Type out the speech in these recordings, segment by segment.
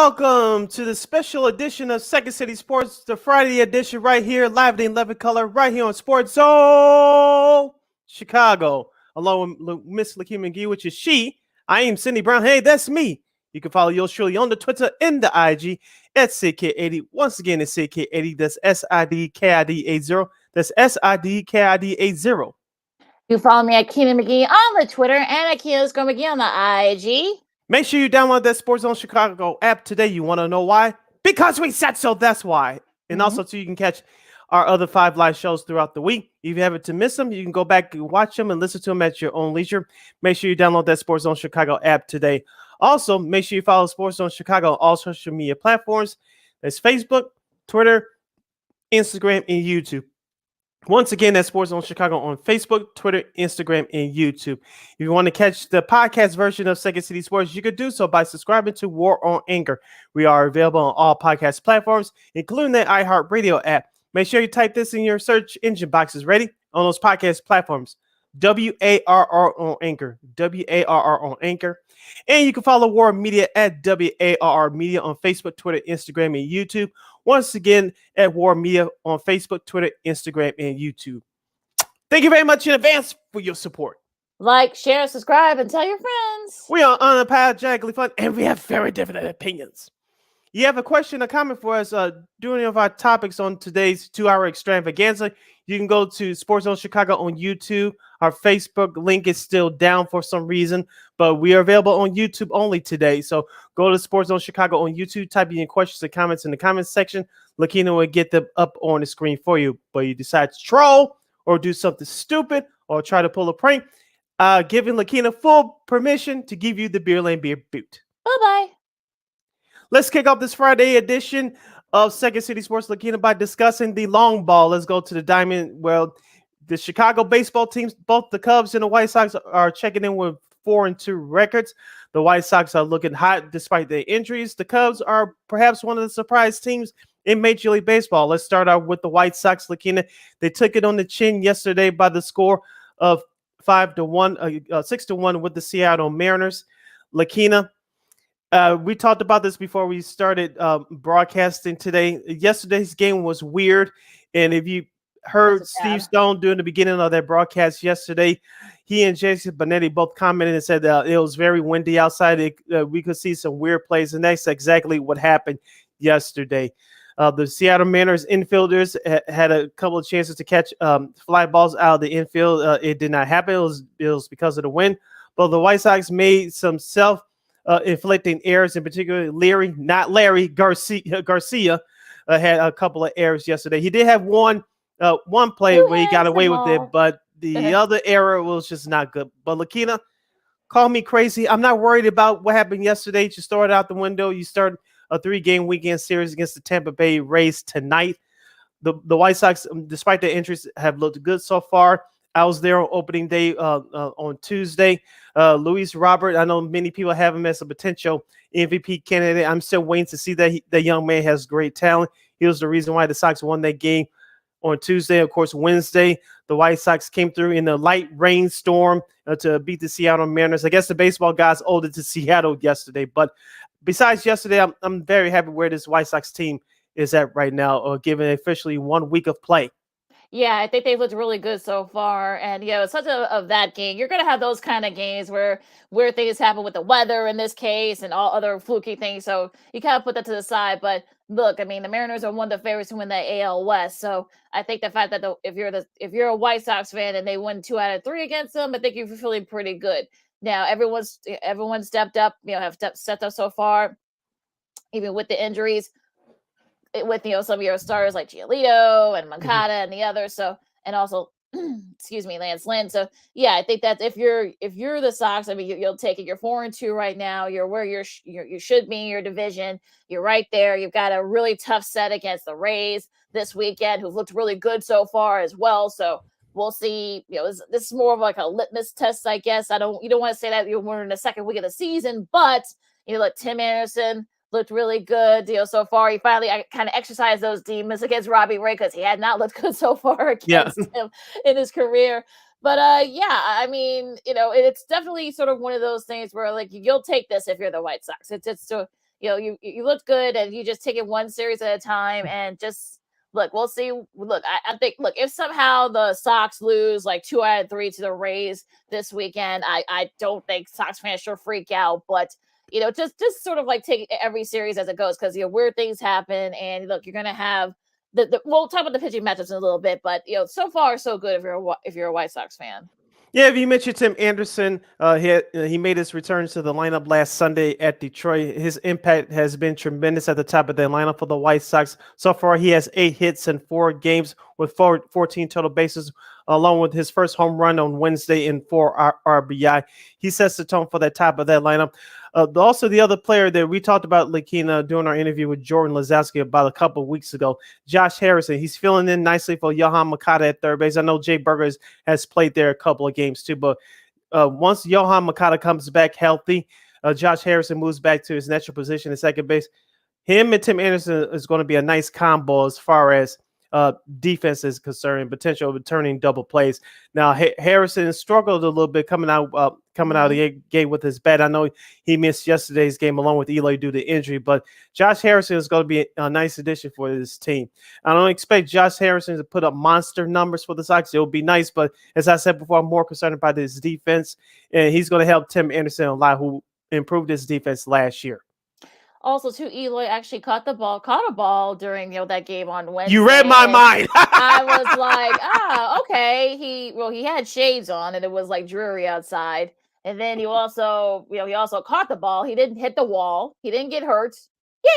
welcome to the special edition of Second City Sports, the Friday edition right here, live in 11 color, right here on Sports Zone Chicago, along with Miss Lakeena McGee, which is she. I am Cindy Brown. Hey, that's me. You can follow yours truly on the Twitter and the IG at SidKid80. Once again, it's SidKid80. That's SIDKID80. That's SIDKID80. You follow me at Keenan McGee on the Twitter and at Keenan_McGee on the IG. Make sure you download that Sports Zone Chicago app today. You want to know why? Because we said so. That's why. And also, too, you can catch our other 5 live shows throughout the week. If you happen to miss them, you can go back and watch them and listen to them at your own leisure. Make sure you download that Sports Zone Chicago app today. Also, make sure you follow Sports Zone Chicago on all social media platforms. That's Facebook, Twitter, Instagram, and YouTube. Once again, that's Sports Zone Chicago on Facebook, Twitter, Instagram, and YouTube. If you want to catch the podcast version of Second City Sports, you can do so by subscribing to War on Anchor. We are available on all podcast platforms, including the iHeartRadio app. Make sure you type this in your search engine boxes. Ready? On those podcast platforms. WARR on Anchor. WARR on Anchor. And you can follow War Media at WARR Media on Facebook, Twitter, Instagram, and YouTube. Once again, at War Media on Facebook, Twitter, Instagram, and YouTube. Thank you very much in advance for your support. Like, share, subscribe, and tell your friends. We are unapologetically fun, and we have very different opinions. You have a question or comment for us during of our topics on today's 2-hour extravaganza, you can go to Sports Zone Chicago on YouTube. Our Facebook link is still down for some reason, but we are available on YouTube only today. So go to Sports Zone Chicago on YouTube, type in your questions and comments in the comments section. Lakeena will get them up on the screen for you. But you decide to troll or do something stupid or try to pull a prank, giving Lakeena full permission to give you the Beer Lane Beer Boot. Bye-bye. Let's kick off this Friday edition of Second City Sports Lakeena by discussing the long ball. Let's go to the diamond. Well, the Chicago baseball teams, both the Cubs and the White Sox, are checking in with 4-2 records. The White Sox are looking hot despite their injuries. The Cubs are perhaps one of the surprise teams in Major League Baseball. Let's start out with the White Sox. Lakeena, they took it on the chin yesterday by the score of 6-1 with the Seattle Mariners. Lakeena, we talked about this before we started broadcasting today. Yesterday's game was weird, and if you heard Steve Stone during the beginning of that broadcast yesterday, he and Jason Benetti both commented and said it was very windy outside. We could see some weird plays, and that's exactly what happened yesterday. The Seattle Mariners infielders had a couple of chances to catch fly balls out of the infield. It did not happen. It was because of the wind. But the White Sox made some inflicting errors, in particular Larry Garcia had a couple of errors yesterday. He did have one play where he got away with it, but the other error was just not good. But Lakeena, call me crazy. I'm not worried about what happened yesterday. You throw it out the window. You start a 3-game weekend series against the Tampa Bay Rays tonight. The White Sox, despite their injuries, have looked good so far. I was there on opening day on Tuesday. Luis Robert, I know many people have him as a potential MVP candidate. I'm still waiting to see that the young man has great talent. He was the reason why the Sox won that game on Tuesday. Of course, Wednesday, the White Sox came through in a light rainstorm to beat the Seattle Mariners. I guess the baseball guys owed it to Seattle yesterday. But besides yesterday, I'm very happy where this White Sox team is at right now, given officially 1 week of play. Yeah, I think they've looked really good so far. And, it's such of that game. You're going to have those kind of games where things happen with the weather in this case and all other fluky things. So you kind of put that to the side. But look, I mean, the Mariners are one of the favorites to win the AL West. So I think the fact that if you're a White Sox fan and they win 2 out of 3 against them, I think you're feeling pretty good. Now, everyone stepped up, have stepped up so far, even with the injuries. With some of your stars like Giolito and Moncada and the others, and also excuse me, Lance Lynn. So yeah, I think that if you're the Sox, I mean, you'll take it. You're 4-2 right now. You're where you should be in your division. You're right there. You've got a really tough set against the Rays this weekend, who've looked really good so far as well. So we'll see. This is more of like a litmus test, I guess. You don't want to say that we're in the second week of the season, but look, Tim Anderson looked really good, so far. He finally kind of exercised those demons against Robbie Ray because he had not looked good so far against him in his career. But I mean, it's definitely sort of one of those things where like you'll take this if you're the White Sox. It's you looked good, and you just take it one series at a time, and just look. We'll see. Look, I think if somehow the Sox lose like 2 out of 3 to the Rays this weekend, I don't think Sox fans should freak out, but just sort of like take every series as it goes, because weird things happen, and look, you're gonna have we'll talk about the pitching matchups in a little bit, but so far so good if you're a White Sox fan. Yeah, if you mentioned Tim Anderson, he made his return to the lineup last Sunday at Detroit. His impact has been tremendous at the top of the lineup for the White Sox. So far, he has 8 hits in 4 games with 14 total bases, along with his first home run on Wednesday and 4 RBI. He sets the tone for that top of that lineup. Also, the other player that we talked about, Lakeena, during our interview with Jordan Lazowski about a couple of weeks ago, Josh Harrison. He's filling in nicely for Yohan Makata at third base. I know Jay Burgers has played there a couple of games too, but once Yohan Makata comes back healthy, Josh Harrison moves back to his natural position at second base. Him and Tim Anderson is going to be a nice combo as far as defense is concerned, potential of turning double plays. Now, Harrison struggled a little bit coming out of the gate with his bat. I know he missed yesterday's game along with Eloy due to injury, but Josh Harrison is going to be a nice addition for this team. I don't expect Josh Harrison to put up monster numbers for the Sox. It will be nice, but as I said before, I'm more concerned about his defense, and he's going to help Tim Anderson a lot, who improved his defense last year. Also, too, Eloy actually caught a ball during that game on Wednesday. You read my mind. I was like, okay. He had shades on, and it was like dreary outside. And then he also caught the ball. He didn't hit the wall. He didn't get hurt.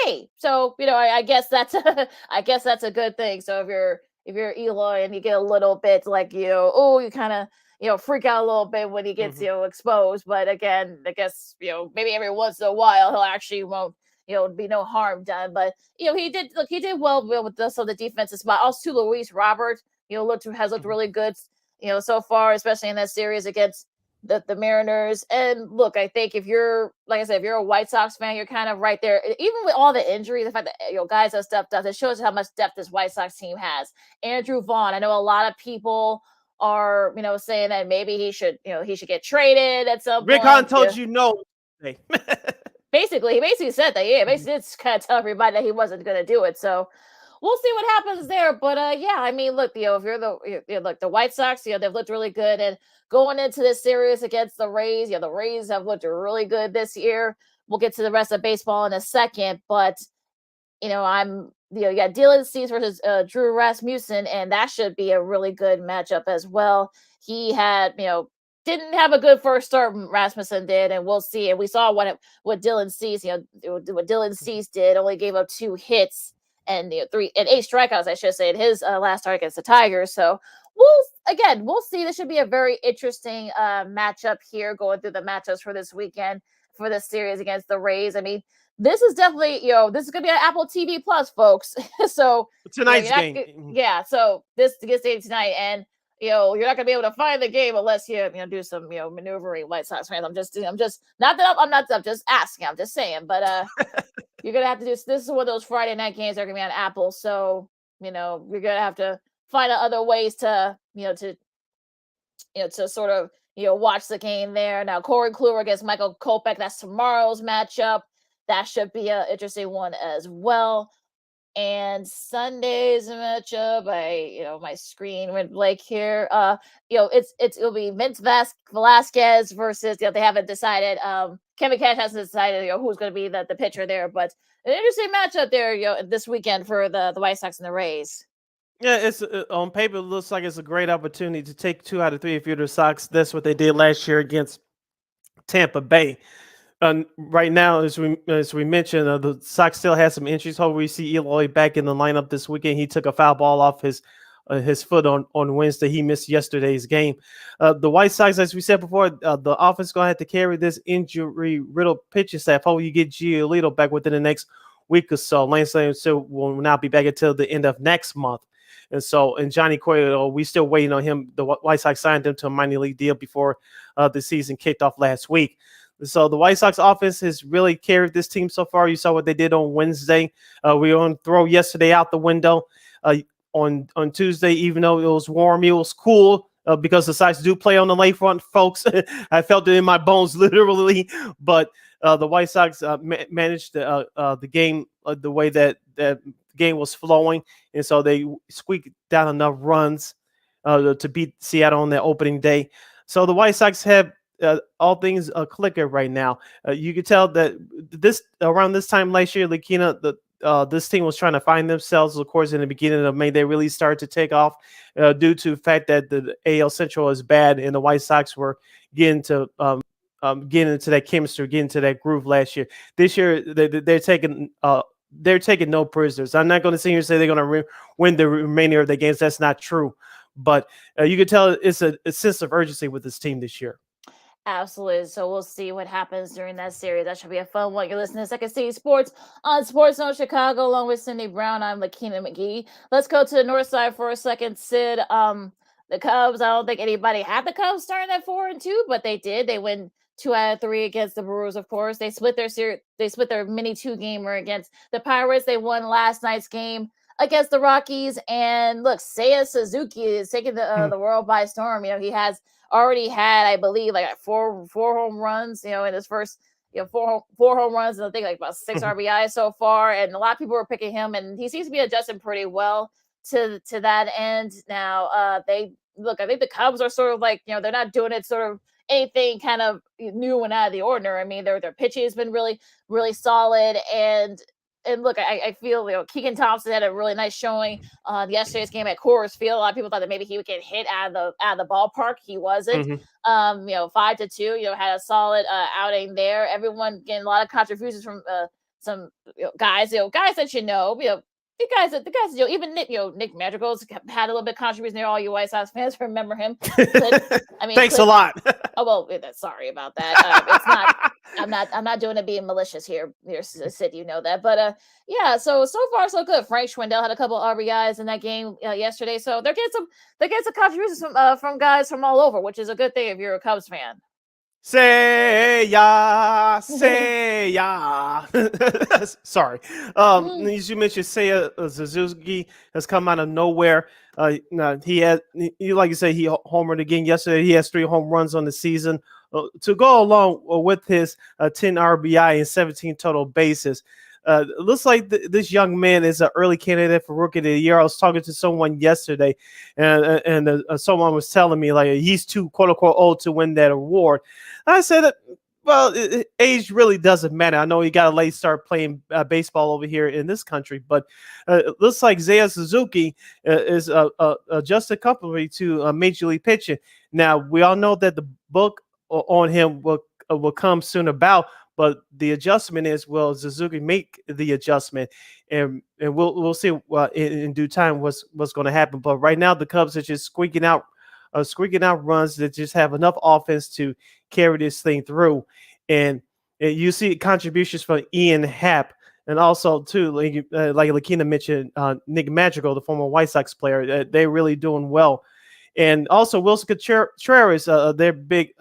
Yay! So I guess that's a good thing. So if you're Eloy and you get a little bit like you kind of freak out a little bit when he gets exposed. But again, I guess maybe every once in a while he'll actually won't. Be no harm done, but he did well with the defensive spot. Also, Luis Robert, has looked really good, so far, especially in that series against the Mariners. And look, I think if you're, like I said, if you're a White Sox fan, you're kind of right there. Even with all the injuries, the fact that guys have stepped up, it shows how much depth this White Sox team has. Andrew Vaughn, I know a lot of people are saying that maybe he should get traded at some Rick point. Hahn told you no. Basically, he basically said that. Yeah, basically, it's kind of tell everybody that he wasn't going to do it. So we'll see what happens there. But yeah, I mean, look, if you're the White Sox, they've looked really good, and going into this series against the Rays, the Rays have looked really good this year. We'll get to the rest of baseball in a second, but you got Dylan Cease versus Drew Rasmussen, and that should be a really good matchup as well. He had didn't have a good first start, Rasmussen did, and we'll see. And we saw what Dylan Cease, what Dylan Cease did. Only gave up 2 hits and 8 strikeouts, I should say, in his last start against the Tigers. So we'll see. This should be a very interesting matchup here, going through the matchups for this weekend for this series against the Rays. I mean, this is definitely this is gonna be on Apple TV Plus, folks. So tonight's game, So this gets tonight, and you're not gonna be able to find the game unless you do some maneuvering, White Sox fans. I'm just I'm just asking. I'm just saying. But you're gonna have to do this. Is one of those Friday night games that are gonna be on Apple. So you're gonna have to find other ways to to sort of watch the game there. Now Corey Kluber against Michael Kopech. That's tomorrow's matchup. That should be an interesting one as well. And Sunday's matchup, my screen went blank here. It'll be Vince Velasquez versus they haven't decided. Kevin Cash hasn't decided who's going to be the pitcher there, but an interesting matchup there this weekend for the White Sox and the Rays. Yeah, it's on paper it looks like it's a great opportunity to take 2 out of 3 if you're the Sox. That's what they did last year against Tampa Bay. Right now, as we mentioned, the Sox still has some injuries. Hopefully, we see Eloy back in the lineup this weekend. He took a foul ball off his foot on Wednesday. He missed yesterday's game. The White Sox, as we said before, the offense is going to have to carry this injury-riddled pitching staff. Hopefully, you get Giolito back within the next week or so. Lance Lynn will not be back until the end of next month. And Johnny Cueto, we still waiting on him. The White Sox signed him to a minor league deal before the season kicked off last week. So the White Sox offense has really carried this team so far. You saw what they did on Wednesday. We were on throw yesterday out the window. On Tuesday, even though it was warm, it was cool because the Sox do play on the lakefront, folks. I felt it in my bones, literally. But the White Sox managed the game the way that the game was flowing, and so they squeaked down enough runs to beat Seattle on that opening day. So the White Sox have all things clicker right now. You could tell that this around this time last year, Lakeena, this team was trying to find themselves. Of course, in the beginning of May, they really started to take off due to the fact that the AL Central is bad, and the White Sox were getting to getting into that chemistry, getting into that groove last year. This year, they're taking no prisoners. I'm not going to sit here and say they're going to win the remainder of the games. That's not true. But you can tell it's a sense of urgency with this team this year. Absolutely. So we'll see what happens during that series. That should be a fun one. You're listening to Second City Sports on Sports Zone Chicago, along with Cindy Brown. I'm Lakeena McGee. Let's go to the north side for a second. Sid, the Cubs. I don't think anybody had the Cubs starting at 4-2, but they did. They win 2 out of 3 against the Brewers. Of course, they split their series. They split their mini 2-gamer against the Pirates. They won last night's game against the Rockies. And look, Seiya Suzuki is taking the world by storm. You know, he has already had, I believe, like four home runs, you know, in his first, you know, four home runs, and I think like about 6 RBIs so far. And a lot of people were picking him, and he seems to be adjusting pretty well to that end. Now, I think the Cubs are sort of like, you know, they're not doing it sort of anything kind of new and out of the ordinary. I mean, their pitching has been really, really solid, and look, I feel, you know, Keegan Thompson had a really nice showing yesterday's game at Coors Field. A lot of people thought that maybe he would get hit out of the ballpark. He wasn't. You know, 5-2. You know, had a solid outing there. Everyone getting a lot of contributions from some guys. You know, guys that you know. You know, the guys. You know, even Nick Madrigal's had a little bit of contribution there. All you White Sox fans remember him. I mean, thanks a lot. Oh well, sorry about that. It's not. I'm not doing it being malicious here, Sid. You know that, but yeah. So far so good. Frank Schwindel had a couple of RBIs in that game yesterday, so they're getting some contributions from guys from all over, which is a good thing if you're a Cubs fan. Say ya. Sorry. As you mentioned, Seiya Suzuki has come out of nowhere. He had, like you say, he homered again yesterday. He has 3 home runs on the season to go along with his 10 RBI and 17 total bases. It looks like this young man is an early candidate for Rookie of the Year. I was talking to someone yesterday, and someone was telling me like he's too "quote unquote" old to win that award. I said, well, age really doesn't matter. I know he got a late start playing baseball over here in this country, but it looks like Seiya Suzuki is just a company to Major League Pitching. Now we all know that the book on him will come soon about. But the adjustment is, will Suzuki make the adjustment, and we'll see in due time what's going to happen. But right now, the Cubs are just squeaking out runs that just have enough offense to carry this thing through. And you see contributions from Ian Happ, and also too, like Lakeena mentioned, Nick Madrigal, the former White Sox player. They're really doing well, and also Wilson Contreras, their big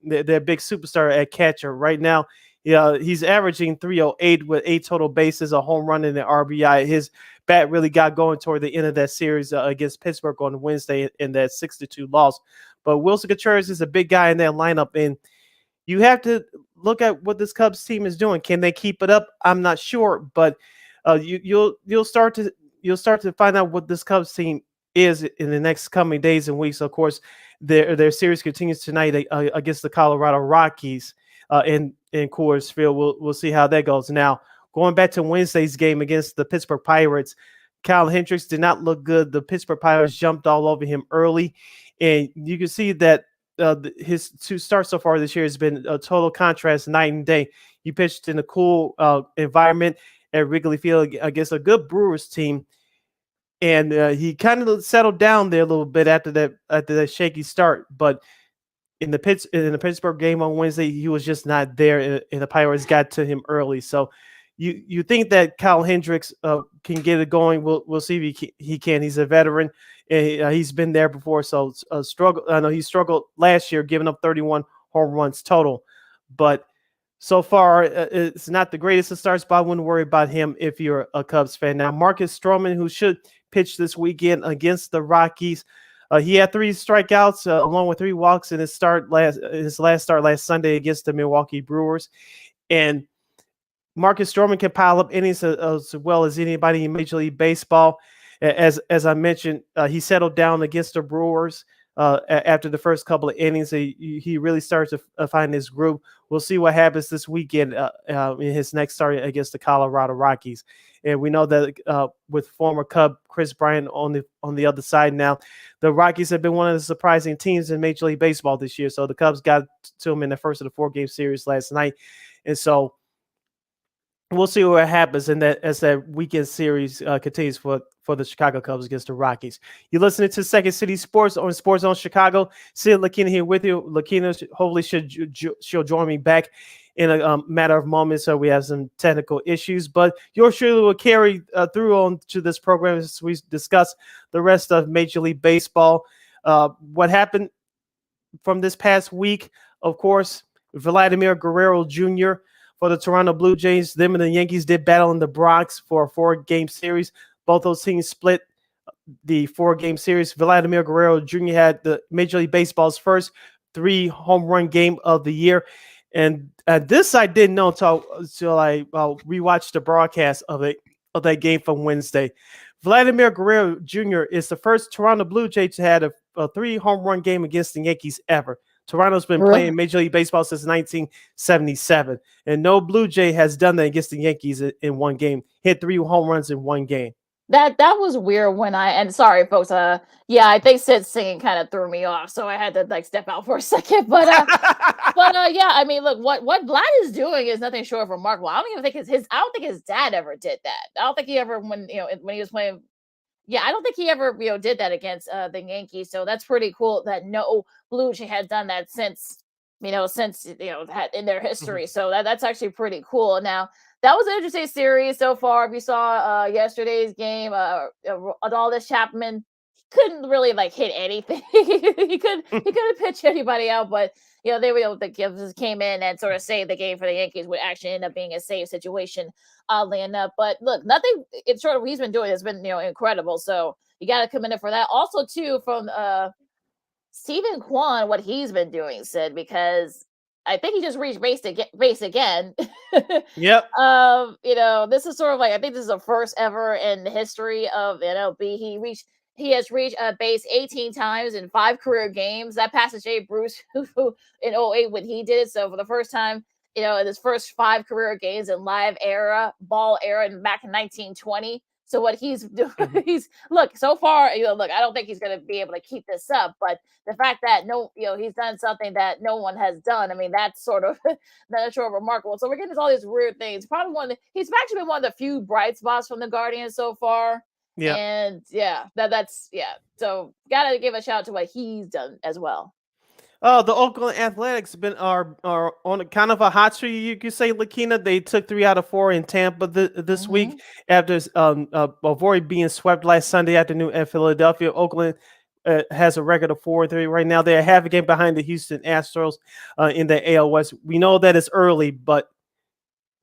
superstar at catcher right now. Yeah, he's averaging 308 with 8 total bases, a home run, and an RBI. His bat really got going toward the end of that series against Pittsburgh on Wednesday in that 6-2 loss. But Wilson Contreras is a big guy in that lineup, and you have to look at what this Cubs team is doing. Can they keep it up? I'm not sure, but you'll start to find out what this Cubs team is in the next coming days and weeks. Of course, their series continues tonight against the Colorado Rockies. In Coors Field. We'll see how that goes. Now, going back to Wednesday's game against the Pittsburgh Pirates, Kyle Hendricks did not look good. The Pittsburgh Pirates jumped all over him early, and you can see that his 2 starts so far this year has been a total contrast, night and day. He pitched in a cool environment at Wrigley Field against a good Brewers team, and he kind of settled down there a little bit after that shaky start, but in the Pittsburgh game on Wednesday, he was just not there, and the Pirates got to him early. So you think that Kyle Hendricks can get it going? We'll see if he can. He's a veteran, and he's been there before. So struggle. I know he struggled last year, giving up 31 home runs total, but so far it's not the greatest of starts. But I wouldn't worry about him if you're a Cubs fan. Now, Marcus Stroman, who should pitch this weekend against the Rockies. He had 3 strikeouts along with 3 walks in his last start last Sunday against the Milwaukee Brewers. And Marcus Stroman can pile up innings as well as anybody in Major League Baseball. As I mentioned, he settled down against the Brewers after the first couple of innings. He really started to find his groove. We'll see what happens this weekend in his next start against the Colorado Rockies. And we know that with former Cub Chris Bryant on the other side now, the Rockies have been one of the surprising teams in Major League Baseball this year. So the Cubs got to them in the first of the 4-game series last night, and so we'll see what happens in that as that weekend series continues for the Chicago Cubs against the Rockies. You're listening to Second City Sports on Sports Zone Chicago. Sid Lakeena here with you. Lakeena hopefully she'll join me back in a matter of moments. So we have some technical issues, but yours surely will carry through on to this program as we discuss the rest of Major League Baseball. What happened from this past week, of course, Vladimir Guerrero Jr. for the Toronto Blue Jays. Them and the Yankees did battle in the Bronx for a 4-game series. Both those teams split the 4-game series. Vladimir Guerrero Jr. had the Major League Baseball's first 3-home run game of the year. And this I didn't know until I rewatched the broadcast of that game from Wednesday. Vladimir Guerrero Jr. is the first Toronto Blue Jay to have a 3-home run game against the Yankees ever. Toronto's been playing Major League Baseball since 1977, and no Blue Jay has done that against the Yankees in one game. Hit 3 home runs in one game. That was weird and sorry folks, yeah, I think Sid's singing kind of threw me off, so I had to step out for a second. But yeah, I mean, look, what Vlad is doing is nothing short of remarkable. I don't even think I don't think his dad ever did that. I don't think he ever when he was playing. Yeah, I don't think he ever did that against the Yankees. So that's pretty cool that no Blue Jay has done that since in their history. Mhm. So that's actually pretty cool. Now that was an interesting series so far. If you saw yesterday's game, Adolis Chapman couldn't really hit anything. he couldn't pitch anybody out, but they were the Cubs came in and sort of saved the game for the Yankees, would actually end up being a save situation, oddly enough. But look, nothing in short of what he's been doing has been incredible. So you got to commend it for that. Also, too, from Stephen Kwan, what he's been doing, Sid, because I think he just reached base again. Yep. This is sort of I think this is the first ever in the history of MLB. He has reached base 18 times in 5 career games. That passes Jay Bruce who in 08 when he did it. So for the first time, in his first 5 career games in live ball era, and back in 1920. So what he's doing, so far, I don't think he's going to be able to keep this up. But the fact that he's done something that no one has done. I mean, that's sort of remarkable. So we're getting all these weird things. Probably he's actually been one of the few bright spots from the Guardians so far. Yeah. And that's. So got to give a shout out to what he's done as well. The Oakland Athletics are on kind of a hot streak, you could say, Lakeena. They took 3 out of 4 in Tampa this week after avoid being swept last Sunday afternoon at Philadelphia. Oakland has a record of 4-3 right now. They're half a game behind the Houston Astros in the AL West. We know that it's early, but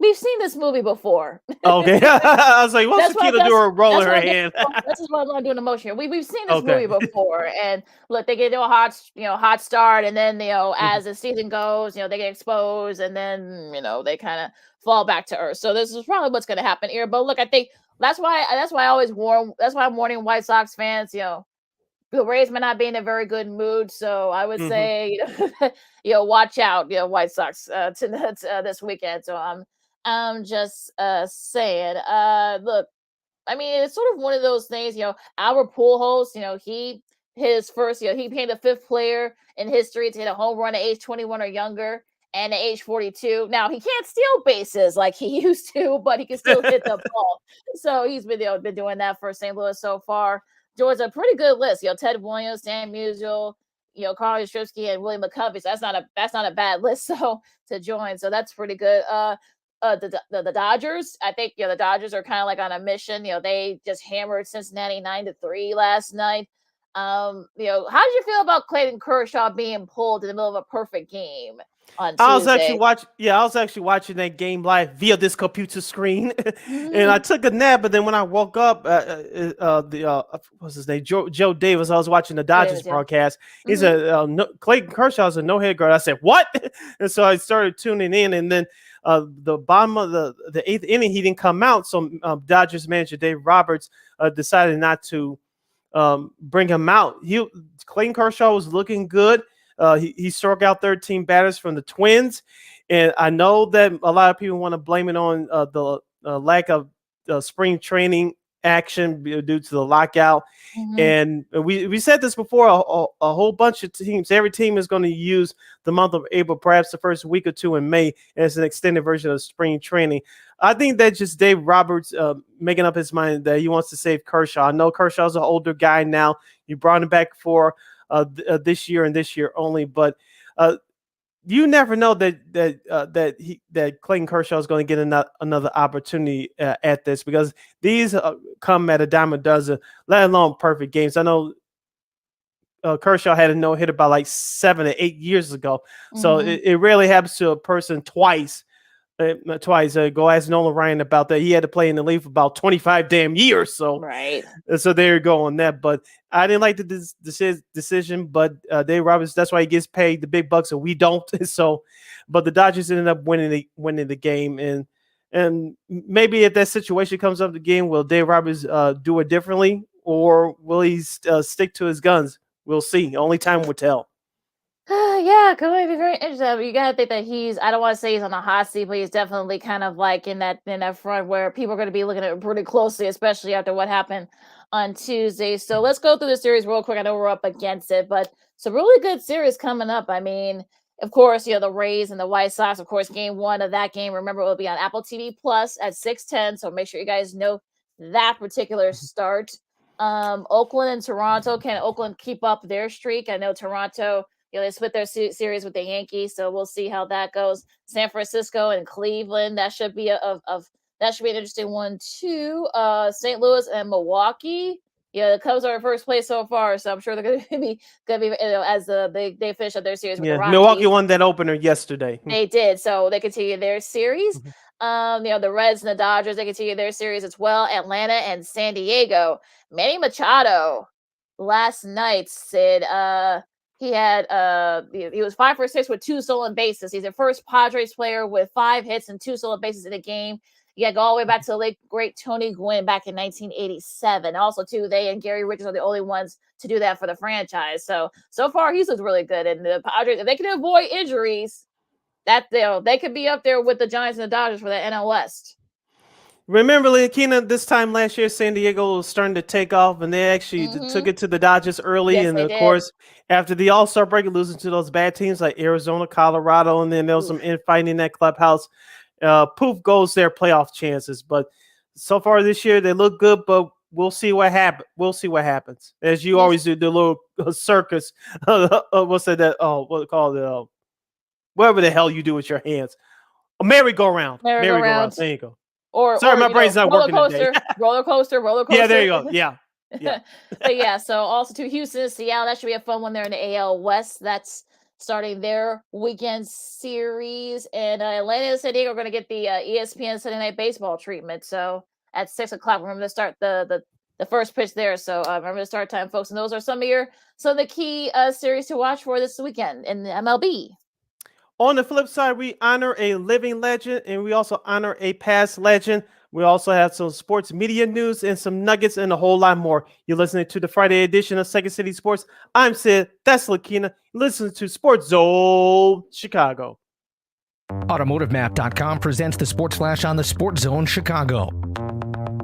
we've seen this movie before. Okay. I was like, what's Lakeena do a roll in her hand? This is what I'm doing emotion. We've seen this movie before. And look, they get a hot start, and then as the season goes, they get exposed, and then they kind of fall back to earth. So this is probably what's gonna happen here. But look, I think that's why I always warn I'm warning White Sox fans, the Rays may not be in a very good mood, so I would say, watch out, White Sox this weekend. So I'm just saying. Look, I mean, it's sort of one of those things. Albert Pujols, he became the 5th player in history to hit a home run at age 21 or younger, and at age 42. Now he can't steal bases like he used to, but he can still hit the ball. So he's been doing that for St. Louis so far. George, a pretty good list. Ted Williams, Stan Musial, Carl Yastrzemski, and William McCovey. So that's not a bad list. So to join, so that's pretty good. The Dodgers, I think the Dodgers are kind of on a mission. They just hammered Cincinnati 9-3 last night. How did you feel about Clayton Kershaw being pulled in the middle of a perfect game? on I was actually Tuesday. watching that game live via this computer screen, and I Mhm. took a nap. But then when I woke up, what's his name, Joe Davis. I was watching the It Dodgers is, yeah. broadcast. He Mhm. said Clayton Kershaw's a no-hit guard. I said what? And so I started tuning in, and then the bottom of the eighth inning, he didn't come out. So Dodgers manager Dave Roberts decided not to bring him out. Clayton Kershaw was looking good. He struck out 13 batters from the Twins, and I know that a lot of people want to blame it on the lack of spring training action due to the lockout. Mhm. And we said this before. A whole bunch of teams, every team is going to use the month of April, perhaps the first week or two in May, as an extended version of spring training. I think that's just Dave Roberts making up his mind that he wants to save Kershaw. I know Kershaw's an older guy now. You brought him back for this year and this year only, but you never know that Clayton Kershaw is going to get another opportunity at this, because these come at a dime a dozen, let alone perfect games. I know Kershaw had a no-hitter about like 7 or 8 years ago, so Mhm. it rarely happens to a person twice. Go ask Nolan Ryan about that. He had to play in the league for about 25 damn years. Right. So there you go on that. But I didn't like the decision. But Dave Roberts, that's why he gets paid the big bucks, and we don't. So, but the Dodgers ended up winning the game, and maybe if that situation comes up again, will Dave Roberts do it differently, or will he stick to his guns? We'll see. Only time will tell. Yeah, going to be very interesting. I mean, you gotta think that I don't want to say he's on the hot seat, but he's definitely kind of like in that front where people are going to be looking at it pretty closely, especially after what happened on Tuesday. So let's go through the series real quick. I know we're up against it, but it's a really good series coming up. I mean, of course, the Rays and the White Sox. Of course, game one of that game, remember, it will be on Apple TV Plus at 6:10. So make sure you guys know that particular start. Oakland and Toronto. Can Oakland keep up their streak? I know Toronto, they split their series with the Yankees, so we'll see how that goes. San Francisco and Cleveland, that should be that should be an interesting one too. St. Louis and Milwaukee. Yeah, the Cubs are in first place so far, so I'm sure they're gonna be as they finish up their series with the Yeah, Milwaukee Rockies. won that opener yesterday. They did, so they continue their series. The Reds and the Dodgers, they continue their series as well. Atlanta and San Diego. Manny Machado last night said he was 5 for 6 with 2 stolen bases. He's the first Padres player with 5 hits and 2 stolen bases in a game. You got to go all the way back to the late great Tony Gwynn back in 1987. Also, too, they and Gary Richards are the only ones to do that for the franchise. So far he's looked really good. And the Padres, if they can avoid injuries, that they could be up there with the Giants and the Dodgers for the NL West. Remember, Lakeena, this time last year, San Diego was starting to take off, and they actually took it to the Dodgers early. Yes, and they of did. course, after the All-Star break, losing to those bad teams like Arizona, Colorado, and then there was some infighting in that clubhouse. Poof goes their playoff chances. But so far this year, they look good, but we'll see what happens. We'll see what happens. As you always do, the little circus. What's that? Oh, what call it? Whatever the hell you do with your hands. A merry-go-round. Merry-go-round. There you go. Sorry, my brain's not working today. roller coaster. Yeah, there you go. Yeah. But yeah, so also to Houston, Seattle, that should be a fun one there in the AL West. That's starting their weekend series. And Atlanta and San Diego are going to get the ESPN Sunday Night Baseball treatment. So at 6 o'clock, remember to start the first pitch there. So remember the start time, folks. And those are some of the key series to watch for this weekend in the MLB. On the flip side, we honor a living legend, and we also honor a past legend. We also have some sports media news and some nuggets and a whole lot more. You're listening to the Friday edition of Second City Sports. I'm Sid. That's Lakeena. Listen to Sports Zone Chicago. AutomotiveMap.com presents the Sports Flash on the Sports Zone Chicago.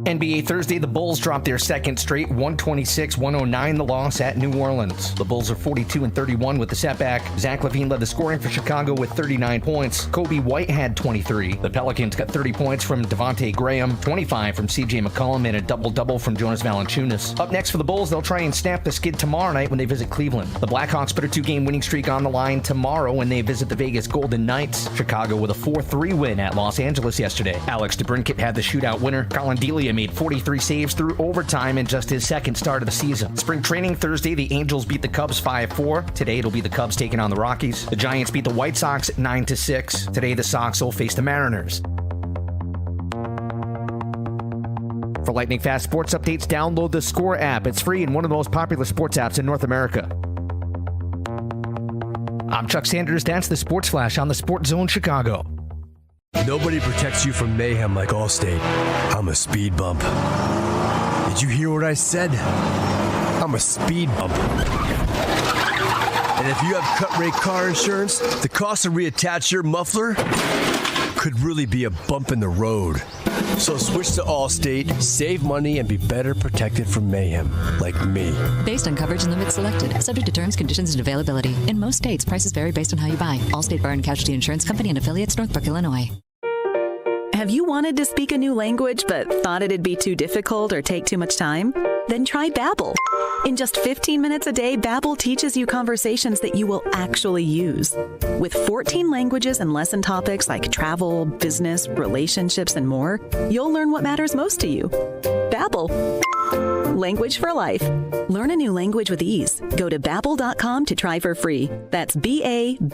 NBA Thursday, the Bulls dropped their second straight 126-109, the loss at New Orleans. The Bulls are 42-31 with the setback. Zach LaVine led the scoring for Chicago with 39 points. Kobe White had 23. The Pelicans got 30 points from Devontae Graham, 25 from CJ McCollum, and a double-double from Jonas Valanciunas. Up next for the Bulls, they'll try and snap the skid tomorrow night when they visit Cleveland. The Blackhawks put a 2-game winning streak on the line tomorrow when they visit the Vegas Golden Knights. Chicago with a 4-3 win at Los Angeles yesterday. Alex DeBrincat had the shootout winner. Colin Delia Garcia made 43 saves through overtime in just his second start of the season. Spring training Thursday, the Angels beat the Cubs 5-4. Today, it'll be the Cubs taking on the Rockies. The Giants beat the White Sox 9-6. Today, the Sox will face the Mariners. For lightning fast sports updates, download the Score app. It's free and one of the most popular sports apps in North America. I'm Chuck Sanders. That's the Sports Flash on the Sports Zone Chicago. Nobody protects you from mayhem like Allstate. I'm a speed bump. Did you hear what I said? I'm a speed bump. And if you have cut rate car insurance, the cost to reattach your muffler could really be a bump in the road. So switch to Allstate, save money, and be better protected from mayhem, like me. Based on coverage and limits selected, subject to terms, conditions, and availability. In most states, prices vary based on how you buy. Allstate Bar and Casualty Insurance Company and affiliates, Northbrook, Illinois. Have you wanted to speak a new language but thought it'd be too difficult or take too much time? Then try Babbel. In just 15 minutes a day, Babbel teaches you conversations that you will actually use. With 14 languages and lesson topics like travel, business, relationships, and more, you'll learn what matters most to you. Babbel. Language for life. Learn a new language with ease. Go to Babbel.com to try for free. That's BABBEL.com.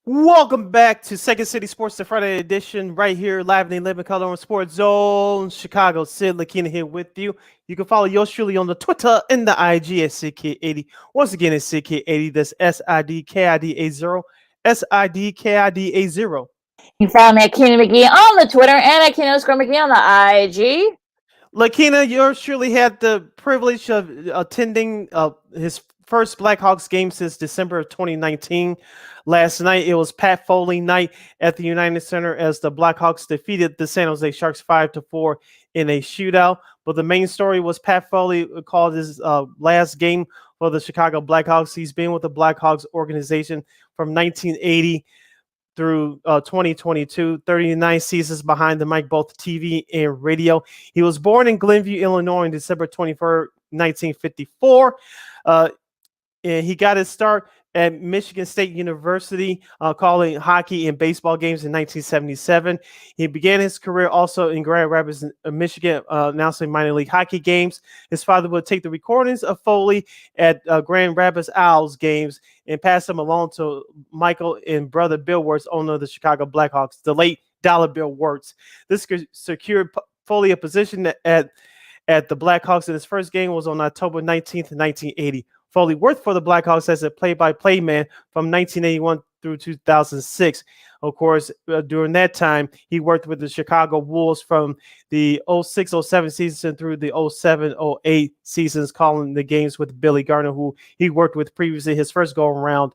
Welcome back to Second City Sports, the Friday edition, right here, live in the 11 color on Sports Zone Chicago. Sid, Lakeena here with you. You can follow yours truly on the Twitter and the IG at SidKid80. Once again, it's SidKid80. That's SIDKIDA0. SIDKIDA0. You can follow me at Keenan McGee on the Twitter and at Keenan_McGee on the IG. Lakeena, yours surely had the privilege of attending his first Blackhawks game since December of 2019. Last night, it was Pat Foley night at the United Center as the Blackhawks defeated the San Jose Sharks 5-4 in a shootout. But the main story was Pat Foley called his last game for the Chicago Blackhawks. He's been with the Blackhawks organization from 1980 through 2022, 39 seasons behind the mic, both TV and radio. He was born in Glenview, Illinois on December 23rd, 1954. And he got his start at Michigan State University, calling hockey and baseball games in 1977. He began his career also in Grand Rapids, Michigan, announcing minor league hockey games. His father would take the recordings of Foley at Grand Rapids Owls games and pass them along to Michael and brother Bill Wirtz, owner of the Chicago Blackhawks, the late Dollar Bill Wirtz. This secured Foley a position at the Blackhawks, and his first game was on October 19th, 1980. Foley worked for the Blackhawks as a play-by-play man from 1981 through 2006. Of course, during that time, he worked with the Chicago Wolves from the 06-07 season through the 07-08 seasons, calling the games with Billy Garner, who he worked with previously his first go-around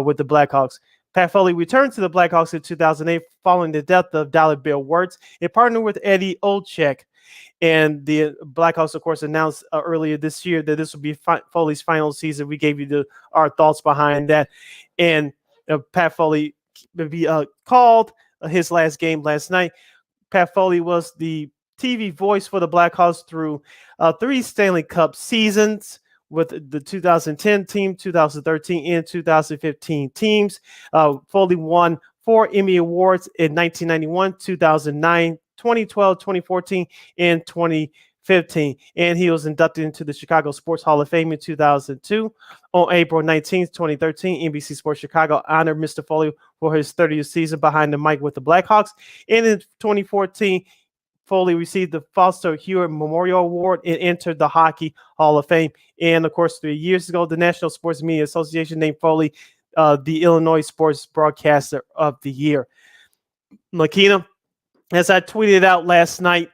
with the Blackhawks. Pat Foley returned to the Blackhawks in 2008 following the death of Dollar Bill Wirtz. He partnered with Eddie Olczyk. And the Blackhawks, of course, announced earlier this year that this will be Foley's final season. We gave you our thoughts behind that. And Pat Foley called his last game last night. Pat Foley was the TV voice for the Blackhawks through 3 Stanley Cup seasons with the 2010 team, 2013, and 2015 teams. Foley won 4 Emmy Awards in 1991, 2009, 2012, 2014, and 2015. And he was inducted into the Chicago Sports Hall of Fame in 2002. On April 19th, 2013, NBC Sports Chicago honored Mr. Foley for his 30th season behind the mic with the Blackhawks. And in 2014, Foley received the Foster Hewitt Memorial Award and entered the Hockey Hall of Fame. And, of course, 3 years ago, the National Sports Media Association named Foley the Illinois Sports Broadcaster of the Year. Lakeena, as I tweeted out last night,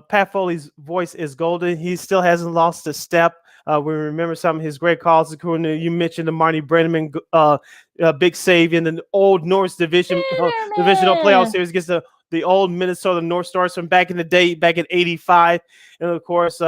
Pat Foley's voice is golden. He still hasn't lost a step. We remember some of his great calls. You mentioned the Marty Brenneman big save in the old North divisional playoff series against the old Minnesota North Stars from back in the day, back in '85. And of course,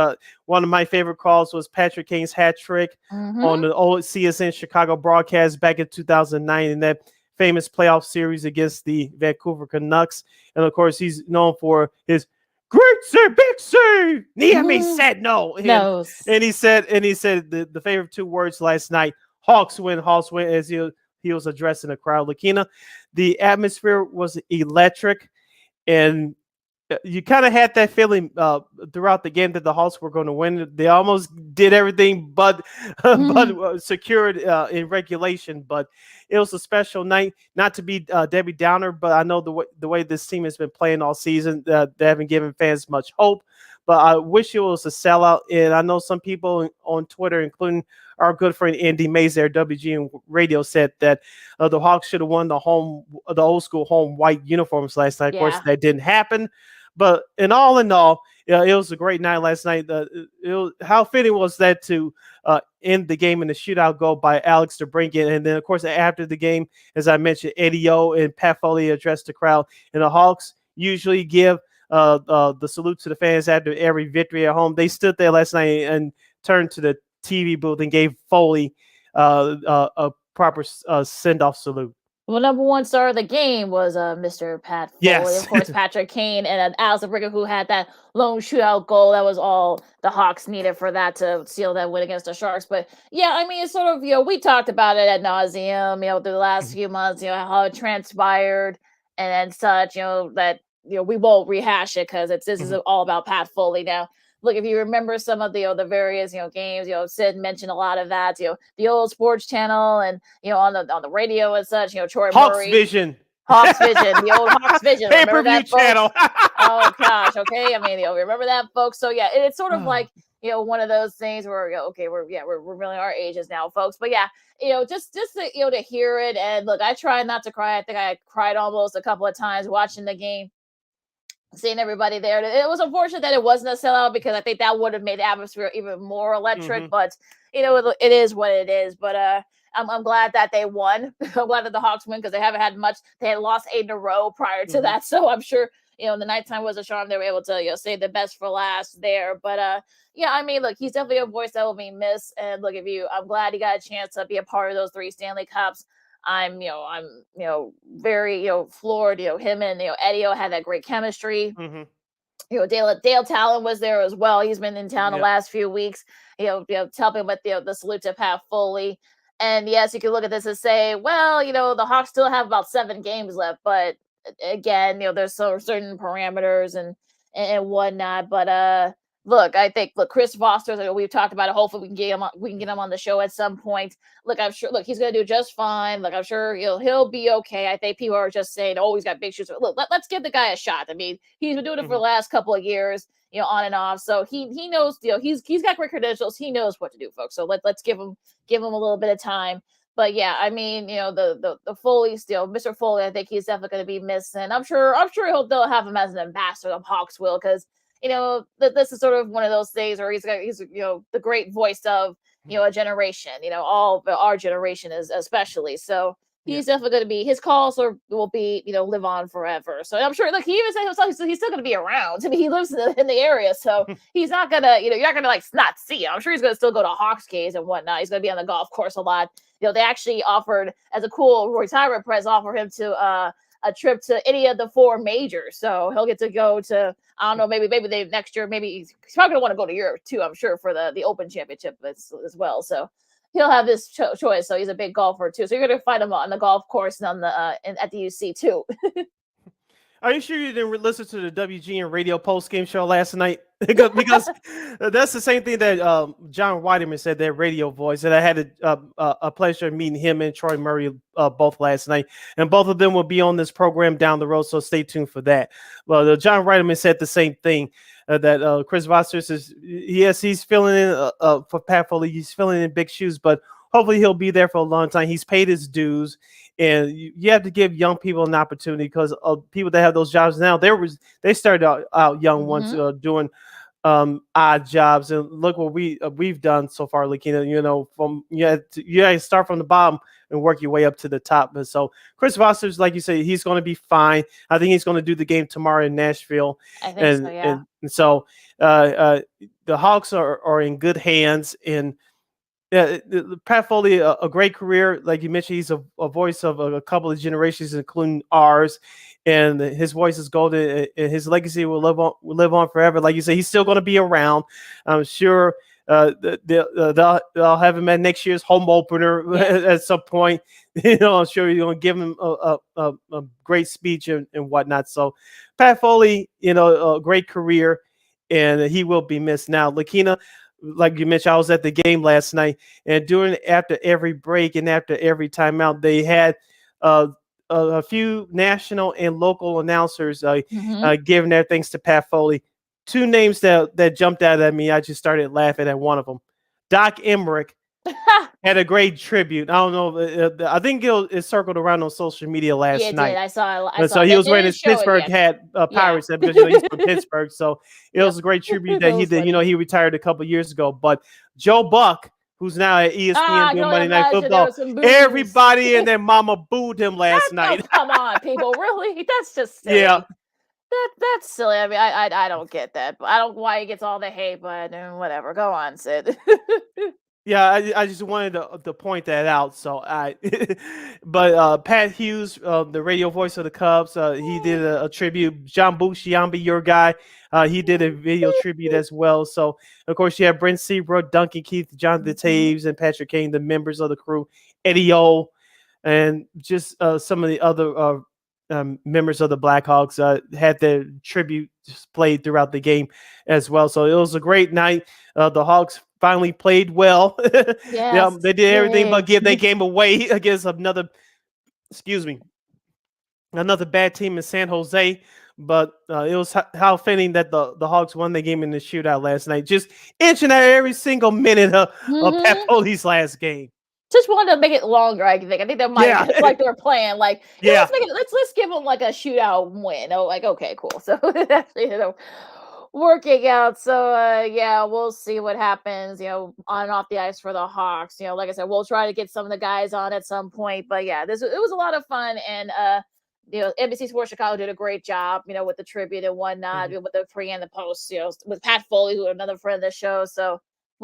one of my favorite calls was Patrick Kane's hat trick on the old CSN Chicago broadcast back in 2009. And that famous playoff series against the Vancouver Canucks. And of course, he's known for his great save, big save. Niemi said no. And he said the favorite 2 words last night, Hawks win, as he was addressing the crowd. Lakeena, the atmosphere was electric, and you kind of had that feeling throughout the game that the Hawks were going to win. They almost did everything but secured in regulation. But it was a special night. Not to be Debbie Downer, but I know the way this team has been playing all season, they haven't given fans much hope. But I wish it was a sellout. And I know some people on Twitter, including our good friend Andy Mays there, WGN Radio, said that the Hawks should have won the old school home white uniforms last night. Of course, that didn't happen. But in all, it was a great night last night. How fitting was that to end the game in a shootout goal by Alex DeBrincat. And then, of course, after the game, as I mentioned, Eddie O and Pat Foley addressed the crowd. And the Hawks usually give the salute to the fans after every victory at home. They stood there last night and turned to the TV booth and gave Foley a proper send-off salute. Well, number 1 star of the game was Mr. Pat Foley. Yes. Of course, Patrick Kane and Alex DeBrincat, who had that lone shootout goal. That was all the Hawks needed for that to seal that win against the Sharks. But yeah, I mean, it's sort of, we talked about it ad nauseum, through the last few months, how it transpired and such, that, we won't rehash it because this is all about Pat Foley now. Look, if you remember some of the various games, Sid mentioned a lot of that, the old sports channel and on the radio and such, Troy Hawks Murray. Hawks Vision, the old Hawks Vision. Pay-per-view channel. Oh gosh, okay. I mean, remember that, folks. So yeah, it's sort of like one of those things where we're really our ages now, folks. But yeah, just to hear it. And look, I try not to cry. I think I cried almost a couple of times watching the game. Seeing everybody there. It was unfortunate that it wasn't a sellout because I think that would have made the atmosphere even more electric. But it is what it is. But I'm glad that they won. I'm glad that the Hawks win because they haven't had much. They had lost 8 in a row prior to that, so I'm sure the nighttime was a charm. They were able to save the best for last there. But yeah, I mean, look, he's definitely a voice that will be missed. And look, I'm glad he got a chance to be a part of those 3 Stanley Cups. I'm very, floored, him and, Eddie had that great chemistry. Dale Talon was there as well. He's been in town the last few weeks, helping with the salute to Pat Foley. And yes, you can look at this and say, well, the Hawks still have about 7 games left, but again, there's certain parameters and whatnot. But look, I think Chris Foster, we've talked about it. Hopefully we can get him on the show at some point. Look, I'm sure he's gonna do just fine. Look, I'm sure he'll be okay. I think people are just saying, oh, he's got big shoes. Look, let's give the guy a shot. I mean, he's been doing it for the last couple of years, on and off. So he knows, he's got great credentials. He knows what to do, folks. So let's give him a little bit of time. But yeah, I mean, the Foley Mr. Foley, I think he's definitely going to be missed, and I'm sure they'll have him as an ambassador of Hawks will, because this is sort of one of those things where he's the great voice of a generation, all our generation is especially. So he's definitely going to be, his calls will be live on forever. So I'm sure, he even said himself, he's still going to be around. I mean, he lives in the area, so he's not gonna you're not gonna not see him. I'm sure he's gonna still go to Hawks games and whatnot. He's gonna be on the golf course a lot. They actually offered, as a cool retirement prize, offer him to a trip to any of the 4 majors. So he'll get to go to, I don't know, maybe they next year, maybe he's probably gonna want to go to Europe too, I'm sure, for the Open Championship as well. So he'll have this choice. So he's a big golfer too. So you're gonna find him on the golf course and on at the UC too. Are you sure you didn't listen to the WGN radio post-game show last night? because that's the same thing that John Weideman said, that radio voice. And I had a pleasure meeting him and Troy Murray both last night. And both of them will be on this program down the road, so stay tuned for that. Well, John Weideman said the same thing, that Chris Vosters is, yes, he's filling in for Pat Foley. He's filling in big shoes, but hopefully he'll be there for a long time. He's paid his dues. And you have to give young people an opportunity, because people that have those jobs now, they started out young ones doing odd jobs. And look what we've done so far, Lakeena. From you start from the bottom and work your way up to the top. And so Chris Vosters, like you say, he's going to be fine. I think he's going to do the game tomorrow in Nashville. I think so, yeah. And so the Hawks are in good hands. And Yeah, Pat Foley, a great career. Like you mentioned, he's a voice of a couple of generations, including ours. And his voice is golden, and his legacy will live on forever. Like you say, he's still going to be around. I'm sure they'll have him at next year's home opener at some point. I'm sure you're going to give him a great speech and whatnot. So, Pat Foley, a great career, and he will be missed. Now, Lakeena, like you mentioned, I was at the game last night, and after every break and after every timeout, they had a few national and local announcers giving their thanks to Pat Foley. Two names that jumped out at me. I just started laughing at one of them. Doc Emmerich had a great tribute. I don't know. I think it circled around on social media last night. I saw So he was wearing his Pittsburgh hat, Pirates hat, because he's from Pittsburgh. So it was a great tribute that he did. He retired a couple years ago. But Joe Buck, who's now at ESPN doing Monday Night Football, everybody and their mama booed him last night. Come on, people, really? That's just silly. Yeah. That's silly. I mean, I don't get that. But I don't know why he gets all the hate, but whatever. Go on, Sid. Yeah, I just wanted to point that out. So but Pat Hughes, the radio voice of the Cubs, he did a tribute. John Busciambi, your guy, he did a video tribute as well. So of course you have Brent Seabrook, Duncan Keith, Jonathan Taves, and Patrick Kane, the members of the crew, Eddie O, and just some of the other members of the Blackhawks had their tribute played throughout the game as well. So it was a great night. The Hawks finally played well. Yes, they did everything but give their game away against another bad team in San Jose. But it was how fitting that the Hawks won the game in the shootout last night, just inching out every single minute of Pat Foley's last game. Just wanted to make it longer. I think they might like they're playing like let's make it. Let's give them like a shootout win. Oh, like okay, cool. So actually, working out. So we'll see what happens. On and off the ice for the Hawks. Like I said, we'll try to get some of the guys on at some point. But it was a lot of fun, and NBC Sports Chicago did a great job. With the tribute and whatnot, with the pre and the post. With Pat Foley, who another friend of the show. So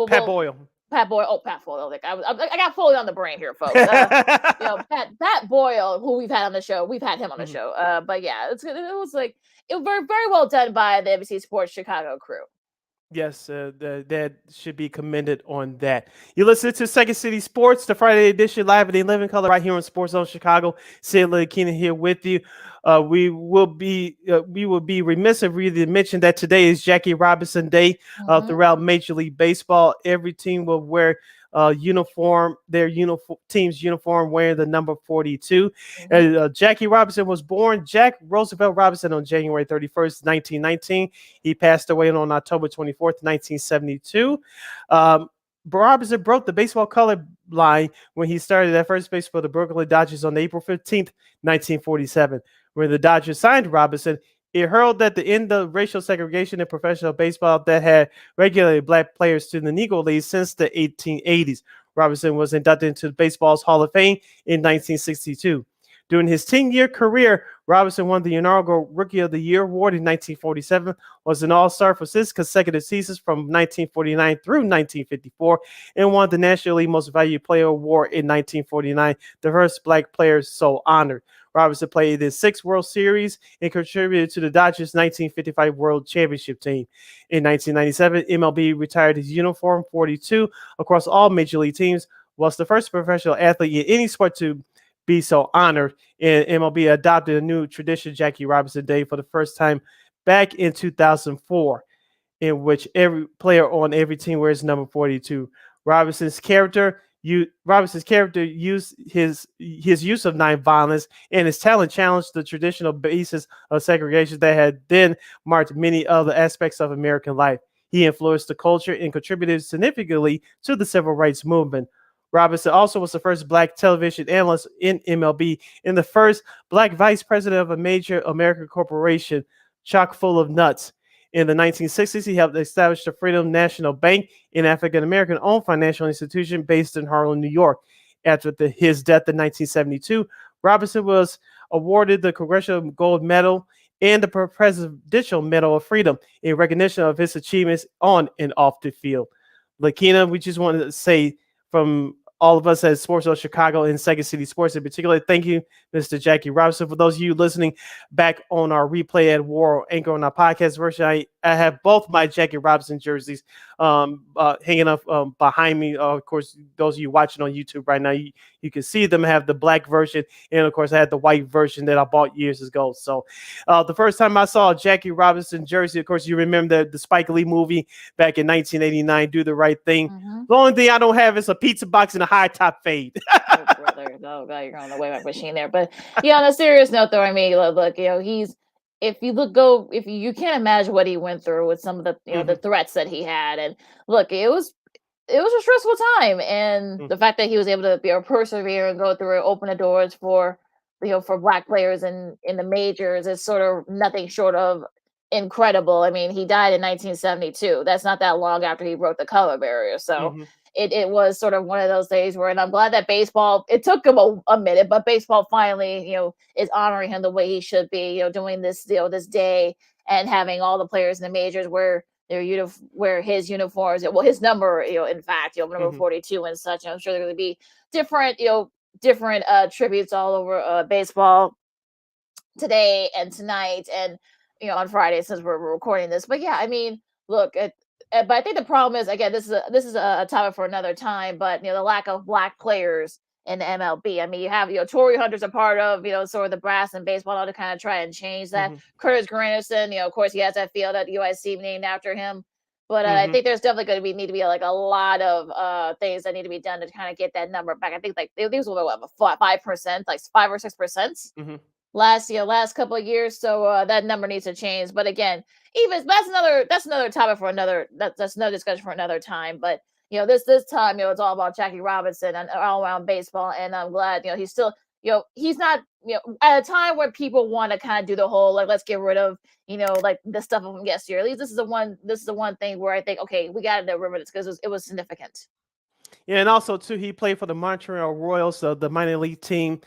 Pat Boyle. Pat Boyle. Oh, Pat Foley. I got Foley on the brain here, folks. Pat Boyle, who we've had on the show. We've had him on the show. But it was very, very well done by the NBC Sports Chicago crew. Yes, that should be commended on that. You listen to Second City Sports, the Friday edition, live at the 11 color right here on Sports Zone Chicago. Sid Lakeena here with you. We will be remiss if we didn't mention that today is Jackie Robinson Day throughout Major League Baseball. Every team will wear their team's uniform, wearing the number 42. Jackie Robinson was born Jack Roosevelt Robinson on January 31st, 1919. He passed away on October 24th, 1972. Robinson broke the baseball color line when he started at first base for the Brooklyn Dodgers on April 15th, 1947. When the Dodgers signed Robinson, it heralded at the end of racial segregation in professional baseball that had regulated black players to the Negro League since the 1880s. Robinson was inducted into baseball's Hall of Fame in 1962. During his 10-year career, Robinson won the inaugural Rookie of the Year award in 1947, was an All-Star for 6 consecutive seasons from 1949 through 1954, and won the National League Most Valued Player award in 1949, the first black player so honored. Robinson played in 6 World Series and contributed to the Dodgers' 1955 World Championship team. In 1997, MLB retired his uniform 42 across all Major League teams, was the first professional athlete in any sport to be so honored, and MLB adopted a new tradition, Jackie Robinson Day, for the first time back in 2004, in which every player on every team wears number 42. Robinson's character used his use of nonviolence, and his talent challenged the traditional basis of segregation that had then marked many other aspects of American life. He influenced the culture and contributed significantly to the civil rights movement. Robinson also was the first black television analyst in MLB and the first black vice president of a major American corporation, chock full of nuts. In the 1960s, he helped establish the Freedom National Bank, an African-American owned financial institution based in Harlem, New York. After his death in 1972, Robinson was awarded the Congressional Gold Medal and the Presidential Medal of Freedom in recognition of his achievements on and off the field. Lakeena, we just wanted to say from all of us at Sports Zone Chicago and Second City Sports in particular. Thank you, Mr. Jackie Robinson. For those of you listening back on our replay at War Anchor on our podcast version, I have both my Jackie Robinson jerseys hanging up behind me. Of course, those of you watching on YouTube right now, you can see them. I have the black version, and of course, I had the white version that I bought years ago. So the first time I saw a Jackie Robinson jersey, of course, you remember the Spike Lee movie back in 1989, Do the Right Thing. Mm-hmm. The only thing I don't have is a pizza box and a high top fade. Oh, brother. Oh, God, you're on the Wayback Machine there. But yeah, on a serious note, though, I mean, look, you can't imagine what he went through with some of the, the threats that he had. And look, it was a stressful time. And the fact that he was able to persevere and go through it, open the doors for Black players in the majors is sort of nothing short of incredible. I mean, he died in 1972. That's not that long after he broke the color barrier. So it was sort of one of those days where, and I'm glad that baseball, it took him a minute, but baseball finally, is honoring him the way he should be, doing this, this day and having all the players in the majors wear his uniforms, his number, in fact, number 42 and such. I'm sure there are going to be different tributes all over baseball today and tonight and, on Friday, since we're recording this. But yeah, I mean, look, but I think the problem is, again, this is a topic for another time, but the lack of Black players in the MLB. I mean, you have Torrey Hunter's a part of sort of the brass and baseball to kind of try and change that. Curtis Granderson, of course, he has that field at USC named after him. But I think there's definitely going to need to be like a lot of things that need to be done to kind of get that number back. I think like these were 5%, like 5 or 6%. Last couple of years, so that number needs to change. But again, even that's another topic for that's another discussion for another time. But this time, it's all about Jackie Robinson and all around baseball, and I'm glad he's still he's not at a time where people want to kind of do the whole like let's get rid of like the stuff from yesteryear. At least this is the one thing where I think okay, we got to get rid of this because it was significant. Yeah, and also too, he played for the Montreal Royals, the minor league team,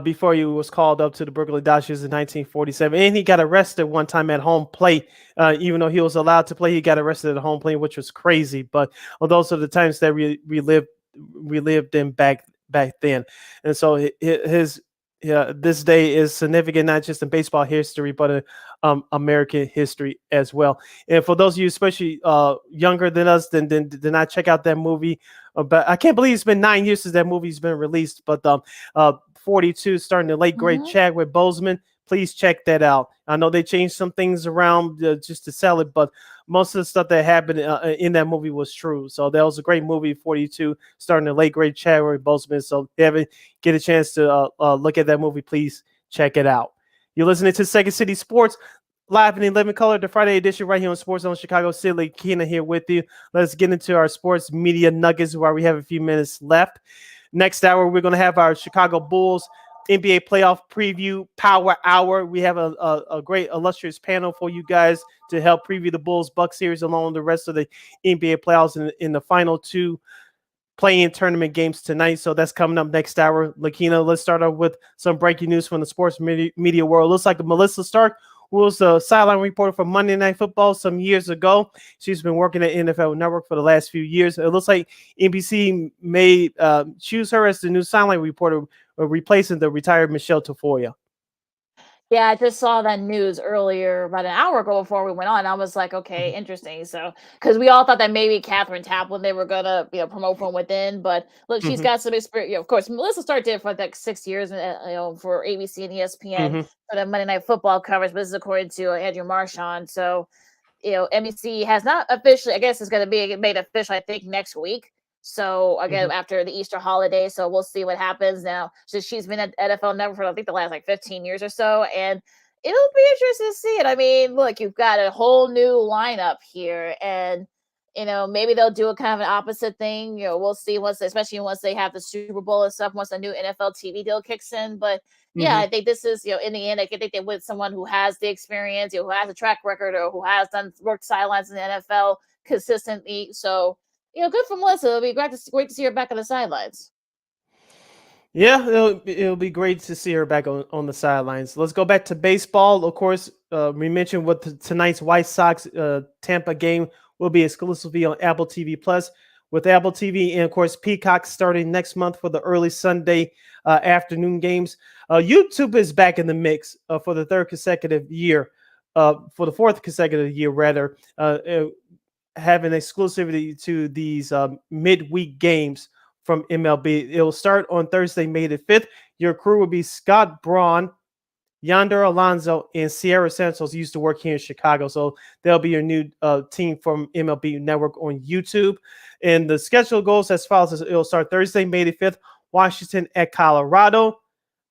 before he was called up to the Brooklyn Dodgers in 1947. And he got arrested one time at home plate, even though he was allowed to play. He got arrested at home plate, which was crazy. But those are the times that we lived in back then. And so this day is significant, not just in baseball history, but in American history as well. And for those of you, especially younger than us, then did not check out that movie. But I can't believe it's been 9 years since that movie's been released. But 42, starting the late great Chadwick Boseman. Please check that out. I know they changed some things around just to sell it, but most of the stuff that happened in that movie was true. So that was a great movie, 42, starting the late great Chadwick Boseman. So if you haven't get a chance to look at that movie, please check it out. You're listening to Second City Sports, live in 11 color, the Friday edition right here on Sports Zone Chicago. Sid, Lakeena here with you. Let's get into our sports media nuggets while we have a few minutes left. Next hour, we're going to have our Chicago Bulls NBA playoff preview power hour. We have a great illustrious panel for you guys to help preview the Bulls-Bucks series along with the rest of the NBA playoffs in the final two play-in tournament games tonight. So that's coming up next hour. Lakeena, let's start off with some breaking news from the sports media world. Looks like Melissa Stark, who was a sideline reporter for Monday Night Football some years ago. She's been working at NFL Network for the last few years. It looks like NBC may choose her as the new sideline reporter, replacing the retired Michelle Tafoya. Yeah, I just saw that news earlier, about an hour ago before we went on. I was like, okay, interesting. So, because we all thought that maybe Catherine Taplin, they were going to promote from within. But look, she's got some experience. Of course, Melissa Stark did for like 6 years, for ABC and ESPN for the Monday Night Football coverage. But this is according to Andrew Marchand. So, NBC has not officially, I guess it's going to be made official, I think, next week. So again, after the Easter holiday, so we'll see what happens now. So she's been at NFL Network for I think the last like 15 years or so, and it'll be interesting to see it. I mean, look, you've got a whole new lineup here, and maybe they'll do a kind of an opposite thing. We'll see especially once they have the Super Bowl and stuff, once the new NFL TV deal kicks in. But yeah, I think this is in the end, I think they went someone who has the experience, who has a track record, or who has worked sidelines in the NFL consistently. So. Good for Melissa. It'll be great to see her back on the sidelines. Yeah, it'll be great to see her back on the sidelines. Let's go back to baseball. Of course, we mentioned what tonight's White Sox Tampa game will be exclusively on Apple TV Plus. with Apple TV, and of course Peacock starting next month for the early Sunday afternoon games. YouTube is back in the mix for the fourth consecutive year, rather, having exclusivity to these midweek games from MLB. It will start on Thursday, May the 5th. Your crew will be Scott Braun, Yonder Alonso, and Sierra Santos. Used to work here in Chicago, so they'll be your new team from MLB Network on YouTube. And the schedule goes as follows. It'll start Thursday, May the 5th, Washington at Colorado.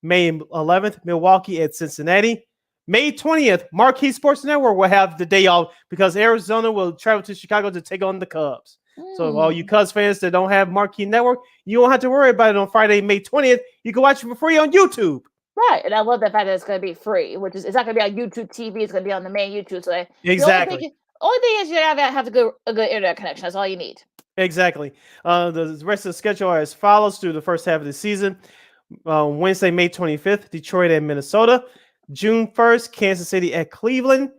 May 11th, Milwaukee at Cincinnati. May 20th, Marquee Sports Network will have the day off because Arizona will travel to Chicago to take on the Cubs. So all you Cubs fans that don't have Marquee Network, you don't have to worry about it on Friday, May 20th. You can watch it for free on YouTube. Right, and I love the fact that it's going to be free, which is it's not going to be on YouTube TV. It's going to be on the main YouTube. So exactly. Only thing is you have a good internet connection. That's all you need. Exactly. The rest of the schedule are as follows through the first half of the season. Wednesday, May 25th, Detroit and Minnesota. June 1st, Kansas City at Cleveland.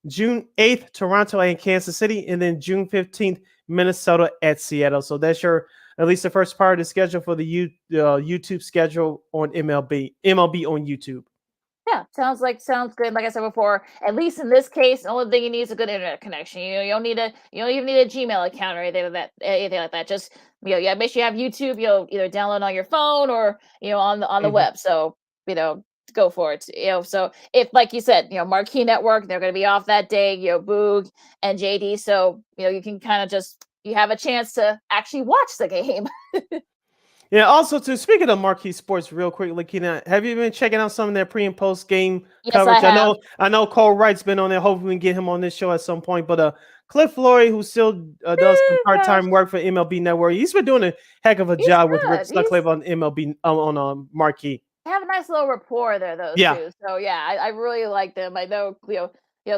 June 8th, Toronto and Kansas City. And then June 15th, Minnesota at Seattle. So that's at least the first part of the schedule for the YouTube schedule on MLB on YouTube. Yeah, sounds good. Like I said before, at least in this case, the only thing you need is a good internet connection. You don't even need a Gmail account or anything like that. Just make sure you have YouTube. Either download on your phone or on the web. So go for it. So if, like you said, Marquee Network, they're going to be off that day. Boog and JD. So you can kind of you have a chance to actually watch the game. Yeah, also, speaking of Marquee Sports, real quick, Lakeena, have you been checking out some of their pre and post game coverage? I know Cole Wright's been on there. Hopefully, we can get him on this show at some point. But Cliff Flory, who still does some part-time work for MLB Network, he's been doing a heck of a job with Rick Stuckley on MLB on Marquee. They have a nice little rapport there, those two. So I really like them. I know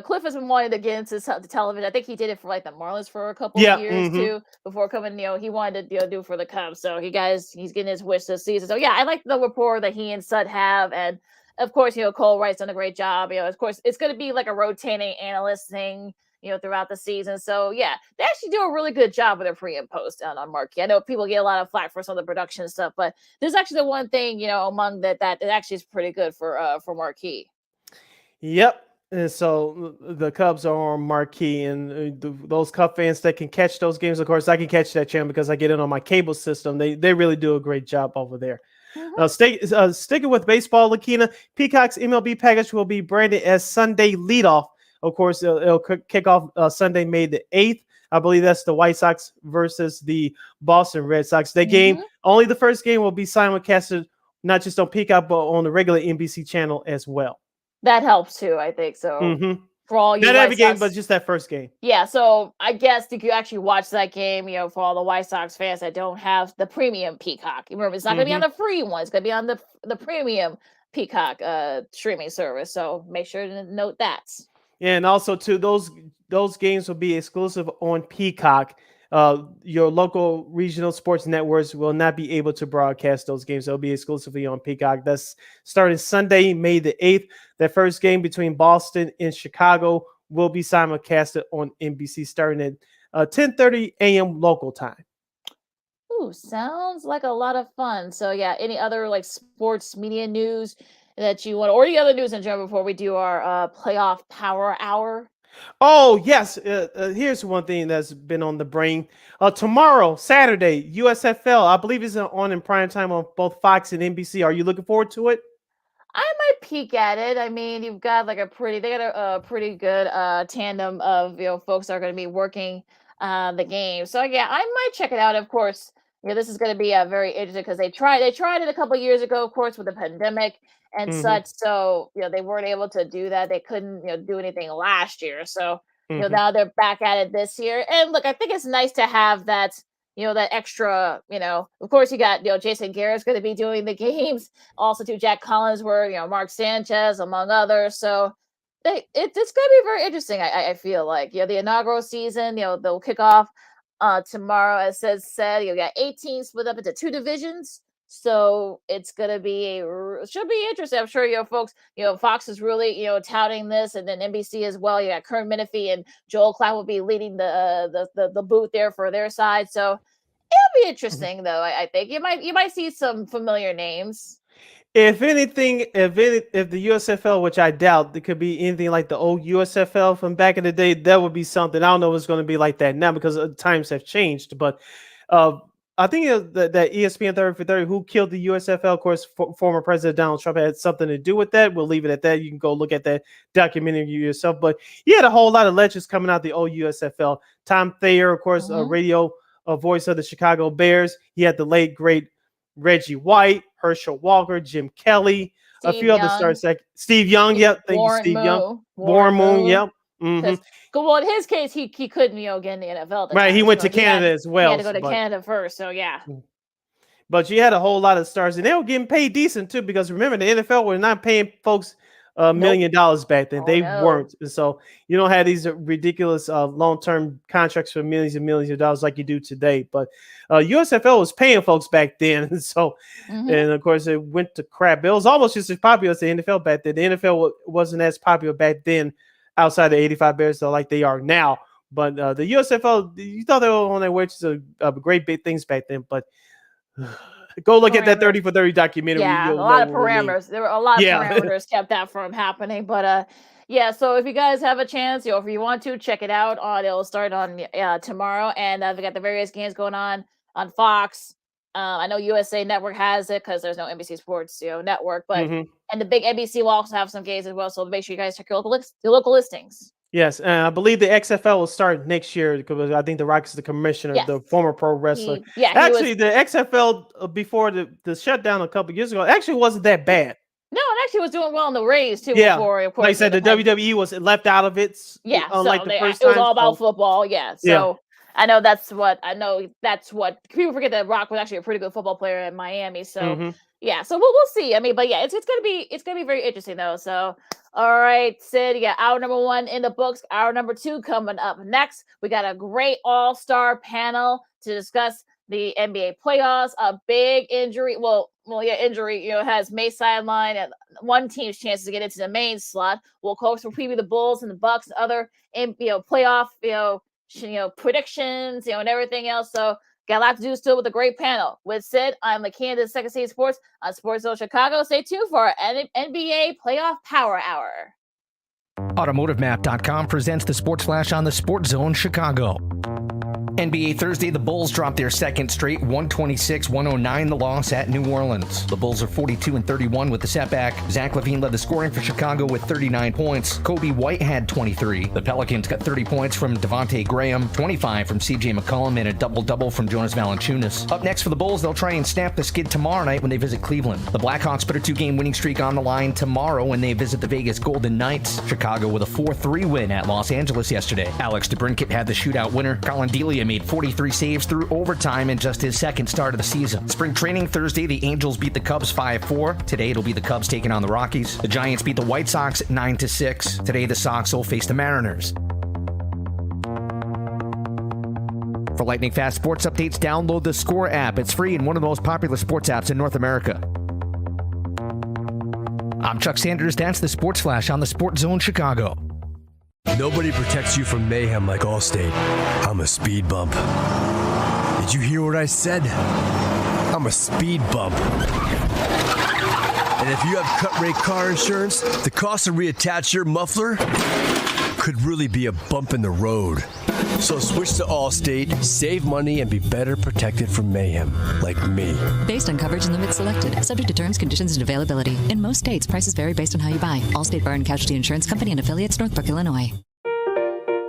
Cliff has been wanting to get into television. I think he did it for the Marlins for a couple of years too before coming. He wanted to do it for the Cubs. So he's getting his wish this season. So I like the rapport that he and Sud have, and of course Cole Wright's done a great job. Of course it's going to be like a rotating analyst thing throughout the season. So they actually do a really good job with their pre and post on Marquee. I know people get a lot of flack for some of the production stuff, but there's actually the one thing among that it actually is pretty good for Marquee. Yep. And so the Cubs are on Marquee, and those Cub fans that can catch those games, of course, I can catch that channel because I get it on my cable system. They really do a great job over there. Sticking with baseball, Lakeena, Peacock's MLB package will be branded as Sunday Leadoff. Of course, it'll kick off Sunday, May the 8th. I believe that's the White Sox versus the Boston Red Sox. Only the first game will be simulcasted, not just on Peacock, but on the regular NBC channel as well. That helps too, I think. So for all you not every game, Sox, but just that first game. Yeah, so I guess you could actually watch that game, for all the White Sox fans that don't have the premium Peacock. Remember, it's not going to be on the free one. It's going to be on the premium Peacock streaming service. So make sure to note that. Yeah, and also too, those games will be exclusive on Peacock. Your local regional sports networks will not be able to broadcast those games. They'll be exclusively on Peacock. That's starting Sunday, May the 8th. That first game between Boston and Chicago will be simulcasted on NBC starting at 10:30 a.m. local time. Ooh, sounds like a lot of fun. So any other sports media news that you want, or any other news in general before we do our playoff power hour? Oh, yes. Here's one thing that's been on the brain. Tomorrow, Saturday, USFL, I believe is on in prime time on both Fox and NBC. Are you looking forward to it? I might peek at it. I mean, you've got a pretty good tandem of folks that are going to be working the game. So I might check it out. Of course, this is going to be very interesting because they tried it a couple of years ago, of course, with the pandemic and such. So they weren't able to do that. They couldn't do anything last year. So now they're back at it this year. And look, I think it's nice to have that. That extra, of course you got, Jason Garrett's going to be doing the games. Also to Jack Collinsworth, Mark Sanchez, among others. So it's going to be very interesting. I feel like, the inaugural season, they'll kick off tomorrow, as said, you got 18 split up into 2 divisions. So it's going to be, should be interesting. I'm sure, folks, Fox is really, touting this, and then NBC as well. You got Kern Menefee and Joel Klatt will be leading the booth there for their side. So It'll be interesting though. I think you might see some familiar names. If anything, if the USFL, which I doubt, it could be anything like the old USFL from back in the day, that would be something. I don't know if it's going to be like that now because times have changed. But I think that ESPN 30 for 30, who killed the USFL, of course, former President Donald Trump had something to do with that. We'll leave it at that. You can go look at that documentary yourself. But he had a whole lot of legends coming out the old USFL. Tom Thayer, of course, radio voice of the Chicago Bears. He had the late, great Reggie White, Herschel Walker, Jim Kelly, a few other stars like Steve Young. Yep, thank you, Steve Young. Warren Moon. Yep. Well, in his case, he couldn't get in the NFL. Right, he went to Canada as well. He had to go to Canada first, so yeah. But you had a whole lot of stars, and they were getting paid decent too. Because remember, the NFL were not paying folks $1 million back then. They weren't, and so you don't have these ridiculous long-term contracts for millions and millions of dollars like you do today. But USFL was paying folks back then, and so and of course it went to crap. It was almost just as popular as the NFL back then. The NFL wasn't as popular back then outside the 85 Bears, though, like they are now. But the USFL, you thought they were on their way to great big things back then, but. Go look at that 30 for 30 documentary. Yeah, a lot of parameters. There were a lot of parameters kept that from happening. But yeah, so if you guys have a chance, if you want to check it out, it'll start on tomorrow. And we got the various games going on Fox. I know USA Network has it because there's no NBC Sports network, but and the big NBC will also have some games as well. So make sure you guys check your local listings. Yes, I believe the XFL will start next year because I think The Rock is the commissioner, the former pro wrestler. Actually, the XFL before the shutdown a couple years ago actually wasn't that bad. No, it actually was doing well in the ratings too. Yeah, before, of course, like I said, the WWE was left out of it. Yeah, unlike so the first it was time, all about football. Yeah, so I know that's what people forget that Rock was actually a pretty good football player in Miami. So yeah, so we'll see. I mean, but yeah, it's gonna be very interesting though. So. All right, Sid, hour number 1 in the books. Hour number 2 coming up next. We got a great all-star panel to discuss the NBA playoffs. A big injury. Injury, has May sideline and one team's chances to get into the main slot. We'll preview the Bulls and the Bucks and other, playoff, predictions, and everything else. So got a lot to do still with a great panel. With Sid, I'm Lakeena of Second City Sports on Sports Zone Chicago. Stay tuned for our NBA Playoff Power Hour. AutomotiveMap.com presents the Sports Flash on the Sports Zone Chicago. NBA Thursday, the Bulls dropped their second straight 126-109 the loss at New Orleans. The Bulls are 42-31 with the setback. Zach LaVine led the scoring for Chicago with 39 points. Kobe White had 23. The Pelicans got 30 points from Devontae Graham, 25 from CJ McCollum, and a double-double from Jonas Valanciunas. Up next for the Bulls, they'll try and snap the skid tomorrow night when they visit Cleveland. The Blackhawks put a 2-game winning streak on the line tomorrow when they visit the Vegas Golden Knights. Chicago with a 4-3 win at Los Angeles yesterday. Alex DeBrincat had the shootout winner. Colin Delia made 43 saves through overtime in just his second start of the season. Spring training Thursday, the Angels beat the Cubs 5-4. Today, it'll be the Cubs taking on the Rockies. The Giants beat the White Sox 9-6. Today, the Sox will face the Mariners. For lightning fast sports updates, download the Score app. It's free and one of the most popular sports apps in North America. I'm Chuck Sanders. That's the Sports Flash on the Sports Zone Chicago. Nobody protects you from mayhem like Allstate. I'm a speed bump. Did you hear what I said? I'm a speed bump. And if you have cut-rate car insurance, the cost to reattach your muffler could really be a bump in the road. So switch to Allstate, save money, and be better protected from mayhem, like me. Based on coverage and limits selected, subject to terms, conditions, and availability. In most states, prices vary based on how you buy. Allstate Bar and Casualty Insurance Company and affiliates, Northbrook, Illinois.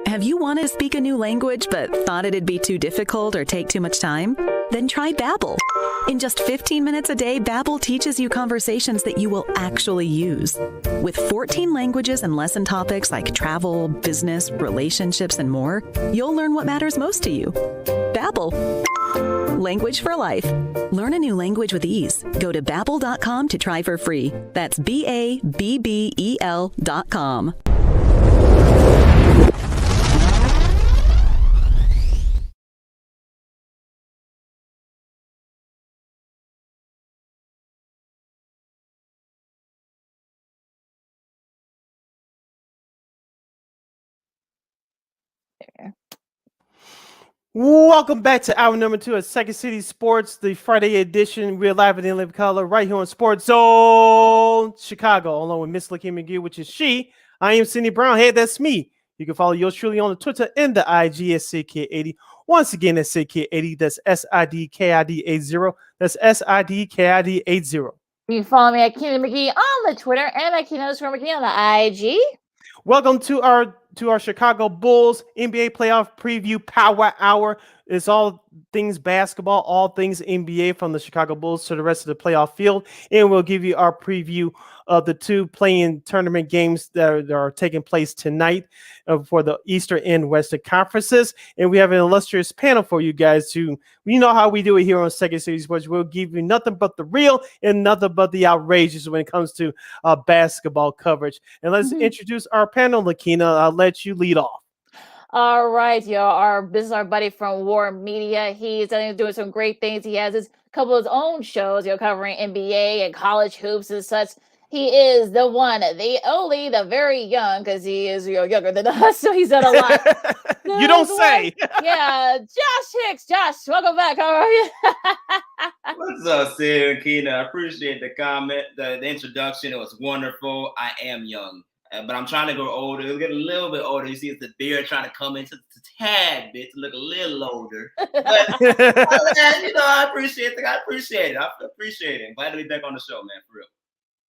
Have you wanted to speak a new language but thought it'd be too difficult or take too much time? Then try Babbel. In just 15 minutes a day, Babbel teaches you conversations that you will actually use. With 14 languages and lesson topics like travel, business, relationships, and more, you'll learn what matters most to you. Babbel. Language for life. Learn a new language with ease. Go to Babbel.com to try for free. That's BABBEL.com. Welcome back to hour number 2 at Second City Sports, the Friday edition. We're live in Living Color right here on Sports Zone Chicago, along with Miss Lakeena McGee, which is she. I am Cindy Brown. Hey, that's me. You can follow yours truly on the Twitter and the IG at SidKid80. Once again, that's SidKid80. That's SIDKID80. That's SIDKID80. You can follow me at Lakeena McGee on the Twitter and at Lakeena_McGee on the IG. Welcome to our Chicago Bulls NBA playoff preview power hour. It's all things basketball, all things NBA, from the Chicago Bulls to the rest of the playoff field. And we'll give you our preview of the 2 playing tournament games that are taking place tonight for the Eastern and Western conferences. And we have an illustrious panel for you guys you know how we do it here on Second City Sports. We'll give you nothing but the real and nothing but the outrageous when it comes to basketball coverage. And let's introduce our panel, Lakeena. I'll let you lead off. All right, y'all. This is our buddy from War Media. He's doing some great things. He has a couple of his own shows, covering NBA and college hoops and such. He is the one, the only, the very young, because he is younger than us, so he's done a lot. You don't say. Yeah, Josh Hicks. Josh, welcome back. How are you? What's up, Sid and Keena? I appreciate the comment, the introduction. It was wonderful. I am young. But I'm trying to grow older. It'll get a little bit older. You see, it's the beard trying to come into the tad bit to look a little older. But I appreciate it. I appreciate it. I'm glad to be back on the show, man. For real.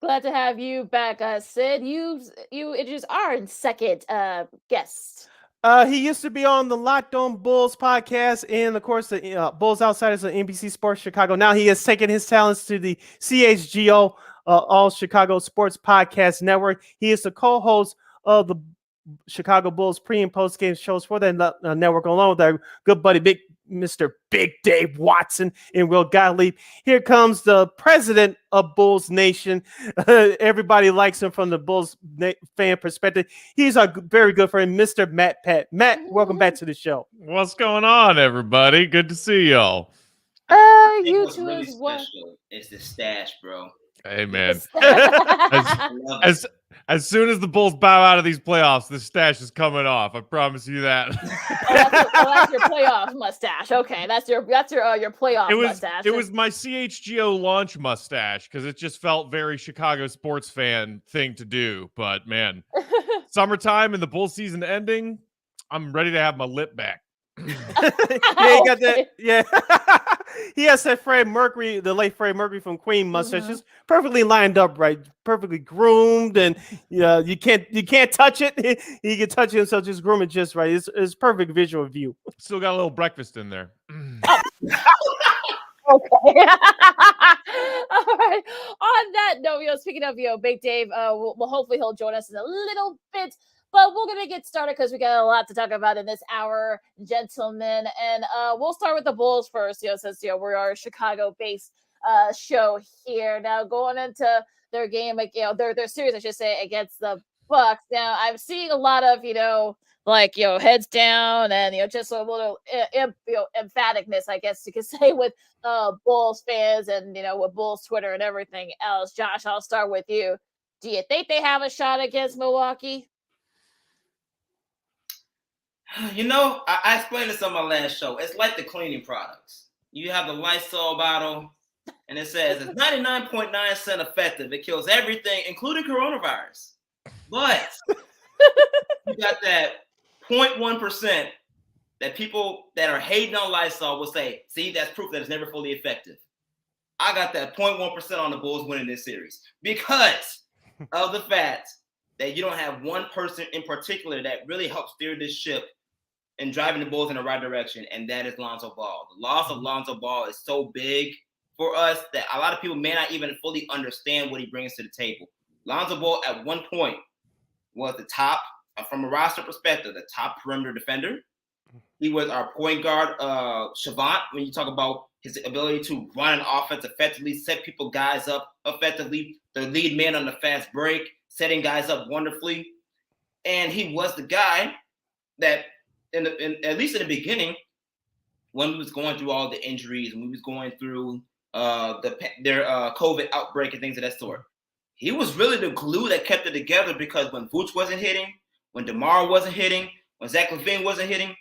Glad to have you back, Sid. You introduced our second guest. He used to be on the Locked On Bulls podcast and, of course, the Bulls Outsiders of NBC Sports Chicago. Now he has taken his talents to the CHGO, All Chicago Sports Podcast Network. He is the co-host of the Chicago Bulls pre- and post-game shows for that network, along with our good buddy, Mr. Big Dave Watson and Will Gottlieb. Here comes the president of Bulls Nation. Everybody likes him from the Bulls fan perspective. He's a very good friend, Mr. Matt Peck. Matt, welcome back to the show. What's going on, everybody? Good to see y'all. You two really as well. It's the stash, bro. Hey, man. As soon as the Bulls bow out of these playoffs, the stash is coming off. I promise you that. That's your playoff mustache. Okay, that's your playoff mustache. It was my CHGO launch mustache because it just felt very Chicago sports fan thing to do. But man, summertime and the Bulls season ending, I'm ready to have my lip back. Yeah, he got that. Yeah. He has that Fred Mercury, the late Fred Mercury from Queen mustache, just perfectly lined up, right? Perfectly groomed, and you can't touch it. He can touch it himself, just groom it just right. It's perfect visual view. Still got a little breakfast in there. Okay. All right. On that note, speaking of Big Dave, well, hopefully he'll join us in a little bit. But we're going to get started because we got a lot to talk about in this hour, gentlemen. And we'll start with the Bulls first, since we are a Chicago-based show here. Now, going into their game, their series, I should say, against the Bucks. Now, I'm seeing a lot of, heads down and, just a little emphaticness, I guess you could say, with Bulls fans and, with Bulls Twitter and everything else. Josh, I'll start with you. Do you think they have a shot against Milwaukee? I explained this on my last show. It's like the cleaning products. You have the Lysol bottle, and it says it's 99.9% effective. It kills everything, including coronavirus. But you got that 0.1% that people that are hating on Lysol will say, see, that's proof that it's never fully effective. I got that 0.1% on the Bulls winning this series because of the fact that you don't have one person in particular that really helps steer this ship and driving the Bulls in the right direction, and that is Lonzo Ball. The loss of Lonzo Ball is so big for us that a lot of people may not even fully understand what he brings to the table. Lonzo Ball at one point was the top, from a roster perspective, the top perimeter defender. He was our point guard, Shavant, when you talk about his ability to run an offense effectively, set guys up effectively, the lead man on the fast break, setting guys up wonderfully. And he was the guy that, at least in the beginning, when we was going through all the injuries and we was going through their COVID outbreak and things of that sort, he was really the glue that kept it together because when Vooch wasn't hitting, when DeMar wasn't hitting, when Zach LaVine wasn't hitting,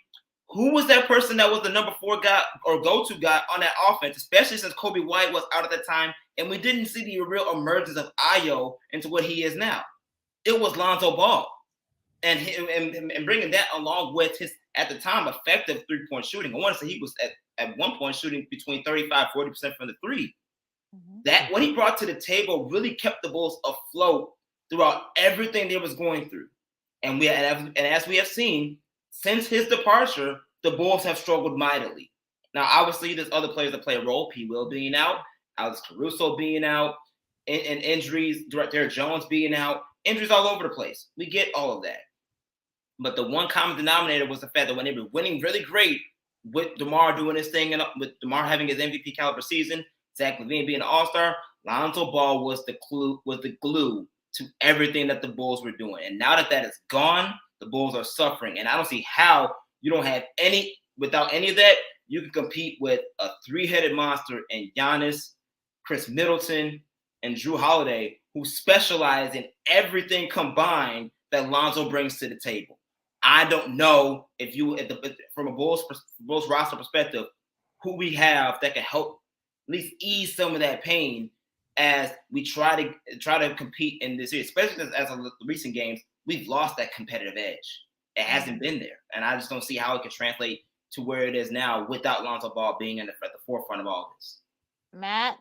who was that person that was the number 4 guy or go-to guy on that offense, especially since Kobe White was out at that time, and we didn't see the real emergence of Ayo into what he is now. It was Lonzo Ball. And bringing that along with his, at the time, effective three-point shooting. I want to say he was at one point shooting between 35-40% from the three. Mm-hmm. That what he brought to the table really kept the Bulls afloat throughout everything they was going through. And as we have seen, since his departure, the Bulls have struggled mightily. Now, obviously, there's other players that play a role. P. Will being out, Alex Caruso being out, and injuries, Derek Jones being out, injuries all over the place. We get all of that. But the one common denominator was the fact that when they were winning really great, with DeMar doing his thing and with DeMar having his MVP caliber season, Zach LaVine being an all-star, Lonzo Ball was the glue to everything that the Bulls were doing. And now that is gone, the Bulls are suffering. And I don't see how you don't have without any of that, you can compete with a three-headed monster in Giannis, Chris Middleton, and Drew Holiday, who specialize in everything combined that Lonzo brings to the table. I don't know from a Bulls roster perspective, who we have that can help at least ease some of that pain as we try to compete in this series, especially as of the recent games, we've lost that competitive edge. It hasn't been there, and I just don't see how it can translate to where it is now without Lonzo Ball being at the forefront of all this. Matt?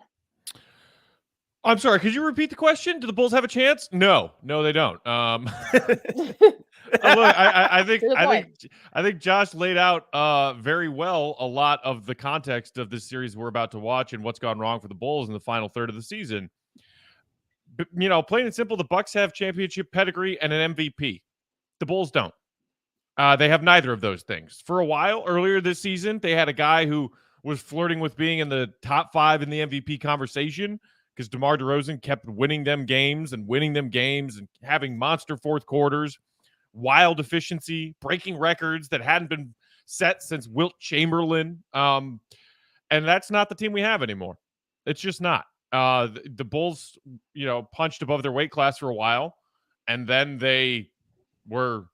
I'm sorry, could you repeat the question? Do the Bulls have a chance? No, they don't. Look, I think Josh laid out very well a lot of the context of this series we're about to watch and what's gone wrong for the Bulls in the final third of the season. But, plain and simple, the Bucks have championship pedigree and an MVP. The Bulls don't. They have neither of those things. For a while earlier this season, they had a guy who was flirting with being in the top 5 in the MVP conversation because DeMar DeRozan kept winning them games and having monster fourth quarters, wild efficiency, breaking records that hadn't been set since Wilt Chamberlain. And that's not the team we have anymore. It's just not. The Bulls, punched above their weight class for a while, and then they were,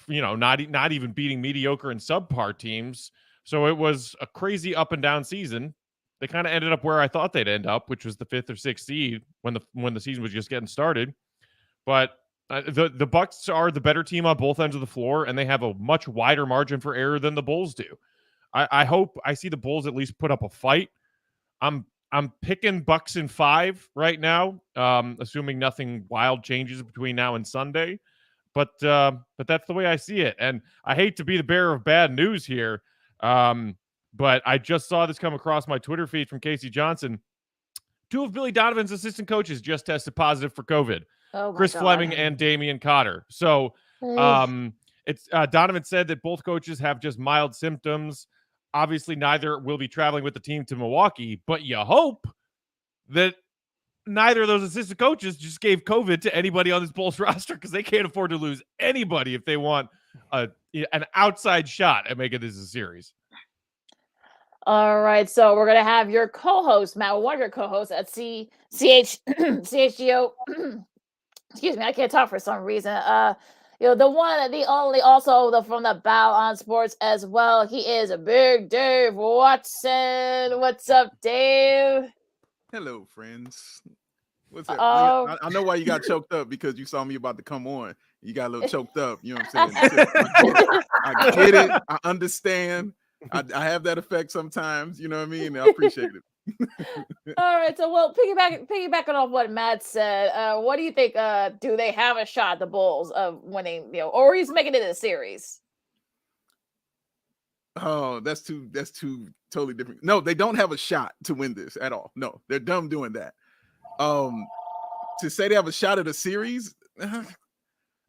not even beating mediocre and subpar teams. So it was a crazy up and down season. They kind of ended up where I thought they'd end up, which was the 5th or 6th seed when the season was just getting started. But the Bucks are the better team on both ends of the floor, and they have a much wider margin for error than the Bulls do. I hope I see the Bulls at least put up a fight. I'm picking Bucks in 5 right now, assuming nothing wild changes between now and Sunday. But that's the way I see it. And I hate to be the bearer of bad news here, but I just saw this come across my Twitter feed from Casey Johnson. 2 of Billy Donovan's assistant coaches just tested positive for COVID. Oh, Chris Fleming and Damian Cotter. So it's Donovan said that both coaches have just mild symptoms. Obviously, neither will be traveling with the team to Milwaukee, but you hope that neither of those assistant coaches just gave COVID to anybody on this Bulls roster because they can't afford to lose anybody if they want an outside shot at making this a series. All right, so we're gonna have your co-host, Matt, one of your co-hosts at CHGO. Excuse me, I can't talk for some reason. The one, the only, also from the Bow on Sports as well. He is a Big Dave Watson. What's up, Dave? Hello, friends. What's up? I know why you got choked up, because you saw me about to come on. You got a little choked up. You know what I'm saying? I get it. I understand. I have that effect sometimes. You know what I mean? I appreciate it. All right, so piggybacking off what Matt said, what do you think? Do they have a shot, the Bulls, of winning? Or he's making it a series? Oh, that's two totally different. No, they don't have a shot to win this at all. No, they're dumb doing that. To say they have a shot at a series,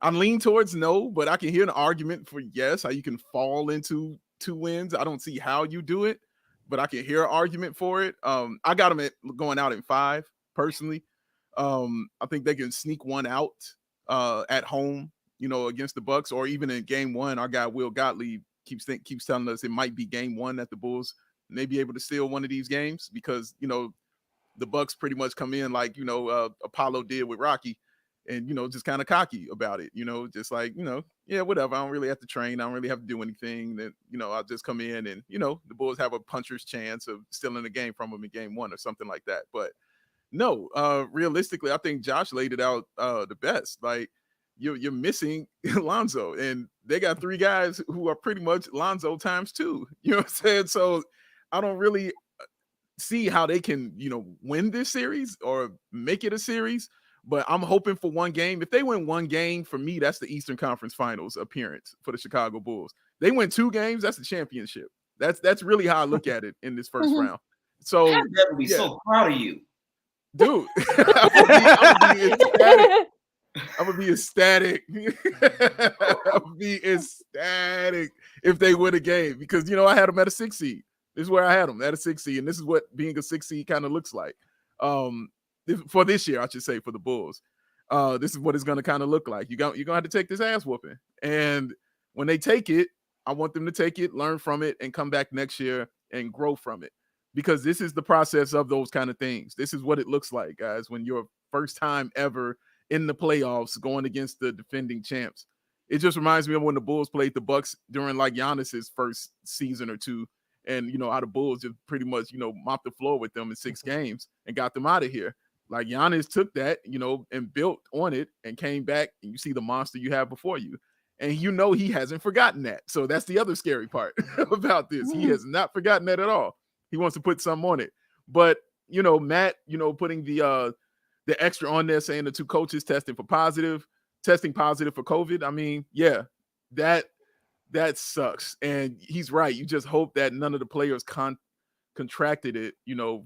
I lean towards no, but I can hear an argument for yes. How you can fall into 2 wins. I don't see how you do it, but I can hear an argument for it. I got them going out in 5 personally. I think they can sneak one out at home, against the Bucks, or even in game 1. Our guy Will Gottlieb keeps telling us it might be game 1 that the Bulls may be able to steal one of these games, because the Bucks pretty much come in like Apollo did with Rocky and, just kind of cocky about it, just like, yeah, whatever. I don't really have to train. I don't really have to do anything. That, I'll just come in and, the Bulls have a puncher's chance of stealing the game from them in game 1 or something like that. But no, realistically, I think Josh laid it out the best. Like, you're missing Lonzo, and they got 3 guys who are pretty much Lonzo times 2. You know what I'm saying? So I don't really see how they can, win this series or make it a series. But I'm hoping for one game. If they win one game, for me, that's the Eastern Conference Finals appearance for the Chicago Bulls. They win 2 games, that's the championship. That's really how I look at it in this first round. So I would be so proud of you, dude. I'm gonna be ecstatic. I'm gonna be ecstatic if they win a game, because I had them at a 6 seed. This is where I had them, at a 6 seed, and this is what being a 6 seed kind of looks like. For this year, I should say, for the Bulls. This is what it's going to kind of look like. You're going to have to take this ass whooping. And when they take it, I want them to take it, learn from it, and come back next year and grow from it. Because this is the process of those kind of things. This is what it looks like, guys, when you're first time ever in the playoffs going against the defending champs. It just reminds me of when the Bulls played the Bucks during like Giannis's first season or 2. And, how the Bulls just pretty much, mopped the floor with them in 6 games and got them out of here. Like, Giannis took that, and built on it and came back, and you see the monster you have before you. And he hasn't forgotten that. So that's the other scary part about this. He has not forgotten that at all. He wants to put some on it. But, Matt, putting the extra on there, saying the 2 coaches testing positive for COVID. I mean, yeah, that sucks. And he's right. You just hope that none of the players contracted it,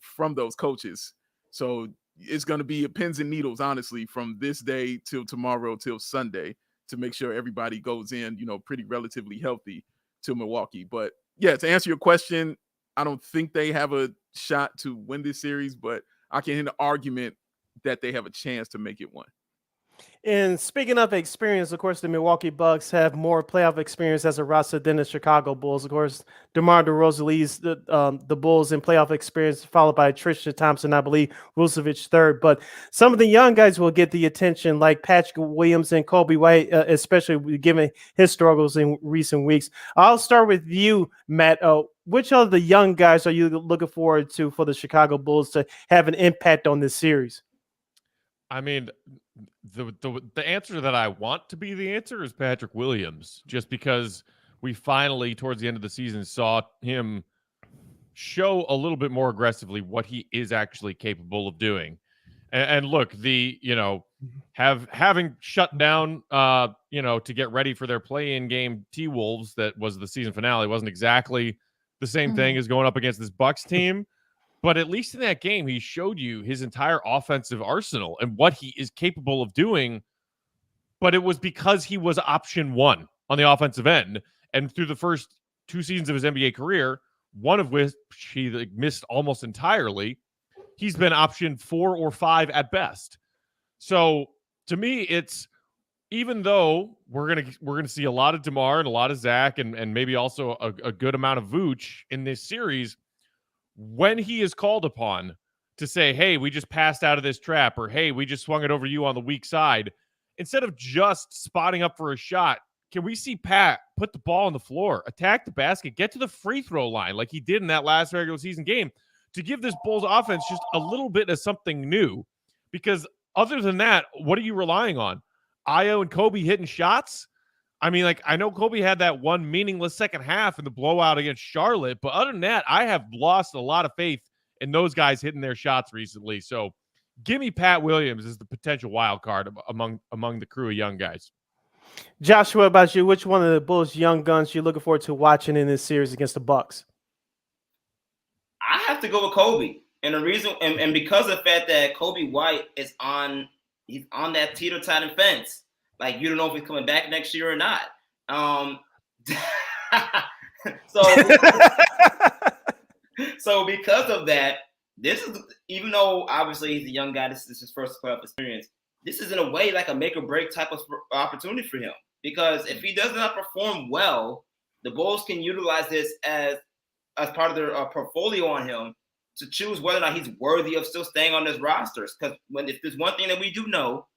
from those coaches. So it's going to be pins and needles, honestly, from this day till tomorrow till Sunday, to make sure everybody goes in, pretty relatively healthy to Milwaukee. But yeah, to answer your question, I don't think they have a shot to win this series, but I can hear the argument that they have a chance to make it one. And speaking of experience, of course, the Milwaukee Bucks have more playoff experience as a roster than the Chicago Bulls. Of course, DeMar DeRozan leads the Bulls in playoff experience, followed by Tristan Thompson, I believe, Vucevic third. But some of the young guys will get the attention, like Patrick Williams and Kobe White, especially given his struggles in recent weeks. I'll start with you, Matt. Which of the young guys are you looking forward to for the Chicago Bulls to have an impact on this series? I mean, the answer that I want to be the answer is Patrick Williams, just because we finally, towards the end of the season, saw him show a little bit more aggressively what he is actually capable of doing. And look, having shut down, to get ready for their play-in game T-Wolves, that was the season finale, wasn't exactly the same thing as going up against this Bucks team. But at least in that game, he showed you his entire offensive arsenal and what he is capable of doing. But it was because he was option 1 on the offensive end. And through the first 2 seasons of his NBA career, one of which he missed almost entirely, he's been option 4 or 5 at best. So to me, it's, even though we're gonna see a lot of DeMar and a lot of Zach and maybe also a good amount of Vooch in this series, when he is called upon to say, hey, we just passed out of this trap, or hey, we just swung it over you on the weak side, instead of just spotting up for a shot, can we see Pat put the ball on the floor, attack the basket, get to the free throw line like he did in that last regular season game, to give this Bulls offense just a little bit of something new? Because other than that, what are you relying on? Io and Kobe hitting shots? I mean, I know Kobe had that one meaningless second half in the blowout against Charlotte, but other than that, I have lost a lot of faith in those guys hitting their shots recently. So give me Pat Williams as the potential wild card among the crew of young guys. Josh, what about you? Which one of the Bulls' young guns you're looking forward to watching in this series against the Bucks? I have to go with Kobe. And the reason, and because of the fact that Kobe White he's on that teeter-tottering fence. Like, you don't know if he's coming back next year or not. So because of that, this is, even though obviously he's a young guy, this is his first playoff experience, this is in a way like a make or break type of opportunity for him. Because if he does not perform well, the Bulls can utilize this as part of their portfolio on him to choose whether or not he's worthy of still staying on this roster. Because if there's one thing that we do know,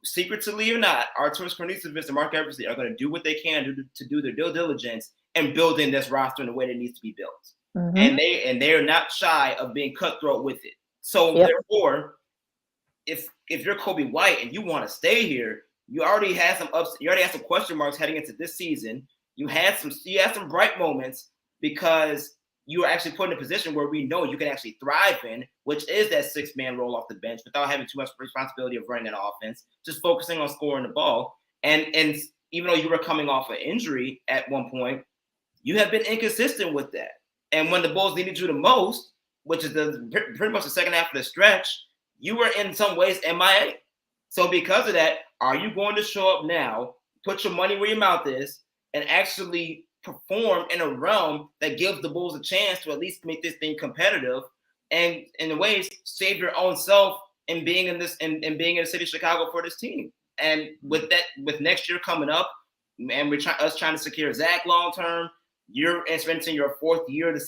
secretly or not, Arturas Kornisovich and Mark Eversley are going to do what they can to do their due diligence and build in this roster in the way that needs to be built. And they are not shy of being cutthroat with it. So therefore, if you're Kobe White and you want to stay here, you already had some ups. You already had some question marks heading into this season. You had some bright moments because you were actually put in a position where we know you can actually thrive in, which is that 6-man roll off the bench without having too much responsibility of running that offense, just focusing on scoring the ball. And even though you were coming off an injury at one point, you have been inconsistent with that. And when the Bulls needed you the most, which is pretty much the second half of the stretch, you were in some ways MIA. So because of that, are you going to show up now, put your money where your mouth is, and actually perform in a realm that gives the Bulls a chance to at least make this thing competitive, and in a way save your own self in being in this and being in the city of Chicago for this team? And with next year coming up, and we're trying to secure Zach long term. You're entering your 4th year of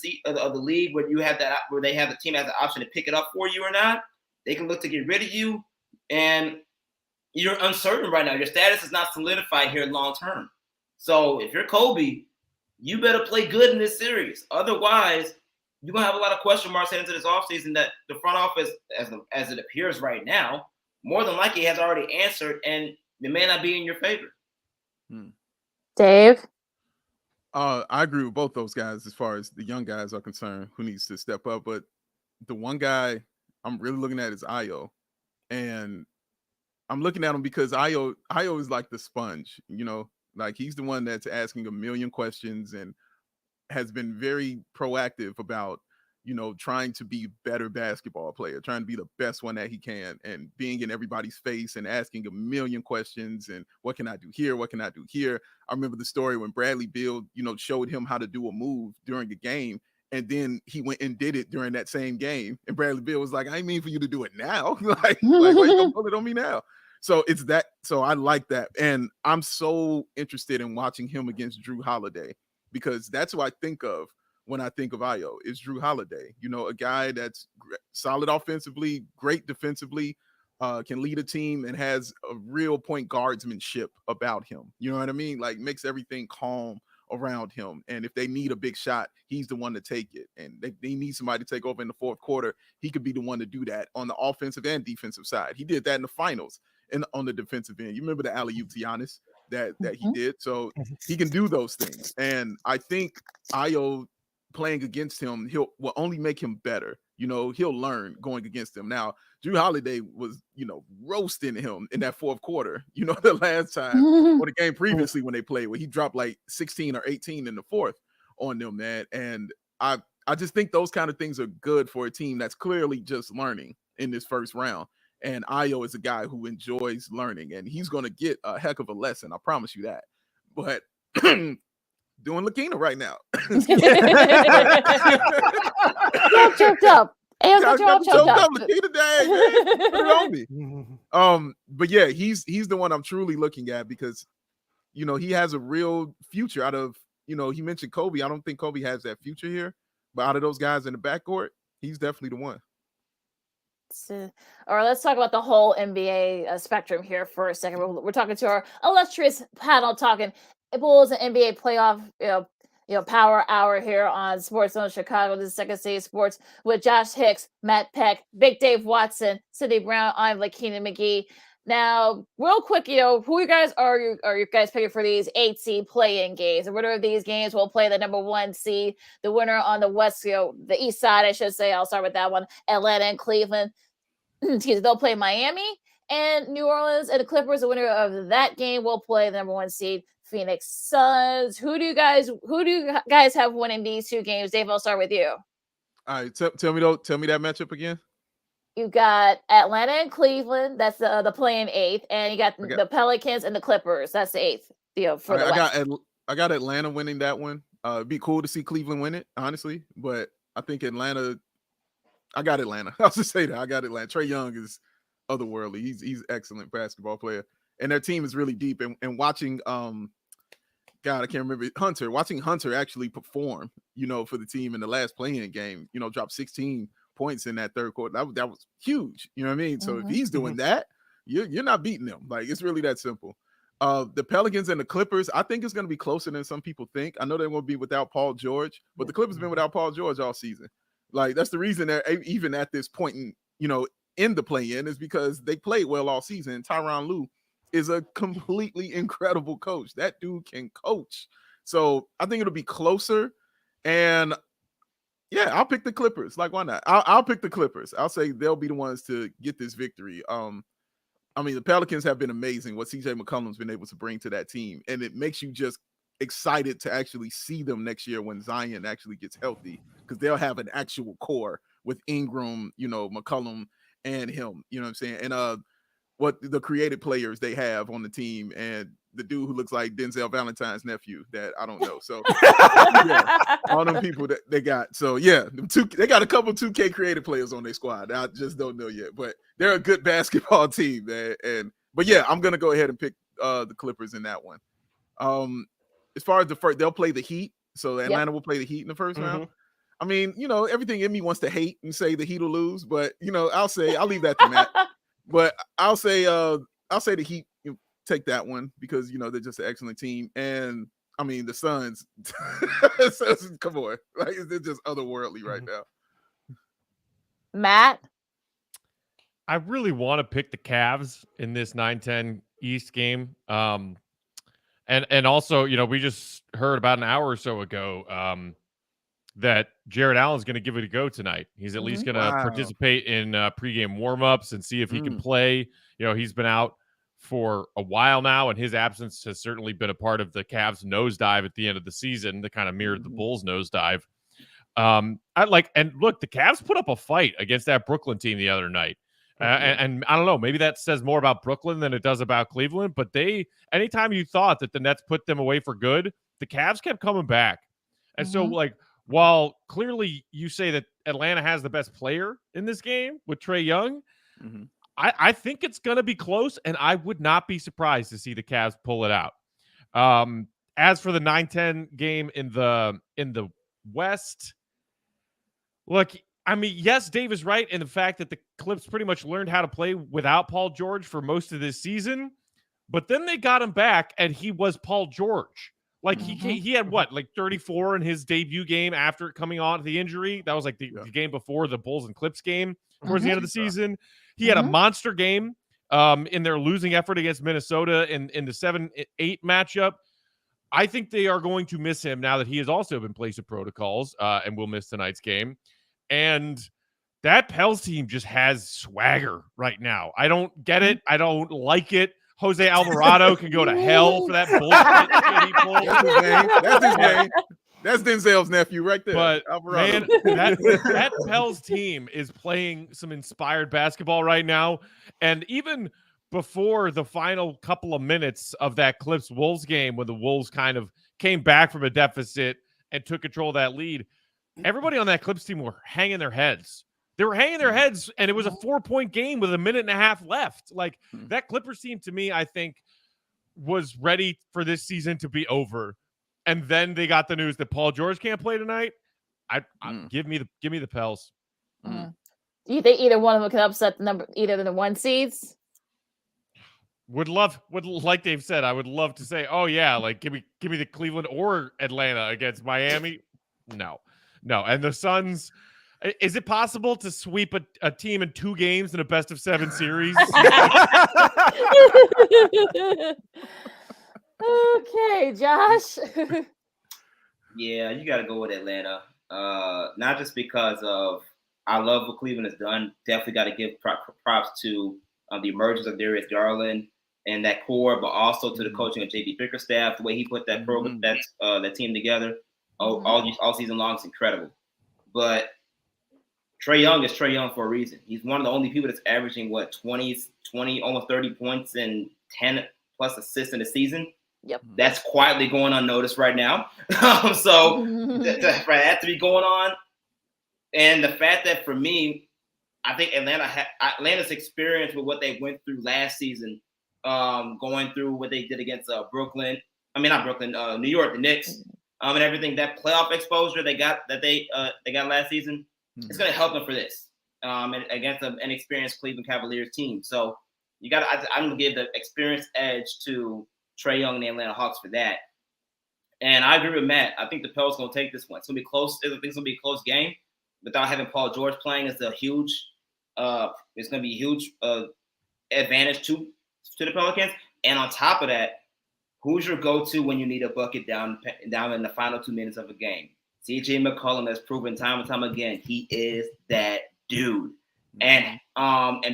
the league where they have the team has the option to pick it up for you or not. They can look to get rid of you, and you're uncertain right now. Your status is not solidified here long term. So if you're Kobe, you better play good in this series. Otherwise, you're gonna have a lot of question marks heading into this offseason that the front office, as it appears right now, more than likely has already answered, and it may not be in your favor. Dave? I agree with both those guys as far as the young guys are concerned who needs to step up. But the one guy I'm really looking at is Ayo. And I'm looking at him because Ayo is like the sponge, like he's the one that's asking a million questions and has been very proactive about, trying to be a better basketball player, trying to be the best one that he can, and being in everybody's face and asking a million questions and what can I do here? What can I do here? I remember the story when Bradley Beal, showed him how to do a move during a game, and then he went and did it during that same game. And Bradley Beal was like, I ain't mean for you to do it now. like why you gonna pull it on me now? So it's that. So I like that. And I'm so interested in watching him against Drew Holiday, because that's who I think of when I think of Ayo, is Drew Holiday. A guy that's solid offensively, great defensively, can lead a team, and has a real point guardsmanship about him. You know what I mean? Like, makes everything calm around him. And if they need a big shot, he's the one to take it. And they need somebody to take over in the 4th quarter. He could be the one to do that on the offensive and defensive side. He did that in the finals and on the defensive end. You remember the alley-oop to Giannis that he did? So he can do those things. And I think Ayo playing against him, will only make him better. He'll learn going against him. Now, Drew Holiday was, roasting him in that 4th quarter, the last time or the game previously when they played, where he dropped like 16 or 18 in the 4th on them, man. And I just think those kind of things are good for a team that's clearly just learning in this first round. And Ayo is a guy who enjoys learning, and he's going to get a heck of a lesson. I promise you that. But doing Lakeena right now. You're choked up. Got choked up. Lakeena, dang, man. Put it on me. But yeah, he's the one I'm truly looking at, because he has a real future out of, he mentioned Kobe. I don't think Kobe has that future here, but out of those guys in the backcourt, he's definitely the one. All right, let's talk about the whole NBA spectrum here for a second. We're talking to our illustrious panel, talking Bulls and NBA playoff, power hour here on Sports Zone Chicago. This is Second City Sports with Josh Hicks, Matt Peck, Big Dave Watson, Cindy Brown. I'm Lakeena McGee. Now, real quick, who you guys are you guys picking for these 8 seed play-in games? The winner of these games will play the number 1 seed. The winner on the West, the East side, I should say. I'll start with that one. Atlanta and Cleveland. Excuse me, they'll play Miami and New Orleans, and the Clippers. The winner of that game will play the number 1 seed, Phoenix Suns. Who do you guys have winning these 2 games? Dave, I'll start with you. All right, tell me that matchup again. You got Atlanta and Cleveland. That's the play-in 8th, and you got the Pelicans and the Clippers. That's the 8th. For the West. I got Atlanta winning that one. It'd be cool to see Cleveland win it, honestly, but I think Atlanta. I got Atlanta. I'll just say that I got Atlanta. Trae Young is otherworldly. He's excellent basketball player, and their team is really deep. And watching God, I can't remember Hunter. Watching Hunter actually perform, for the team in the last play-in game, dropped 16 points in that 3rd quarter. That was huge. You know what I mean? So if he's doing that, you're not beating them. Like, it's really that simple. The Pelicans and the Clippers, I think it's going to be closer than some people think. I know they're going to be without Paul George, but the Clippers have been without Paul George all season. Like, that's the reason that even at this point in the play-in is because they played well all season. Tyronn Lue is a completely incredible coach. That dude can coach. So I think it'll be closer. And yeah, I'll pick the Clippers. Like, why not? I'll pick the Clippers. I'll say they'll be the ones to get this victory. I mean, the Pelicans have been amazing, what CJ McCollum's been able to bring to that team. And it makes you just excited to actually see them next year when Zion actually gets healthy, because they'll have an actual core with Ingram, McCollum and him, you know what I'm saying? And what the creative players they have on the team, and the dude who looks like Denzel Valentine's nephew that I don't know. So yeah, all them people that they got. So yeah, they got a couple 2K creative players on their squad. I just don't know yet, but they're a good basketball team, man. But yeah, I'm gonna go ahead and pick the Clippers in that one. As far as the first, they'll play the Heat. So Atlanta will play the Heat in the first round. I mean, everything in me wants to hate and say the Heat will lose, but I'll leave that to Matt. But I'll say the Heat take that one because they're just an excellent team. And I mean the Suns, come on, like they're just otherworldly right now. Matt, I really want to pick the Cavs in this 9-10 East game. And also, we just heard about an hour or so ago that Jared Allen's going to give it a go tonight. He's at least going to participate in pregame warmups and see if he can play. He's been out for a while now, and his absence has certainly been a part of the Cavs' nosedive at the end of the season that kind of mirrored the Bulls' nosedive. And look, the Cavs put up a fight against that Brooklyn team the other night. And I don't know, maybe that says more about Brooklyn than it does about Cleveland, but anytime you thought that the Nets put them away for good, the Cavs kept coming back. And so, while clearly you say that Atlanta has the best player in this game with Trae Young, I think it's going to be close, and I would not be surprised to see the Cavs pull it out. As for the 9-10 game in the West, look, I mean, yes, Dave is right in the fact that the Clips pretty much learned how to play without Paul George for most of this season, but then they got him back, and he was Paul George. Like, he had, 34 in his debut game after coming on the injury? That was, the game before the Bulls and Clips game towards the end of the season. He had a monster game in their losing effort against Minnesota in the 7-8 matchup. I think they are going to miss him now that he has also been placed in protocols and will miss tonight's game. And that Pels team just has swagger right now. I don't get it. I don't like it. Jose Alvarado can go to hell for that bullshit he pulled. That's his name. That's Denzel's nephew right there. But Alvarado. man, that Pels team is playing some inspired basketball right now. And even before the final couple of minutes of that Clips Wolves game, when the Wolves kind of came back from a deficit and took control of that lead, everybody on that Clips team were hanging their heads. They were hanging their heads, and it was a 4-point game with a minute and a half left. Like, that Clippers team, to me, I think, was ready for this season to be over. And then they got the news that Paul George can't play tonight. Give me the Pels. Do you think either one of them can upset either of the 1 seeds? Like Dave said, I would love to say, oh yeah, give me the Cleveland or Atlanta against Miami. No. And the Suns. Is it possible to sweep a team in 2 games in a best-of-7 series? Okay, Josh. Yeah, you got to go with Atlanta. Not just because of I love what Cleveland has done. Definitely got to give props to the emergence of Darius Garland and that core, but also to the coaching of JB Bickerstaff, the way he put that program, that team together all season long is incredible. But Trae Young is Trae Young for a reason. He's one of the only people that's averaging 20, almost 30 points and 10 plus assists in the season. Yep. That's quietly going unnoticed right now. So for that to be going on, and the fact that for me, I think Atlanta's experience with what they went through last season, going through what they did against New York, the Knicks, and everything, that playoff exposure they got last season. It's going to help them for this and against an inexperienced Cleveland Cavaliers team. So, I'm gonna give the experience edge to Trae Young and the Atlanta Hawks for that. And I agree with Matt. I think the Pelicans gonna take this one. It's gonna be close. I think it's gonna be a close game. Without having Paul George playing, it's gonna be a huge advantage to the Pelicans. And on top of that, who's your go-to when you need a bucket down in the final 2 minutes of a game? CJ McCollum has proven time and time again he is that dude. And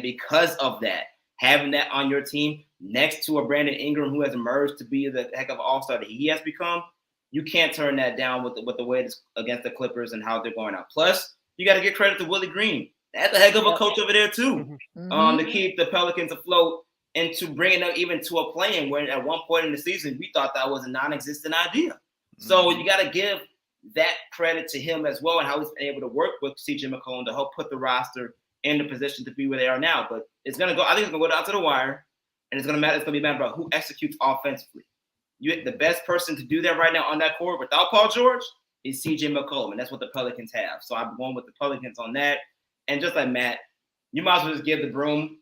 because of that, having that on your team next to a Brandon Ingram who has emerged to be the heck of an all-star that he has become, you can't turn that down with the way it's against the Clippers and how they're going out. Plus, you got to give credit to Willie Green. That's a heck of a coach over there too, to keep the Pelicans afloat and to bring them even to a play-in where at one point in the season we thought that was a non-existent idea. So you got to give that credit to him as well and how he's been able to work with CJ McCollum to help put the roster in the position to be where they are now. But I think it's gonna go down to the wire, and it's gonna be matter about who executes offensively. The best person to do that right now on that court without Paul George is CJ McCollum, and that's what the Pelicans have. So I'm going with the Pelicans on that. And just like Matt, you might as well just give the Broom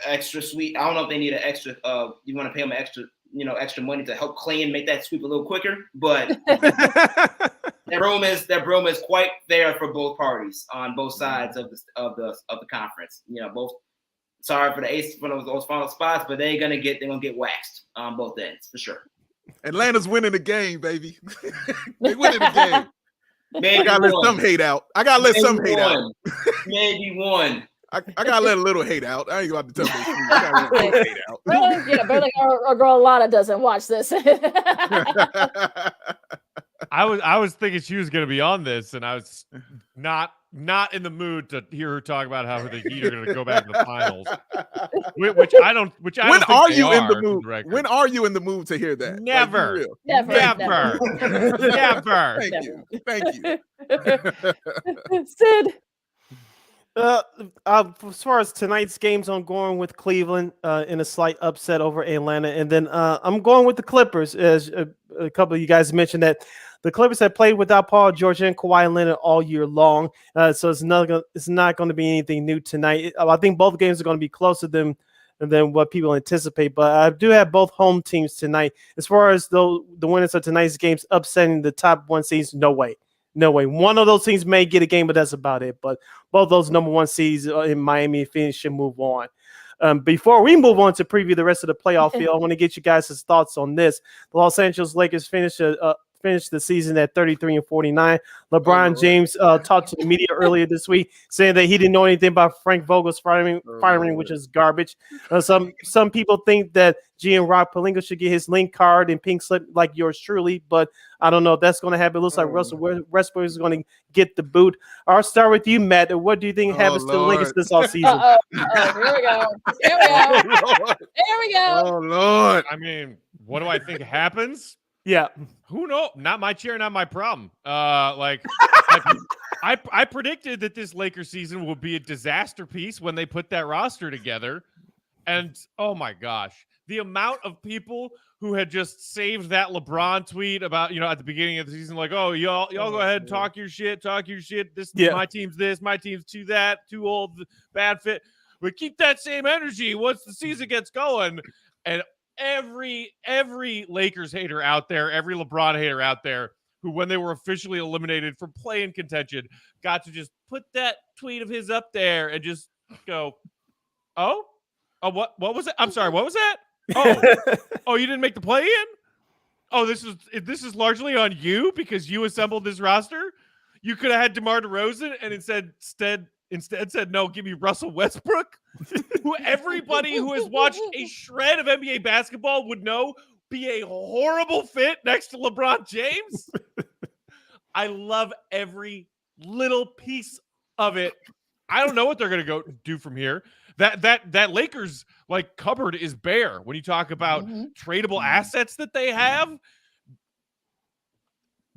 extra sweep. I don't know if they need an extra. You want to pay them extra money to help clean, make that sweep a little quicker, but. That broom is quite there for both parties on both sides of the conference. Both. Sorry for the ace for those final spots, but they're gonna get waxed on both ends for sure. Atlanta's winning the game, baby. They winning the game. Maybe I gotta let some hate out. Maybe one. I gotta let a little hate out. I ain't about to tell those people. I gotta let a little hate out. But like our girl Lana doesn't watch this. I was thinking she was going to be on this, and I was not in the mood to hear her talk about how the Heat are going to go back to the finals. Which I don't. When are you in the mood? When are you in the mood to hear that? Never. Thank you. Sid. As far as tonight's games, I'm going with Cleveland in a slight upset over Atlanta, and then I'm going with the Clippers. As a couple of you guys mentioned that the Clippers have played without Paul George and Kawhi Leonard all year long, so it's not going to be anything new tonight. I think both games are going to be closer than what people anticipate, but I do have both home teams tonight. As far as the winners of tonight's games upsetting the top one seeds, no way. One of those teams may get a game, but that's about it. But both those number one seeds in Miami and Phoenix should move on. Before we move on to preview the rest of the playoff field, I want to get you guys' thoughts on this. The Los Angeles Lakers finished the season at 33-49. LeBron James talked to the media earlier this week saying that he didn't know anything about Frank Vogel's firing, which is garbage. Some people think that Rob Pelinka should get his link card and pink slip like yours truly, but I don't know if that's going to happen. It looks like Russell Westbrook is going to get the boot. I'll start with you, Matt. What do you think happens to the Lakers this offseason? Here we go. Oh, Lord. I mean, what do I think happens? Yeah. Who knows? Not my chair, not my problem. I predicted that this Lakers season would be a disaster piece when they put that roster together. And oh my gosh, the amount of people who had just saved that LeBron tweet about, at the beginning of the season, like, oh, y'all go ahead and talk your shit. My team's this, my team's to that, too old, bad fit. But keep that same energy once the season gets going. And every Lakers hater out there, every LeBron hater out there who, when they were officially eliminated from play-in contention, got to just put that tweet of his up there and just go, oh, what was it? I'm sorry, what was that? Oh, you didn't make the play-in? Oh, this is largely on you because you assembled this roster? You could have had DeMar DeRozan and instead said, no, give me Russell Westbrook, who everybody who has watched a shred of NBA basketball would know be a horrible fit next to LeBron James. I love every little piece of it. I don't know what they're going to go do from here. That Lakers cupboard is bare when you talk about tradable assets that they have.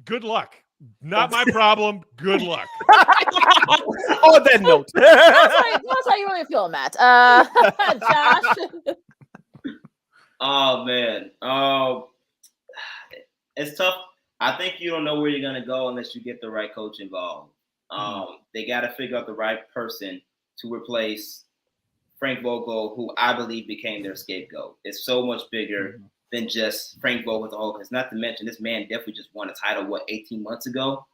Good luck. Not my problem. Good luck. On that note. That's how you really feel, Matt. Josh. Oh, man. It's tough. I think you don't know where you're going to go unless you get the right coach involved. They got to figure out the right person to replace Frank Vogel, who I believe became their scapegoat. It's so much bigger than just Frank Vogel's whole. Because not to mention, this man definitely just won a title, 18 months ago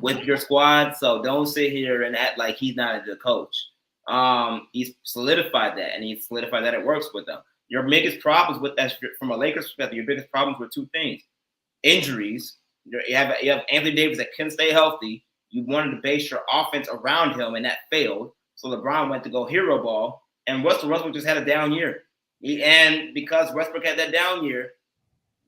with your squad. So don't sit here and act like he's not a good coach. He's solidified that, and he's solidified that it works with them. Your biggest problems with that, from a Lakers perspective, your biggest problems were two things: injuries. You have Anthony Davis that couldn't stay healthy. You wanted to base your offense around him, and that failed. So LeBron went to go hero ball, and Russell Westbrook just had a down year. And because Westbrook had that down year,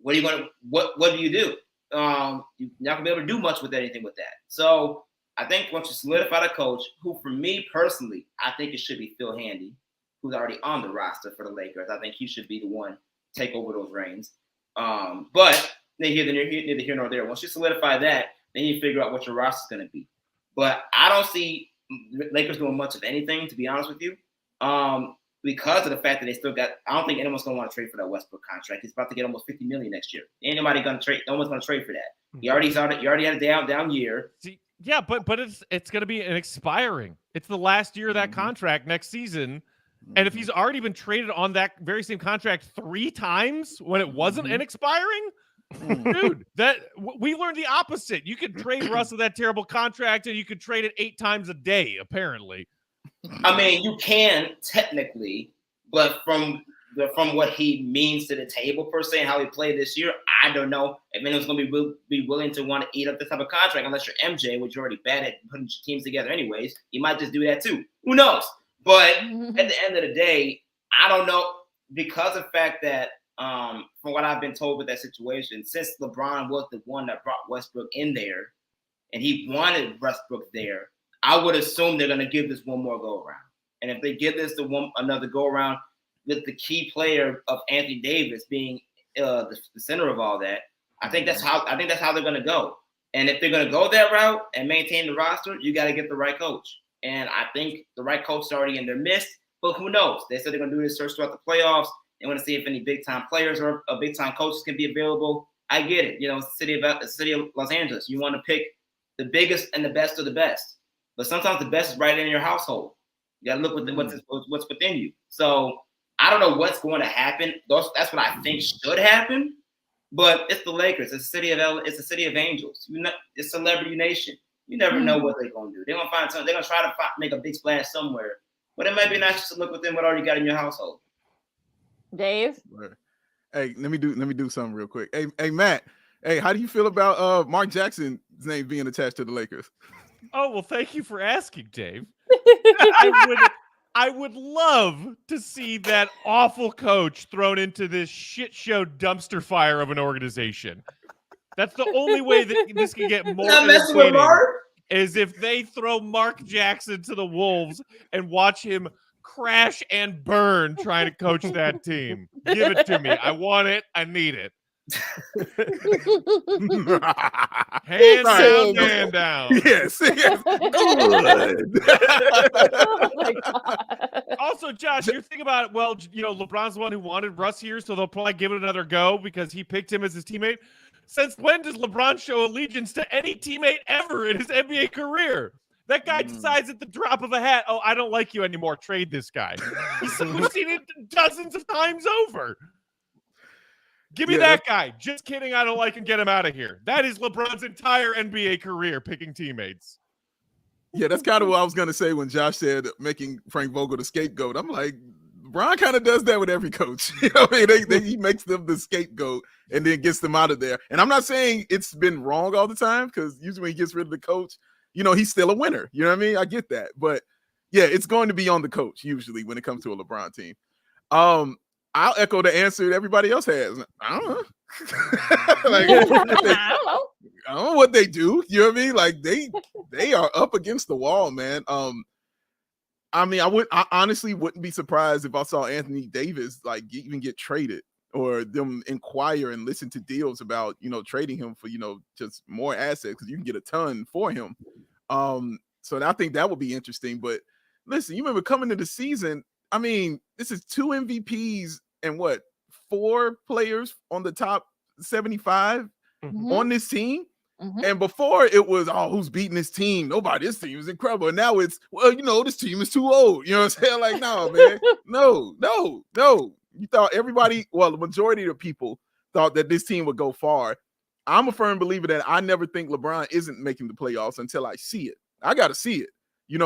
what do you do? You're not gonna be able to do much with anything with that. So I think once you solidify the coach, who for me personally, I think it should be Phil Handy, who's already on the roster for the Lakers. I think he should be the one to take over those reins. But neither here nor there. Once you solidify that, then you figure out what your roster is going to be. But I don't see Lakers doing much of anything, to be honest with you, because of the fact that they still got. I don't think anyone's going to want to trade for that Westbrook contract. He's about to get almost $50 million next year. Ain't nobody going to trade. No one's going to trade for that. You already had a down year. Yeah, but it's going to be an expiring. It's the last year of that contract next season. And if he's already been traded on that very same contract 3 times when it wasn't an expiring, dude, that we learned the opposite. You could trade Russ with that terrible contract, and you could trade it 8 times a day, apparently. I mean, you can technically, but from what he means to the table per se, and how he played this year, I don't know if anyone's going to be willing to want to eat up this type of contract unless you're MJ, which you're already bad at putting teams together anyways. You might just do that too. Who knows? But at the end of the day, I don't know, because of the fact that from what I've been told with that situation, since LeBron was the one that brought Westbrook in there and he wanted Westbrook there, I would assume they're going to give this one more go around. And if they give this another go around with the key player of Anthony Davis being the center of all that, I think that's how they're going to go. And if they're going to go that route and maintain the roster, you got to get the right coach. And I think the right coach is already in their midst, but who knows? They said they're going to do this search throughout the playoffs. They want to see if any big-time players or big-time coaches can be available. I get it. You know, it's the city of Los Angeles. You want to pick the biggest and the best of the best. But sometimes the best is right in your household. You got to look what's within you. So I don't know what's going to happen. That's what I think should happen. But it's the Lakers. It's the city of angels. It's celebrity nation. You never know what they're going to do. They're going to find something. They're going to try to make a big splash somewhere. But it might be nice just to look within what already got in your household. Dave? Hey, let me do something real quick. Hey, Matt. Hey, how do you feel about Mark Jackson's name being attached to the Lakers? Oh, well, thank you for asking, Dave. I would love to see that awful coach thrown into this shit show dumpster fire of an organization. That's the only way that this can get more entertaining, is if they throw Mark Jackson to the Wolves and watch him crash and burn trying to coach that team. Give it to me. I want it. I need it. Hand down. Yes. Good. Oh my God. Also, Josh, you're thinking about it. Well, you know, LeBron's the one who wanted Russ here, so they'll probably give it another go because he picked him as his teammate. Since when does LeBron show allegiance to any teammate ever in his NBA career? That guy decides at the drop of a hat, oh, I don't like you anymore. Trade this guy. We've seen it dozens of times over. Give me that guy. Just kidding. I don't like him. Get him out of here. That is LeBron's entire NBA career, picking teammates. Yeah, that's kind of what I was going to say when Josh said making Frank Vogel the scapegoat. I'm like, LeBron kind of does that with every coach. You know what I mean? He makes them the scapegoat and then gets them out of there. And I'm not saying it's been wrong all the time, because usually when he gets rid of the coach, you know, he's still a winner. You know what I mean? I get that. But yeah, it's going to be on the coach usually when it comes to a LeBron team. I'll echo the answer that everybody else has. I don't know. I don't know what they do. You know what I mean? Like they are up against the wall, man. I mean, I honestly wouldn't be surprised if I saw Anthony Davis like even get traded, or them inquire and listen to deals about, you know, trading him for, you know, just more assets, because you can get a ton for him. So I think that would be interesting. But listen, you remember coming into the season, I mean, this is 2 MVPs and 4 players on the top 75 on this team. Mhm. And before it was, oh, who's beating this team? Nobody. This team is incredible. And now it's, well, this team is too old. You know what I'm saying? Like, no, man. No. You thought everybody, well, the majority of the people thought that this team would go far. I'm a firm believer that I never think LeBron isn't making the playoffs until I see it. I got to see it.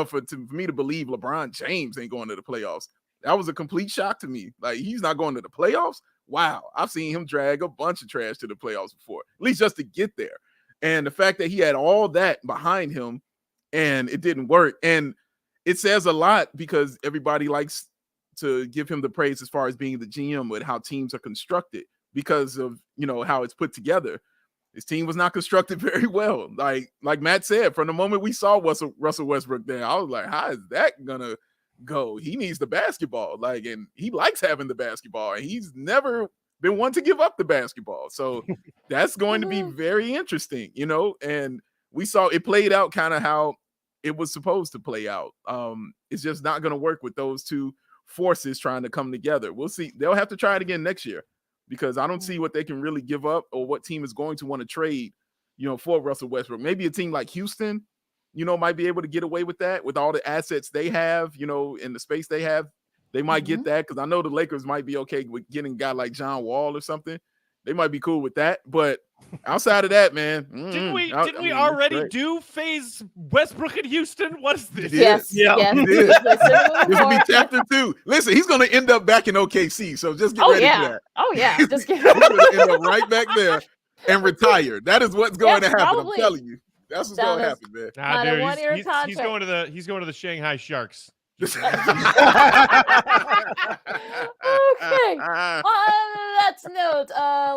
For me to believe LeBron James ain't going to the playoffs. That was a complete shock to me. Like, he's not going to the playoffs? Wow. I've seen him drag a bunch of trash to the playoffs before, at least just to get there. And the fact that he had all that behind him and it didn't work. And it says a lot because everybody likes to give him the praise as far as being the GM with how teams are constructed because of, how it's put together. His team was not constructed very well. Like Matt said, from the moment we saw Russell Westbrook there, I was like, how is that going to go? He needs the basketball. And he likes having the basketball. And he's never been one to give up the basketball. So that's going to be very interesting, and we saw it played out kind of how it was supposed to play out. It's just not going to work with those two forces trying to come together. We'll see. They'll have to try it again next year because I don't see what they can really give up or what team is going to want to trade, for Russell Westbrook. Maybe a team like Houston, might be able to get away with that with all the assets they have, in the space they have. They might get that because I know the Lakers might be okay with getting a guy like John Wall or something. They might be cool with that. But outside of that, man, didn't we already do phase Westbrook in Houston? What is this? Yes. This will be chapter 2. Listen, he's going to end up back in OKC, so just get ready for that. Oh yeah, just get he's going to end up right back there and retire. That is what's going to happen. Probably. I'm telling you, that's what's going to happen, man. Nah, dude, he's going to the Shanghai Sharks. Okay. On that note,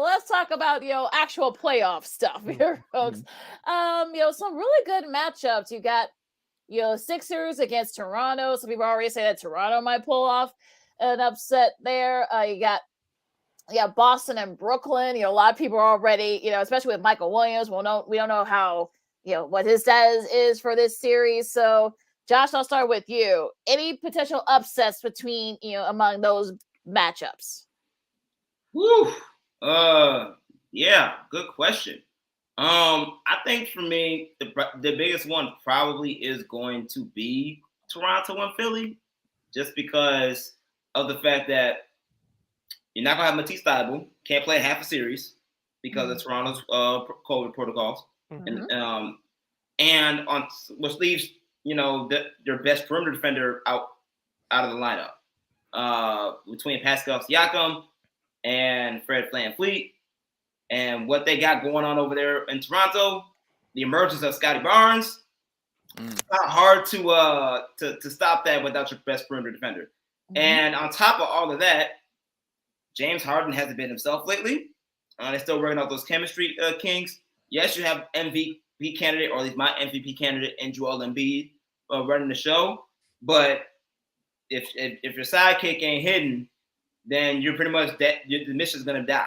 let's talk about actual playoff stuff here, folks. Some really good matchups. You got Sixers against Toronto. Some people already say that Toronto might pull off an upset there. You got Boston and Brooklyn. A lot of people are already, especially with Michael Williams. We don't know how what his status is for this series. So Josh, I'll start with you. Any potential upsets between, among those matchups? Woo. Yeah, good question. I think for me, the biggest one probably is going to be Toronto and Philly, just because of the fact that you're not gonna have Matisse Thybulle, can't play half a series because of Toronto's COVID protocols, and on which leaves their best perimeter defender out of the lineup between Pascal Siakam and Fred VanVleet. And what they got going on over there in Toronto, the emergence of Scotty Barnes, it's not hard to stop that without your best perimeter defender. And on top of all of that, James Harden hasn't been himself lately. They're still working out those chemistry kinks. Yes, you have MVP candidate, or at least my MVP candidate, in Joel Embiid running the show. But if your sidekick ain't hitting, then you're pretty much the mission's gonna die.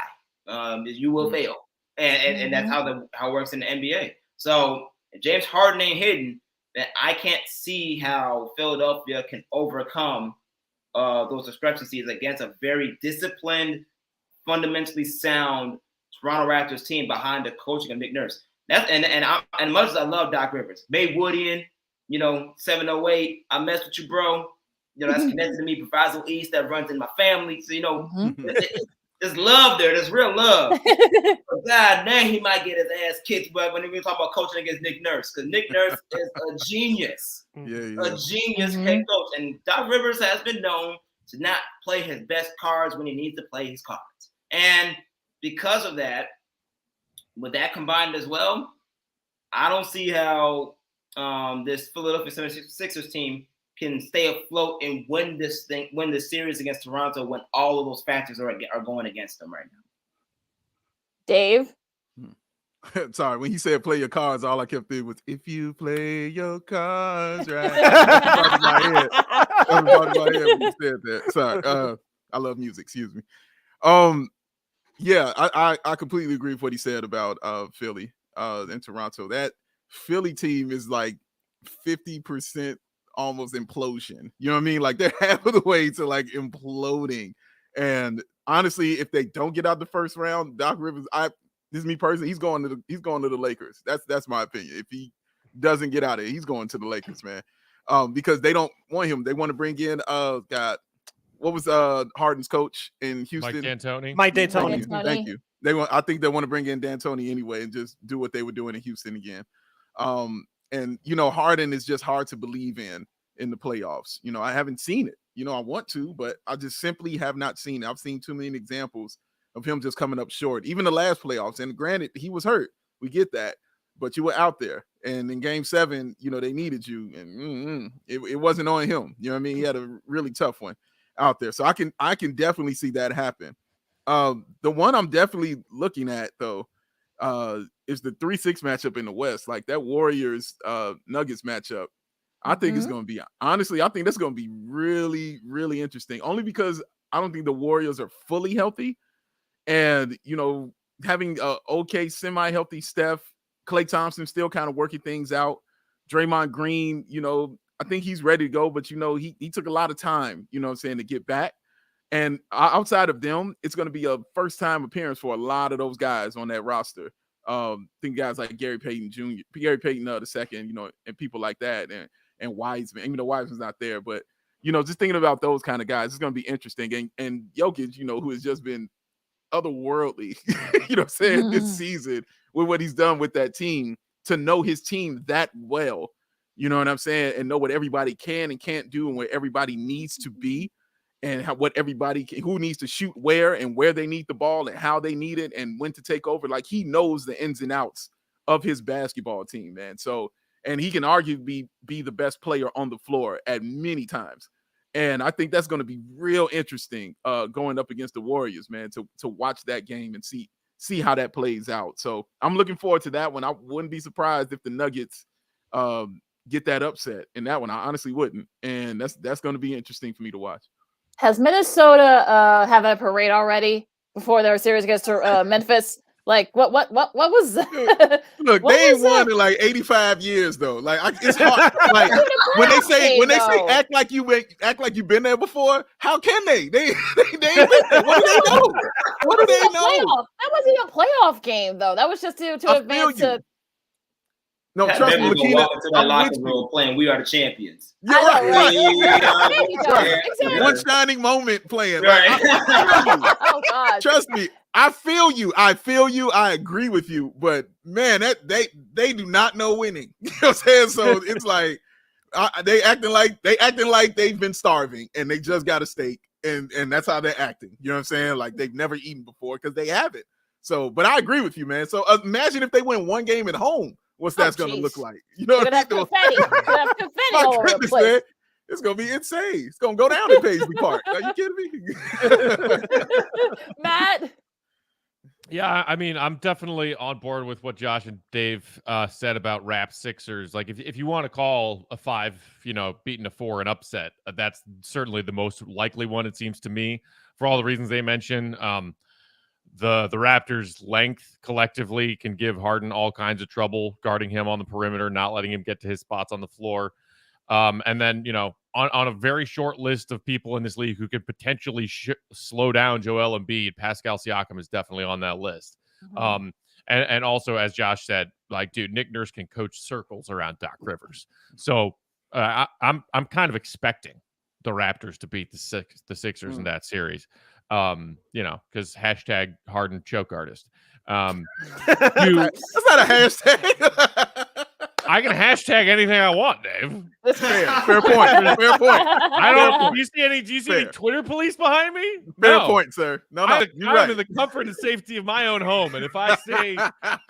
You will fail, and that's how it works in the NBA. So if James Harden ain't hitting, then I can't see how Philadelphia can overcome those discrepancies against a very disciplined, fundamentally sound Toronto Raptors team behind the coaching of Nick Nurse. And much as I love Doc Rivers, May Woodian, 708, I mess with you, bro. That's connected to me. Proviso East, that runs in my family. So there's love there. There's real love. But God damn, he might get his ass kicked. But when we talk about coaching against Nick Nurse, because Nick Nurse is a genius, a genius head coach, and Doc Rivers has been known to not play his best cards when he needs to play his cards. And because of that, with that combined as well, I don't see how this Philadelphia 76ers team can stay afloat and win the series against Toronto when all of those factors are going against them right now. Dave? Sorry, when he said play your cards, all I kept thinking was, if you play your cards right. That was my head when you said that. Sorry. I love music, excuse me. Yeah, I completely agree with what he said about Philly and Toronto. That Philly team is like 50% almost implosion. You know what I mean? Like they're half of the way to like imploding. And honestly, if they don't get out the first round, Doc Rivers, This is me personally. He's going to the Lakers. That's my opinion. If he doesn't get out of it, he's going to the Lakers, man. Because they don't want him. They want to bring in God. What was Harden's coach in Houston? Mike D'Antoni. Thank you. I think they want to bring in D'Antoni anyway and just do what they were doing in Houston again. And Harden is just hard to believe in the playoffs. I haven't seen it. I want to, but I just simply have not seen it. I've seen too many examples of him just coming up short. Even the last playoffs, and granted, he was hurt. We get that, but you were out there. And in Game 7, they needed you, and it wasn't on him. You know what I mean? He had a really tough one out there, so I can definitely see that happen. The one I'm definitely looking at though is the 3-6 matchup in the West, like that Warriors Nuggets matchup. I think it's going to be, honestly, I think that's going to be really, really interesting. Only because I don't think the Warriors are fully healthy, and having a okay semi-healthy Steph, Klay Thompson still kind of working things out. Draymond Green, I think he's ready to go, but he took a lot of time, to get back. And outside of them, it's going to be a first-time appearance for a lot of those guys on that roster. Think guys like Gary Payton II, and people like that, and Wiseman. Even though Wiseman's not there, but just thinking about those kind of guys, it's going to be interesting. And Jokic, who has just been otherworldly, this season with what he's done with that team, to know his team that well, you know what I'm saying, and know what everybody can and can't do and where everybody needs to be, and who needs to shoot where and where they need the ball and how they need it and when to take over. Like, he knows the ins and outs of his basketball team, man. So, and he can arguably be the best player on the floor at many times. And I think that's going to be real interesting going up against the Warriors, man, to watch that game and see how that plays out. So I'm looking forward to that one. I wouldn't be surprised if the Nuggets get that upset in that one. I honestly wouldn't. And that's going to be interesting for me to watch. Has Minnesota have a parade already before their series gets to Memphis? Like, what was that? Look, they ain't won in like 85 years though. Like, it's hard. Like, when they say act like you've been there before, how can they? They ain't been there. What do they know? What do they know? That wasn't even a playoff game though. That was just to advance to. No, trust me, Lakeena. I'm locker room playing "We Are the Champions." You're right. Exactly. One shining moment playing. Right. Oh God. Trust me, I feel you. I agree with you. But man, that they do not know winning. You know what I'm saying? So it's like they acting like they've been starving and they just got a steak, and that's how they're acting. You know what I'm saying? Like they've never eaten before because they haven't. So, but I agree with you, man. So imagine if they win one game at home. What's that's going to look like? You know what I mean? Have confetti all over the place. Man, it's going to be insane. It's going to go down in Paisley Park. Are you kidding me? Matt? Yeah, I mean, I'm definitely on board with what Josh and Dave said about Raps Sixers. Like, if you want to call a 5, beating a 4 an upset, that's certainly the most likely one, it seems to me, for all the reasons they mentioned. The Raptors' length collectively can give Harden all kinds of trouble guarding him on the perimeter, not letting him get to his spots on the floor. And then, on a very short list of people in this league who could potentially slow down Joel Embiid, Pascal Siakam is definitely on that list. Mm-hmm. And also, as Josh said, like, dude, Nick Nurse can coach circles around Doc Rivers. So I'm kind of expecting the Raptors to beat the Sixers in that series. Because hashtag Harden choke artist. That's not a hashtag. I can hashtag anything I want, Dave. That's fair. Fair point. Fair point. I don't. Do you see any Twitter police behind me? Fair point, sir. No, you're right. I'm in the comfort and safety of my own home, and if I say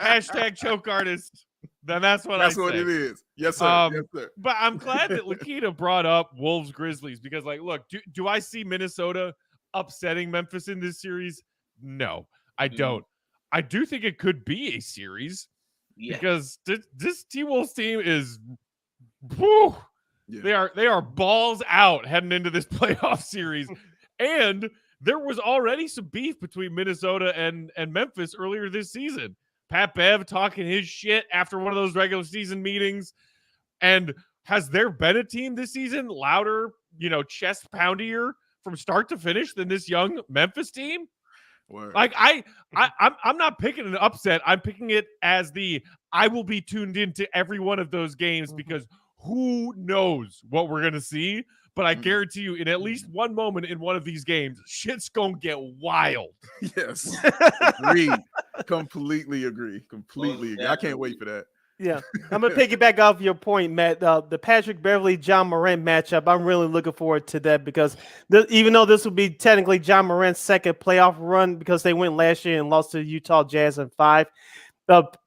hashtag choke artist, then that's what it is. Yes, sir. Yes, sir. But I'm glad that Lakeena brought up Wolves Grizzlies because, like, look, do I see Minnesota upsetting Memphis in this series? No, I don't. I do think it could be a series because this T-Wolves team is they are balls out heading into this playoff series. And there was already some beef between Minnesota and Memphis earlier this season. Pat Bev talking his shit after one of those regular season meetings. And has there been a team this season louder, chest poundier from start to finish than this young Memphis team? Word. Like I'm not picking an upset. I'm picking it as I will be tuned into every one of those games because who knows what we're gonna see. But I guarantee you, in at least one moment in one of these games, shit's gonna get wild. Yes, agree. Completely agree. Completely agree. I can't wait for that. Yeah, I'm gonna piggyback off your point, Matt. The Patrick Beverley John Morant matchup, I'm really looking forward to that because even though this will be technically John Morant's second playoff run because they went last year and lost to the Utah Jazz in 5.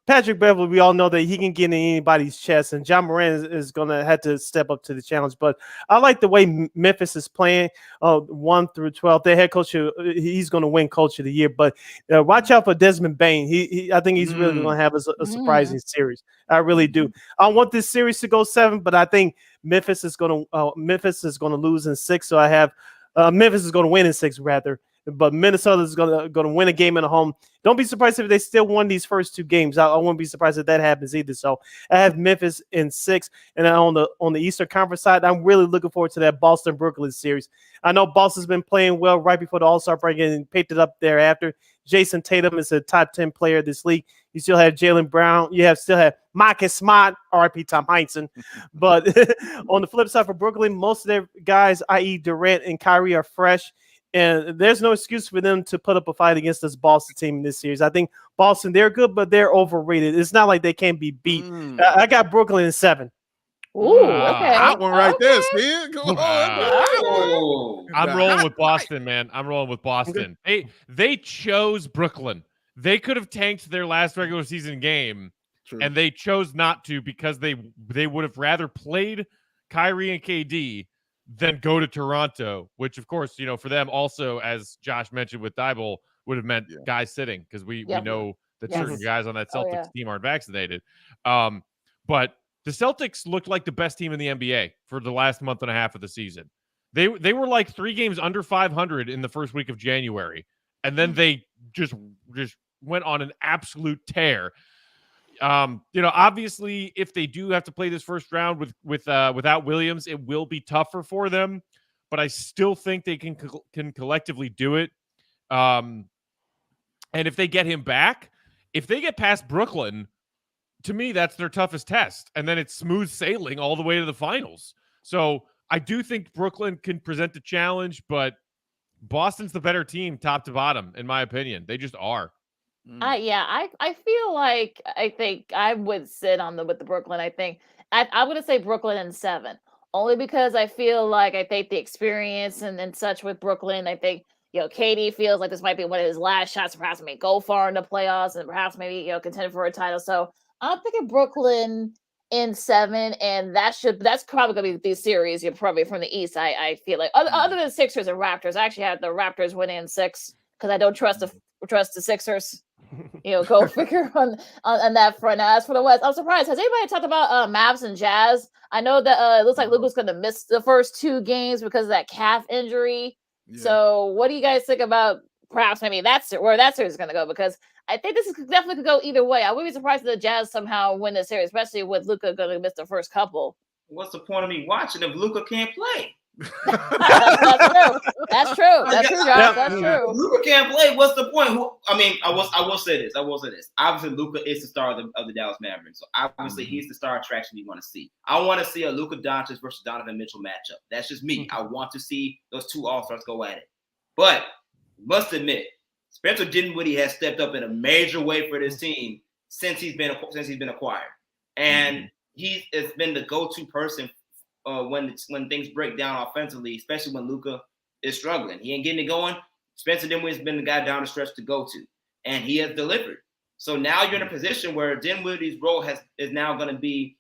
Patrick Beverley, we all know that he can get in anybody's chest, and John Morant is going to have to step up to the challenge. But I like the way Memphis is playing 1 through 12. Their head coach, he's going to win Coach of the Year. But watch out for Desmond Bain. I think he's really going to have a surprising series. I really do. I want this series to go 7, but I think Memphis is going to lose in 6. So I have Memphis is going to win in 6 rather. But Minnesota is going to win a game at home. Don't be surprised if they still won these first 2 games. I won't be surprised if that happens either. So I have Memphis in 6. And then on the Eastern Conference side, I'm really looking forward to that Boston-Brooklyn series. I know Boston's been playing well right before the All-Star break and picked it up thereafter. Jason Tatum is a top 10 player of this league. You still have Jaylen Brown. You still have Marcus Smart, RIP Tom Heinsohn. But on the flip side for Brooklyn, most of their guys, i.e. Durant and Kyrie, are fresh. And there's no excuse for them to put up a fight against this Boston team in this series. I think Boston, they're good, but they're overrated. It's not like they can't be beat. I got Brooklyn in 7. Ooh, okay. Hot one right there, Sid. Come on. I'm rolling with Boston, man. I'm rolling with Boston. They chose Brooklyn. They could have tanked their last regular season game, and they chose not to because they would have rather played Kyrie and KD than go to Toronto, which, of course, for them also, as Josh mentioned with Diebel, would have meant guys sitting because we know that certain guys on that Celtics team aren't vaccinated. But the Celtics looked like the best team in the NBA for the last month and a half of the season. They were like 3 games under 500 in the first week of January, and then they just went on an absolute tear. Obviously, if they do have to play this first round without Williams, it will be tougher for them. But I still think they can collectively do it. And if they get him back, if they get past Brooklyn, to me, that's their toughest test. And then it's smooth sailing all the way to the finals. So I do think Brooklyn can present a challenge, but Boston's the better team, top to bottom, in my opinion. They just are. I feel like I think I would sit with the Brooklyn. I think I'm going to say Brooklyn in 7, only because I feel like I think the experience and such with Brooklyn. I think KD feels like this might be one of his last shots, perhaps maybe go far in the playoffs and perhaps maybe contend for a title. So I'm picking Brooklyn in 7, and that's probably going to be the series. You're probably from the East. I feel like other than Sixers and Raptors, I actually have the Raptors winning in 6 because I don't trust the Sixers. Go figure on that front. Now, as for the West, I'm surprised. Has anybody talked about Mavs and Jazz? I know that it looks like Luka's going to miss the first 2 games because of that calf injury. Yeah. So what do you guys think about perhaps maybe where that series is going to go? Because I think this definitely could go either way. I wouldn't be surprised if the Jazz somehow win this series, especially with Luka going to miss the first couple. What's the point of me watching if Luka can't play? That's true, Josh. That's true. Luka can't play. What's the point? I will say this. Obviously, Luka is the star of the Dallas Mavericks. So obviously, he's the star attraction we want to see. I want to see a Luka Doncic versus Donovan Mitchell matchup. That's just me. I want to see those 2 All-Stars go at it. But must admit, Spencer Dinwiddie has stepped up in a major way for this team since he's been acquired, and he has been the go-to person. When things break down offensively, especially when Luka is struggling. He ain't getting it going. Spencer Dinwiddie's been the guy down the stretch to go to, and he has delivered. So now you're in a position where Dinwiddie's role is now going to be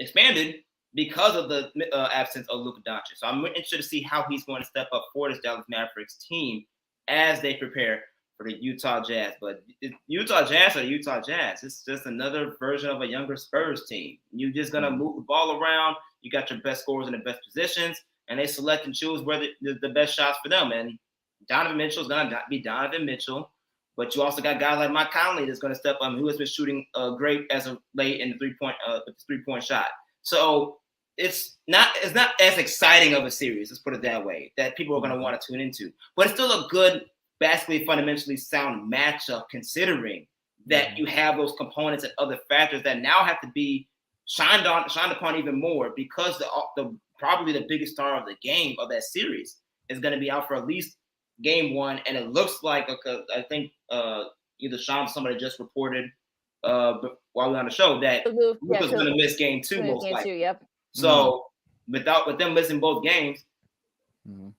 expanded because of the absence of Luka Doncic. So I'm interested to see how he's going to step up for this Dallas Mavericks team as they prepare for the Utah Jazz. But Utah Jazz are Utah Jazz. It's just another version of a younger Spurs team. You're just going to move the ball around. You got your best scorers in the best positions, and they select and choose where the best shots for them. And Donovan Mitchell is going to be Donovan Mitchell, but you also got guys like Mike Conley that's going to step up, who has been shooting great as of late in the three-point shot. So it's not as exciting of a series, let's put it that way, that people are going to want to tune into. But it's still a good basically fundamentally sound matchup, considering that you have those components and other factors that now have to be shined upon even more, because the probably the biggest star of the game of that series is going to be out for at least game one. And it looks like, I think either Sean or somebody just reported while we were on the show that Luka's going to miss game two most likely. So with them missing both games,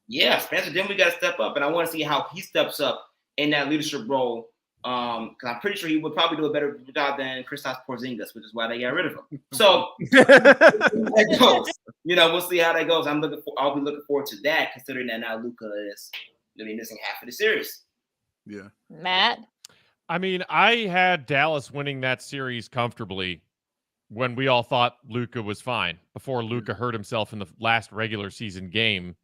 Spencer Dinwiddie got to step up, and I want to see how he steps up in that leadership role. Because I'm pretty sure he would probably do a better job than Kristaps Porzingis, which is why they got rid of him. So that goes. We'll see how that goes. I'll be looking forward to that, considering that now Luka is going to be missing half of the series. Yeah. Matt? I mean, I had Dallas winning that series comfortably when we all thought Luka was fine, before Luka hurt himself in the last regular season game,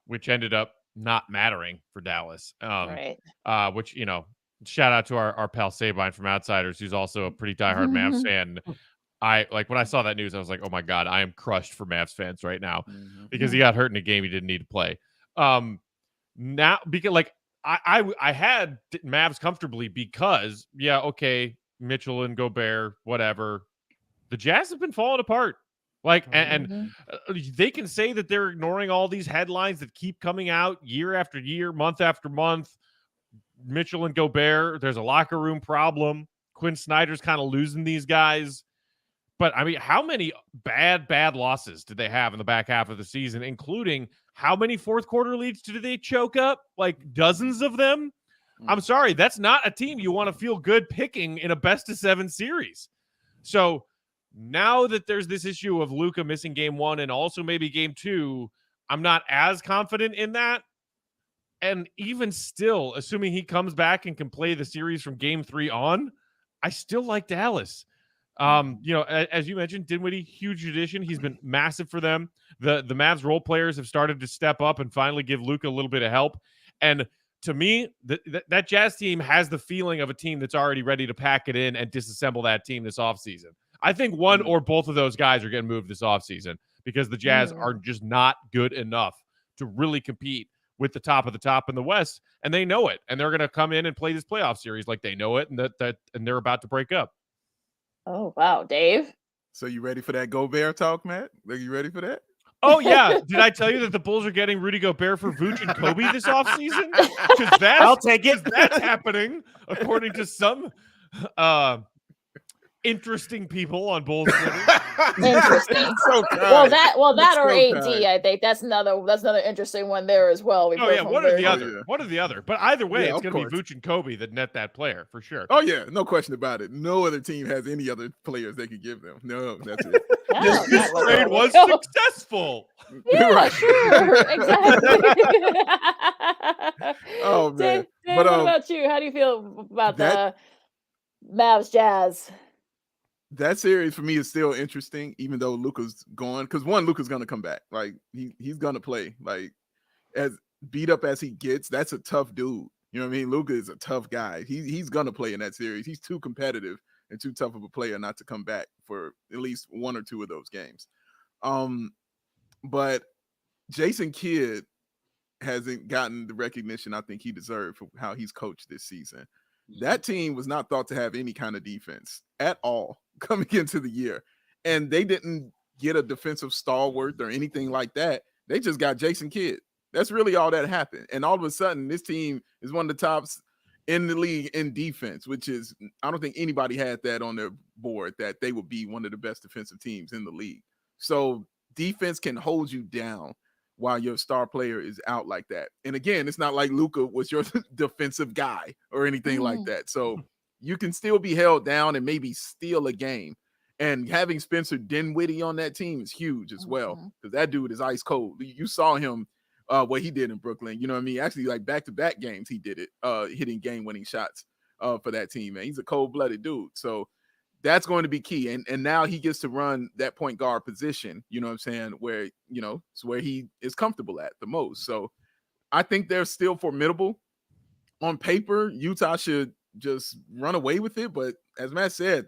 which ended up not mattering for Dallas. Right. Which, shout out to our pal Sabine from Outsiders, who's also a pretty diehard Mavs fan. When I saw that news, I was like, oh my God, I am crushed for Mavs fans right now, because he got hurt in a game he didn't need to play. Now, because I had Mavs comfortably because, Mitchell and Gobert, whatever. The Jazz have been falling apart. And they can say that they're ignoring all these headlines that keep coming out year after year, month after month. Mitchell and Gobert, there's a locker room problem. Quinn Snyder's kind of losing these guys. But, I mean, how many bad losses did they have in the back half of the season, including how many fourth quarter leads did they choke up? Like dozens of them? I'm sorry, that's not a team you want to feel good picking in a best-of-7 series. So now that there's this issue of Luka missing game one and also maybe game two, I'm not as confident in that. And even still, assuming he comes back and can play the series from game 3 on, I still like Dallas. As you mentioned, Dinwiddie, huge addition. He's been massive for them. The Mavs role players have started to step up and finally give Luka a little bit of help. And to me, that Jazz team has the feeling of a team that's already ready to pack it in and disassemble that team this offseason. I think one or both of those guys are getting moved this offseason because the Jazz are just not good enough to really compete with the top of the top in the West, and they know it, and they're going to come in and play this playoff series like they know it, and and they're about to break up. Oh wow, Dave! So you ready for that Gobert talk, Matt? Are you ready for that? Oh yeah, did I tell you that the Bulls are getting Rudy Gobert for Vooch and Kobe this offseason? I'll take it. That's happening according to some interesting people on Bulls Twitter. Interesting. So well, that or so AD, kind. I think that's another interesting one there as well. One or the other. One or the other. But either way, it's going to be Vooch and Kobe that net that player for sure. Oh yeah, no question about it. No other team has any other players they could give them. No, that's it. This trade was successful. Yeah, Right. sure, exactly. Oh man. Dave, But what about you? How do you feel about the Mavs Jazz? That series for me is still interesting, even though Luka's gone. Because Luka's gonna come back. Like he's gonna play. Like as beat up as he gets, that's a tough dude. You know what I mean? Luka is a tough guy. He's gonna play in that series. He's too competitive and too tough of a player not to come back for at least one or two of those games. But Jason Kidd hasn't gotten the recognition I think he deserved for how he's coached this season. That team was not thought to have any kind of defense at all coming into the year. And they didn't get a defensive stalwart or anything like that. They just got Jason Kidd. That's really all that happened. And all of a sudden, this team is one of the tops in the league in defense, which is, I don't think anybody had that on their board, that they would be one of the best defensive teams in the league. So defense can hold you down while your star player is out like that. And again, it's not like Luka was your defensive guy or anything like that. So you can still be held down and maybe steal a game. And having Spencer Dinwiddie on that team is huge as well, because that dude is ice cold. You saw him, what he did in Brooklyn. You know what I mean? Actually, like back-to-back games, he did it, hitting game-winning shots for that team, man. He's a cold-blooded dude. So that's going to be key. And now he gets to run that point guard position, you know what I'm saying, where, it's where he is comfortable at the most. So I think they're still formidable. On paper, Utah should just run away with it. But as Matt said,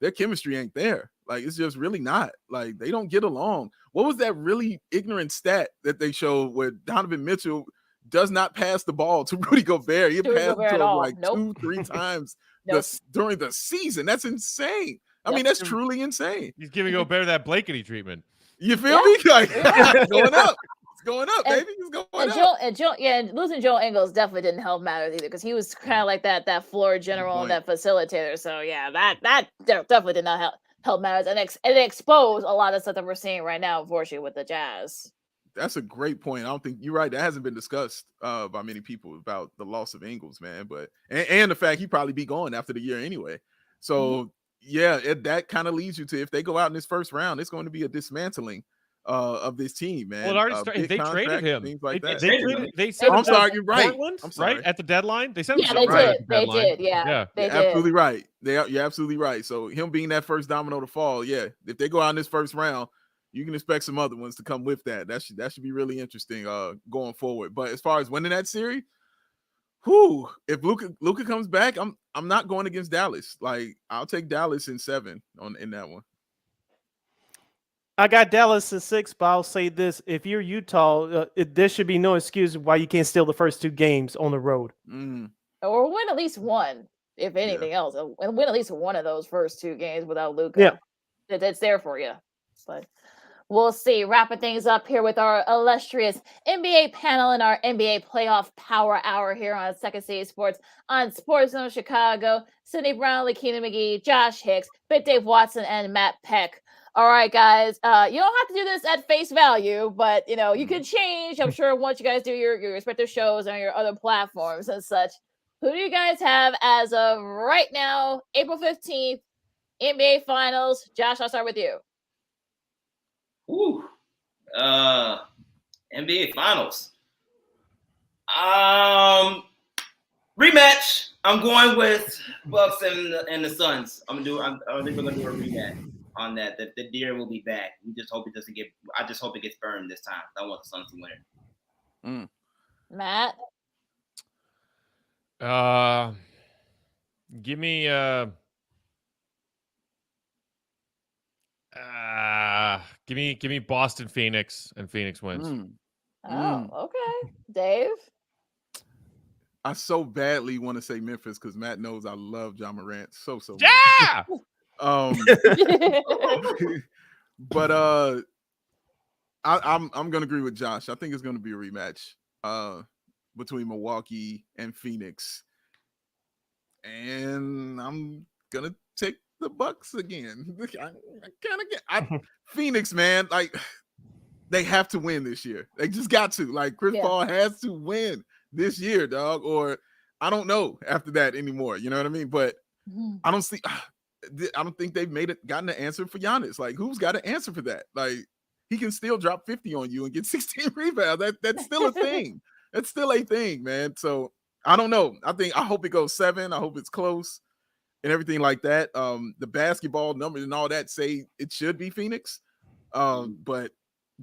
their chemistry ain't there. Like, it's just really not. Like, they don't get along. What was that really ignorant stat that they showed where Donovan Mitchell does not pass the ball to Rudy Gobert. He passed to him like nope. 2-3 times Nope. during the season. That's insane. I mean, that's truly insane. He's giving Gobert that Blankety treatment. You feel me? Like, it's going up. It's going up, baby. It's going up. And losing Joe Ingles definitely didn't help matters either, because he was kind of like that floor general and that facilitator. So yeah, that definitely did not help matters, and it exposed a lot of stuff that we're seeing right now, unfortunately, with the Jazz. That's a great point. I don't think you're right. That hasn't been discussed by many people about the loss of Ingles, man. But and the fact he'd probably be gone after the year anyway. So that kind of leads you to, if they go out in this first round, it's going to be a dismantling of this team, man. Well, it already started. They traded him. Things like that. They sent I'm sorry, you're right. I'm sorry. Right at the deadline, they sent him. They did. Yeah, they did. Absolutely right. You're absolutely right. So him being that first domino to fall, if they go out in this first round, you can expect some other ones to come with that. That should be really interesting going forward. But as far as winning that series, if Luka comes back, I'm not going against Dallas. Like, I'll take Dallas in 7 in that one. I got Dallas in 6, but I'll say this: if you're Utah, there should be no excuse why you can't steal the first 2 games on the road, or win at least one, if anything else, and win at least one of those first 2 games without Luka. Yeah, it's there for you. But we'll see. Wrapping things up here with our illustrious NBA panel and our NBA playoff power hour here on Second City Sports on Sports Zone Chicago. Sydney Brown, Lakeena McGee, Josh Hicks, Bit Dave Watson, and Matt Peck. All right, guys. You don't have to do this at face value, but you can change. I'm sure once you guys do your respective shows on your other platforms and such. Who do you guys have as of right now, April 15th, NBA Finals? Josh, I'll start with you. NBA Finals. Rematch. I'm going with Bucks and the Suns. I think we're gonna do a rematch on that. The deer will be back. We just hope it doesn't get. I just hope it gets burned this time. I want the Suns to win it. Matt. Give me give me Boston Phoenix, and Phoenix wins. Okay. Dave? I so badly want to say Memphis because Matt knows I love John Morant so much. Yeah. But I'm gonna agree with Josh. I think it's gonna be a rematch between Milwaukee and Phoenix, and I'm gonna take the Bucks again. Phoenix, man, like, they have to win this year. They just got to. Like, Chris Paul has to win this year, dog, or I don't know after that anymore. You know what I mean? But I don't think they've gotten an answer for Giannis. Like, who's got an answer for that? Like, he can still drop 50 on you and get 16 rebounds. That's still a thing. That's still a thing, man. So I don't know. I hope it goes 7. I hope it's close and everything like that. The basketball numbers and all that say it should be Phoenix. But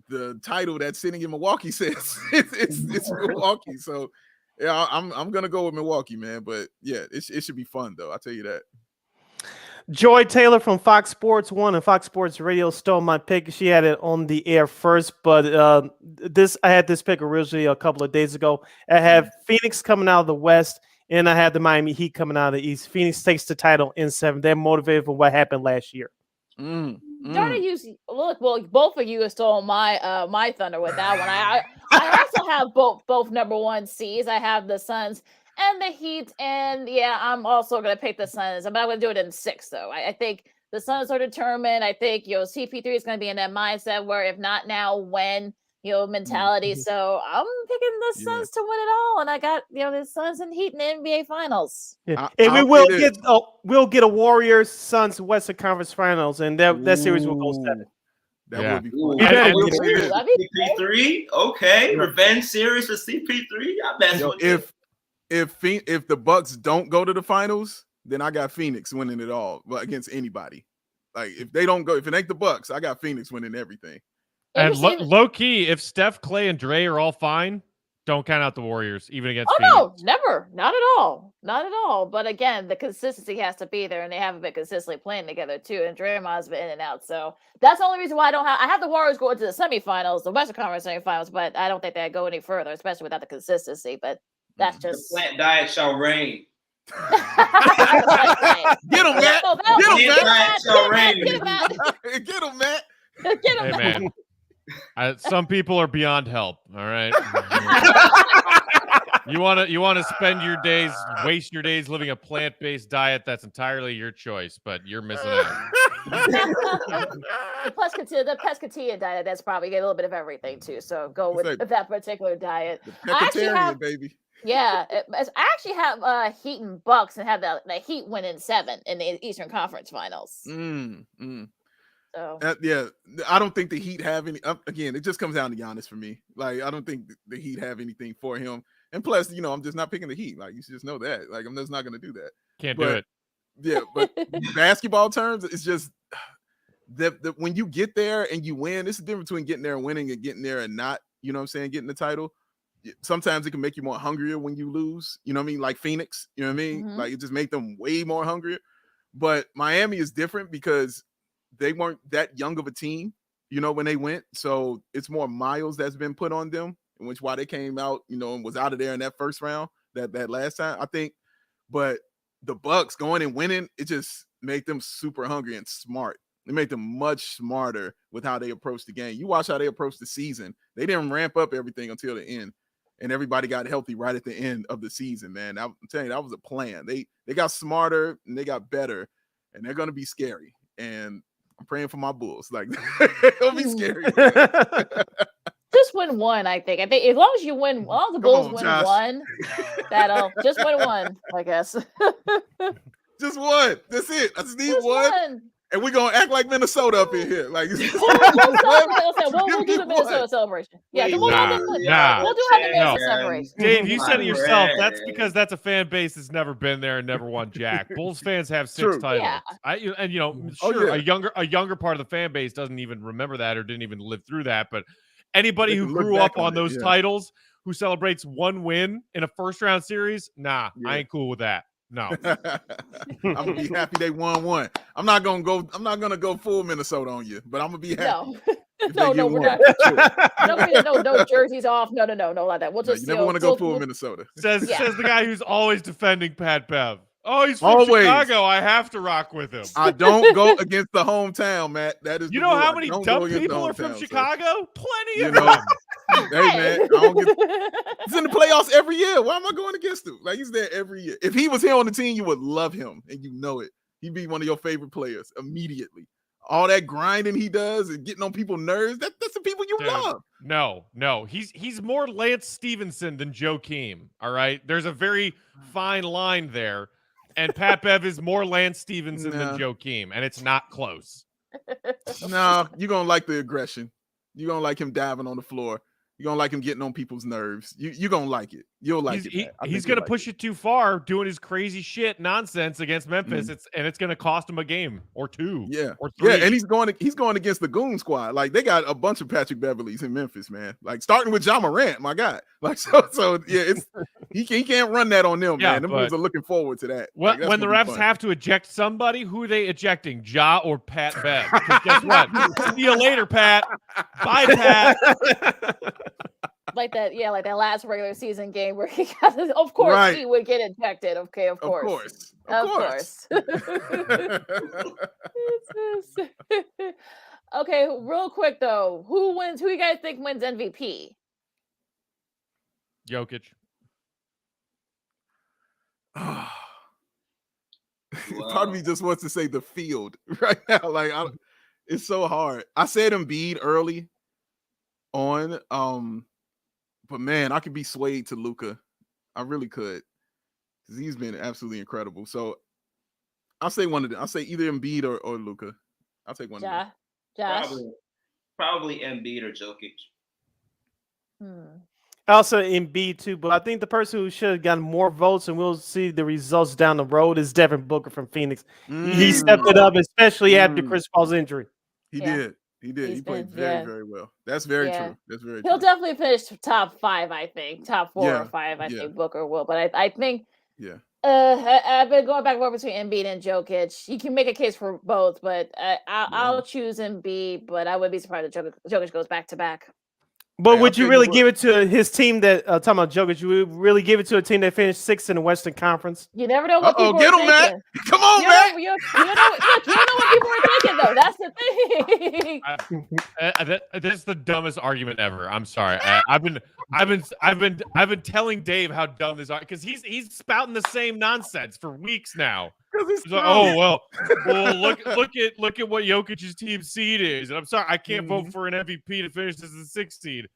the title that's sitting in Milwaukee says it's Milwaukee. So yeah, I'm gonna go with Milwaukee, man. But yeah, it should be fun though. I'll tell you that. Joy Taylor from Fox Sports 1 and Fox Sports Radio stole my pick. She had it on the air first, but I had this pick originally a couple of days ago. I have Phoenix coming out of the West, and I have the Miami Heat coming out of the East. Phoenix takes the title in 7. They're motivated for what happened last year. Well, both of you stole my thunder with that one. I also have both number 1 seeds. I have the Suns and the Heat, and I'm also going to pick the Suns, but I'm going to do it in 6, though. I think the Suns are determined. I think, CP3 is going to be in that mindset where if not now, when, mentality. So I'm picking the Suns to win it all, and I got, the Suns and Heat in the NBA Finals. Yeah. And we'll get a Warriors Suns Western Conference Finals, and that series will go 7. That would be fun. CP3, okay, revenge series for CP3. If the Bucks don't go to the finals, then I got Phoenix winning it all, but against anybody. Like, if they don't go, if it ain't the Bucks, I got Phoenix winning everything. And low key, if Steph, Clay, and Dre are all fine, Don't count out the Warriors, even against Oh Phoenix. no, never, not at all, not at all. But again, the consistency has to be there, and they haven't been consistently playing together too. And Draymond's been in and out, so that's the only reason why I have the Warriors go into the semifinals, the Western Conference semifinals, but I don't think they go any further, especially without the consistency. But that's just the plant diet shall reign. Get him, Matt. Get him, Matt. Get him, Matt. Get him, Matt. Get him, Hey, Matt. man. Some people are beyond help. All right. You want to spend your days, waste your days living a plant-based diet. That's entirely your choice, but you're missing out. The pescatilla diet, that's probably get a little bit of everything too. So go with that particular diet. Pescatarian, baby. Yeah, I actually have Heat and Bucks and have the Heat win in 7 in the Eastern Conference Finals. So Yeah, I don't think the Heat have any. Again, it just comes down to Giannis for me. Like, I don't think the Heat have anything for him. And plus, I'm just not picking the Heat. Like, you should just know that. Like, I'm just not going to do that. Can't do it. Yeah, but basketball terms, it's just that when you get there and you win, it's the difference between getting there and winning and getting there and not. You know what I'm saying? Getting the title. Sometimes it can make you more hungrier when you lose. You know what I mean? Like Phoenix. You know what I mean? Like, it just make them way more hungrier. But Miami is different because they weren't that young of a team, when they went. So it's more miles that's been put on them, in which why they came out, and was out of there in that first round, that last time, I think. But the Bucks going and winning, it just made them super hungry and smart. It made them much smarter with how they approached the game. You watch how they approached the season. They didn't ramp up everything until the end. And everybody got healthy right at the end of the season, man. I'm telling you, that was a plan. They got smarter and they got better, and they're going to be scary. And I'm praying for my Bulls. Like, it'll be scary. just win one, I think. As long as you win, as long as the Bulls win Josh. one, that'll just win one, I guess. Just one. That's it. I just need Just one. And we're going to act like Minnesota up in here. Like, We'll do the Minnesota celebration. Yeah, we'll do have the Minnesota celebration. Dave, you said it yourself. That's because that's a fan base that's never been there and never won jack. Bulls fans have 6 titles. Yeah. A younger part of the fan base doesn't even remember that or didn't even live through that. But anybody who grew up on those titles, who celebrates one win in a first round series, I ain't cool with that. No. I'm gonna be happy they won one. I'm not gonna go full Minnesota on you, but I'm gonna be happy. No, we're not. No jerseys off. No, like that. We'll just you never want to go full Minnesota. Says the guy who's always defending Pat Bev. Oh, he's from Chicago. I have to rock with him. I don't go against the hometown, Matt. That is. You know how many dumb people are from Chicago? Plenty of them. Hey man, he's in the playoffs every year. Why am I going against him? Like, he's there every year. If he was here on the team, you would love him, and you know it. He'd be one of your favorite players immediately. All that grinding he does and getting on people's nerves, that's the people you love. No. He's more Lance Stevenson than Joakim. All right. There's a very fine line there. And Pat Bev is more Lance Stevenson than Joakim, and it's not close. No, you're gonna like the aggression. You're gonna like him diving on the floor. You're gonna like him getting on people's nerves. You're gonna like it. You'll like it. He's gonna push it too far, doing his crazy shit nonsense against Memphis. It's gonna cost him a game or 2. Or 3. Yeah, and he's going against the Goon Squad. Like, they got a bunch of Patrick Beverleys in Memphis, man. Like, starting with Ja Morant, my God. Like, so yeah, he can't run that on them, man. Them boys are looking forward to that. When the refs have to eject somebody, who are they ejecting? Ja or Pat Bev? Because guess what? See you later, Pat. Bye, Pat. Like that last regular season game where he got, of course, he would get ejected. Okay, of course. Okay, real quick though, who you guys think wins MVP? Jokic. Part of me just wants to say the field right now. Like, it's so hard. I said Embiid early on, but man, I could be swayed to Luka. I really could, because he's been absolutely incredible. So I'll say one of them. I'll say either Embiid or Luka. I'll take one of them. Josh? Probably Embiid or Jokic. Also Embiid too, but I think the person who should have gotten more votes, and we'll see the results down the road, is Devin Booker from Phoenix. He stepped it up, especially after Chris Paul's injury. He did. He did. He's He played been- very, yeah. very well. That's very Yeah. true. That's very He'll true. definitely finish top 5, I think. Top 4 Yeah, or 5, I yeah. think Booker will. But I think Yeah. I've been going back and forth between Embiid and Jokic. You can make a case for both, but I'll choose Embiid. But I would be surprised if Jokic goes back to back. But Hey, I'll would you tell you really what. give it to his team that talking about Jokic? You would really give it to a team that finished 6th in the Western Conference? You never know what Uh-oh, people get are him, Matt. thinking. Come on, You Matt. don't, you don't know what people are thinking, though. That's the thing. That's the dumbest argument ever. I'm sorry. I've been telling Dave how dumb this are because he's spouting the same nonsense for weeks now. He's like, well, look at what Jokic's team seed is, and I'm sorry, I can't vote for an MVP to finish as a 6th seed.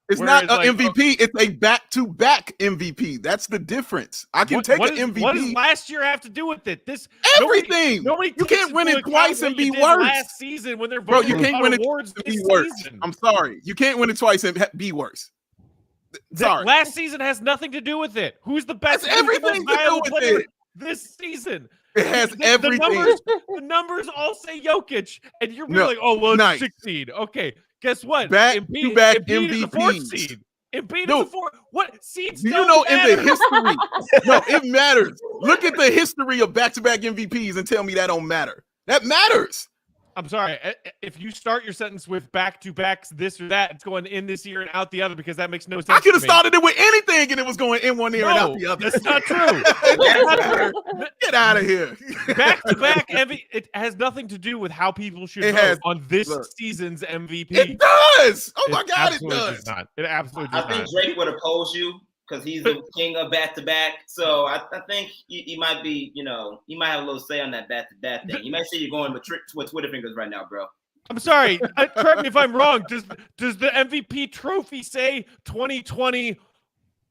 It's Whereas, not an MVP. It's a back-to-back MVP. That's the difference. I can take an MVP. What does last year have to do with it? Everything. Nobody You can't win it twice and be worse. Last season when they're Bro, voting you can't win it awards and this be worse. season. I'm sorry. You can't win it twice and be worse. Sorry. Last season has nothing to do with it. Who's the best? That's everything to do with player it. this season? It has everything. The numbers all say Jokic, and you're No, like, oh well, it's nice. 6th seed. Okay, guess what? Back-to-back Embiid is the 4th MVPs. seed. Embiid Dude, is the 4th. What seeds? Do you don't know matter. in the history? No, it matters. Look at the history of back-to-back MVPs and tell me that don't matter. That matters. I'm sorry. If you start your sentence with back-to-backs, this or that, it's going in this year and out the other because that makes no sense. I could have to me. started it with anything and it was going in one ear and out the other. That's not true. Get out of here. Back-to-back it has nothing to do with how people should It vote has- on this look. season's MVP. It does. Oh my God, it absolutely does. not. It absolutely I does think not. Drake would oppose you because he's the king of back-to-back. So I think he might be, he might have a little say on that back-to-back thing. You might say you're going with Twitter fingers right now, bro. I'm sorry. Correct me if I'm wrong. Does the MVP trophy say 2020,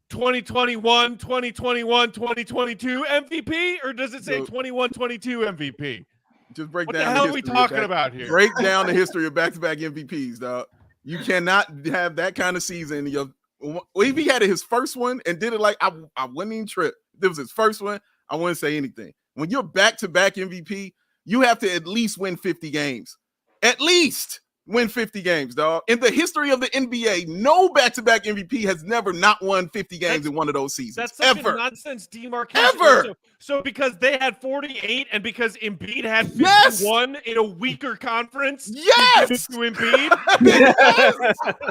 2021, 2021, 2022 MVP, or does it say No. 21, 22 MVP? Just break What down the hell are we history of talking about here? Break down the history of back-to-back MVPs, dog. You cannot have that kind of season. If he had his first one and did it like I wouldn't even trip. If it was his first one, I wouldn't say anything. When you're back-to-back MVP, you have to at least win 50 games. At least win 50 games, dog. In the history of the NBA, no back-to-back MVP has never not won 50 games in one of those seasons. That's such ever. a nonsense demarcation. Ever. So because they had 48 and because Embiid had Yes. 51 in a weaker conference, Yes. to Embiid,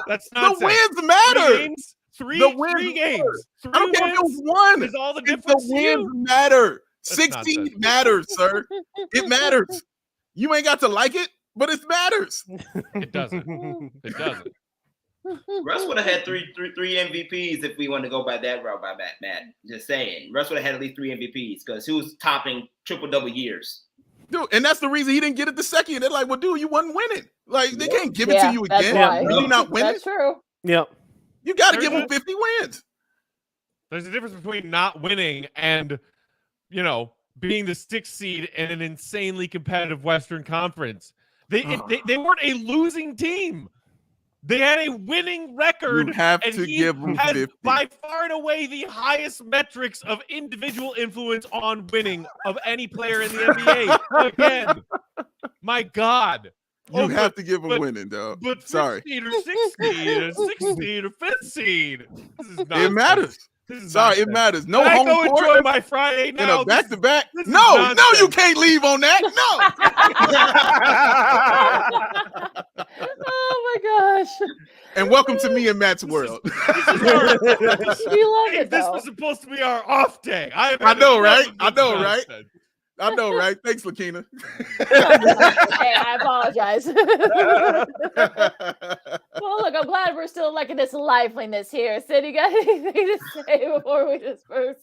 that's The nonsense. wins matter. Three The wins games. matter. Three I don't care if it was wins one. is all the The difference to wins you? matter. That's 16 nonsense. matters, sir. It matters. You ain't got to like it, but it matters. It doesn't. It doesn't. Russ would have had three MVPs if we want to go by that route, by Matt. Just saying. Russ would have had at least 3 MVPs because he was topping triple-double years. Dude, and that's the reason he didn't get it the second year. They're like, well, dude, you wasn't winning. Like, they can't give it to you that's again. why. You're not winning. That's true. Yep. You got to There's give him 50 wins. There's a difference between not winning and, being the 6th seed in an insanely competitive Western Conference. They weren't a losing team. They had a winning record. You have and to he give him has 50. by far and away the highest metrics of individual influence on winning of any player in the NBA. Again, my God. You have to give him winning, dog. But 5th Sorry. seed or 6th seed or 6th seed or 5th seed. This is It nonsense. matters. This is Sorry, it nonsense. matters. No Can I home go enjoy court my Friday in now? a back-to-back. this is No, nonsense. you can't leave on that. Oh my gosh. And welcome to me and Matt's world. We love Hey, it this though. was supposed to be our off day. I know, right? I know, right? I know, right? Thanks, Lakeena. Hey, I apologize. Well, look, I'm glad we're still liking this liveliness here. Sid, you got anything to say before we disperse?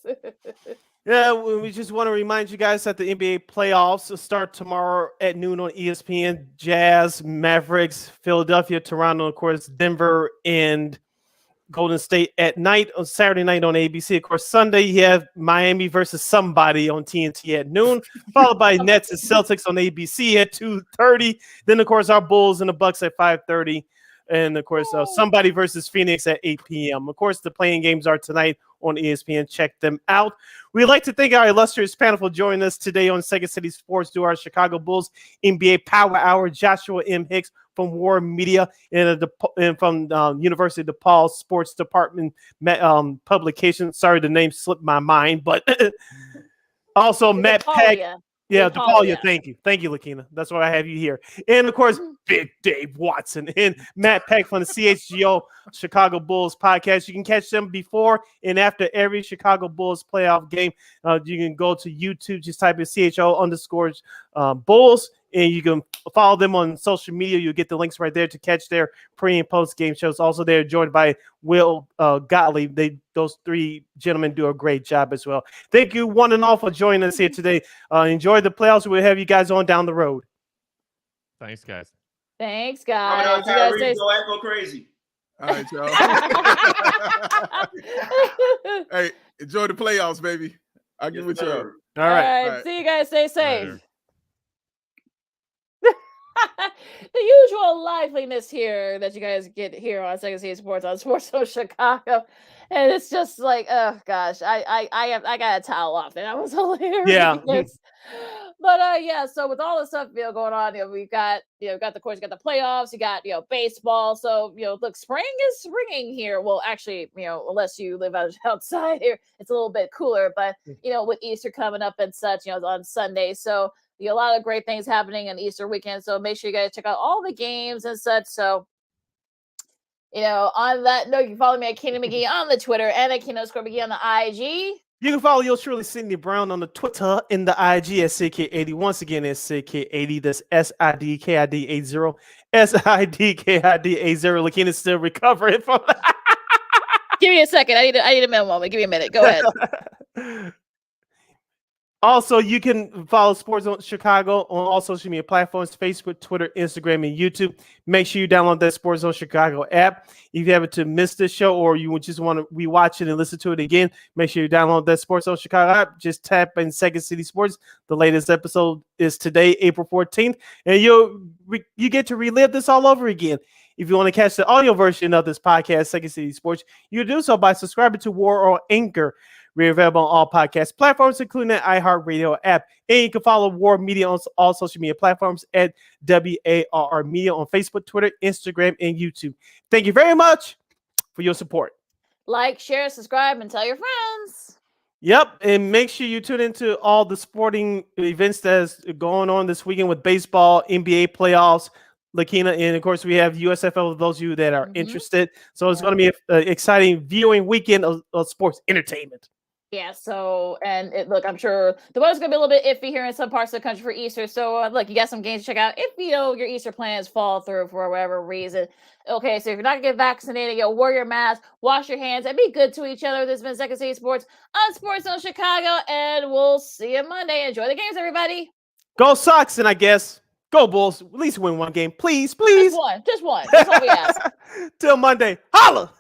Yeah, we just want to remind you guys that the NBA playoffs start tomorrow at noon on ESPN. Jazz, Mavericks, Philadelphia, Toronto, of course, Denver, and Golden State at night on Saturday night on ABC. Of course, Sunday you have Miami versus somebody on TNT at noon, followed by Nets and Celtics on ABC at 2:30. Then, of course, our Bulls and the Bucks at 5:30. And, of course, somebody versus Phoenix at 8 p.m. Of course, the playing games are tonight on ESPN. Check them out. We'd like to thank our illustrious panel for joining us today on Second City Sports to our Chicago Bulls NBA Power Hour, Joshua M. Hicks from War Media and from University of DePaul Sports Department publication. Sorry, the name slipped my mind, but also Matt Peck. Yeah, DePaul. Thank you, Lakeena. That's why I have you here. And of course, Big Dave Watson and Matt Peck from the CHGO Chicago Bulls podcast. You can catch them before and after every Chicago Bulls playoff game. You can go to YouTube, just type in CHO_Bulls, and you can follow them on social media. You'll get the links right there to catch their pre and post game shows. Also, they're joined by Will Gottlieb. Those three gentlemen do a great job as well. Thank you, one and all, for joining us here today. Enjoy the playoffs. We'll have you guys on down the road. Thanks, guys. Thanks, All guys. right, go crazy. All right, y'all. Hey, enjoy the playoffs, baby. I'll get with y'all. All right. See you guys. Stay safe. Later. The usual liveliness here that you guys get here on Second City Sports on Sports Zone Chicago, and it's just like, oh gosh, I got a towel off, and that was hilarious. Yeah. But yeah, so with all the stuff going on, we've got got the playoffs, you got baseball. So look, spring is springing here. Well, actually, unless you live outside here, it's a little bit cooler. But with Easter coming up and such, on Sunday, so. A lot of great things happening on Easter weekend. So make sure you guys check out all the games and such. So, on that note, you can follow me at Keenan McGee on the Twitter and at Keenan_McGee on the IG. You can follow yours truly, Sydney Brown, on the Twitter and the IG at CK80. Once again, it's CK80. That's SIDKID80. SIDKID80. Lakeena's still recovering from that. Give me a second. I need a minute moment. Give me a minute. Go ahead. Also, you can follow Sports Zone Chicago on all social media platforms, Facebook, Twitter, Instagram, and YouTube. Make sure you download that Sports Zone Chicago app. If you happen to miss this show or you just want to rewatch it and listen to it again, make sure you download that Sports Zone Chicago app. Just tap in Second City Sports. The latest episode is today, April 14th, and you get to relive this all over again. If you want to catch the audio version of this podcast, Second City Sports, you do so by subscribing to War or Anchor. We're available on all podcast platforms, including the iHeartRadio app. And you can follow War Media on all social media platforms at WARR Media on Facebook, Twitter, Instagram, and YouTube. Thank you very much for your support. Like, share, subscribe, and tell your friends. Yep, and make sure you tune into all the sporting events that's going on this weekend with baseball, NBA playoffs, Lakeena, and of course we have USFL for those of you that are interested. So it's going to be an exciting viewing weekend of sports entertainment. Yeah, so, and look, I'm sure the weather's going to be a little bit iffy here in some parts of the country for Easter. So, look, you got some games to check out if, your Easter plans fall through for whatever reason. Okay, so if you're not going to get vaccinated, wear your mask, wash your hands, and be good to each other. This has been Second City Sports on Sports Zone Chicago, and we'll see you Monday. Enjoy the games, everybody. Go Sox, and I guess go Bulls. At least win one game. Please. Just one. That's all we ask. Till Monday. Holla!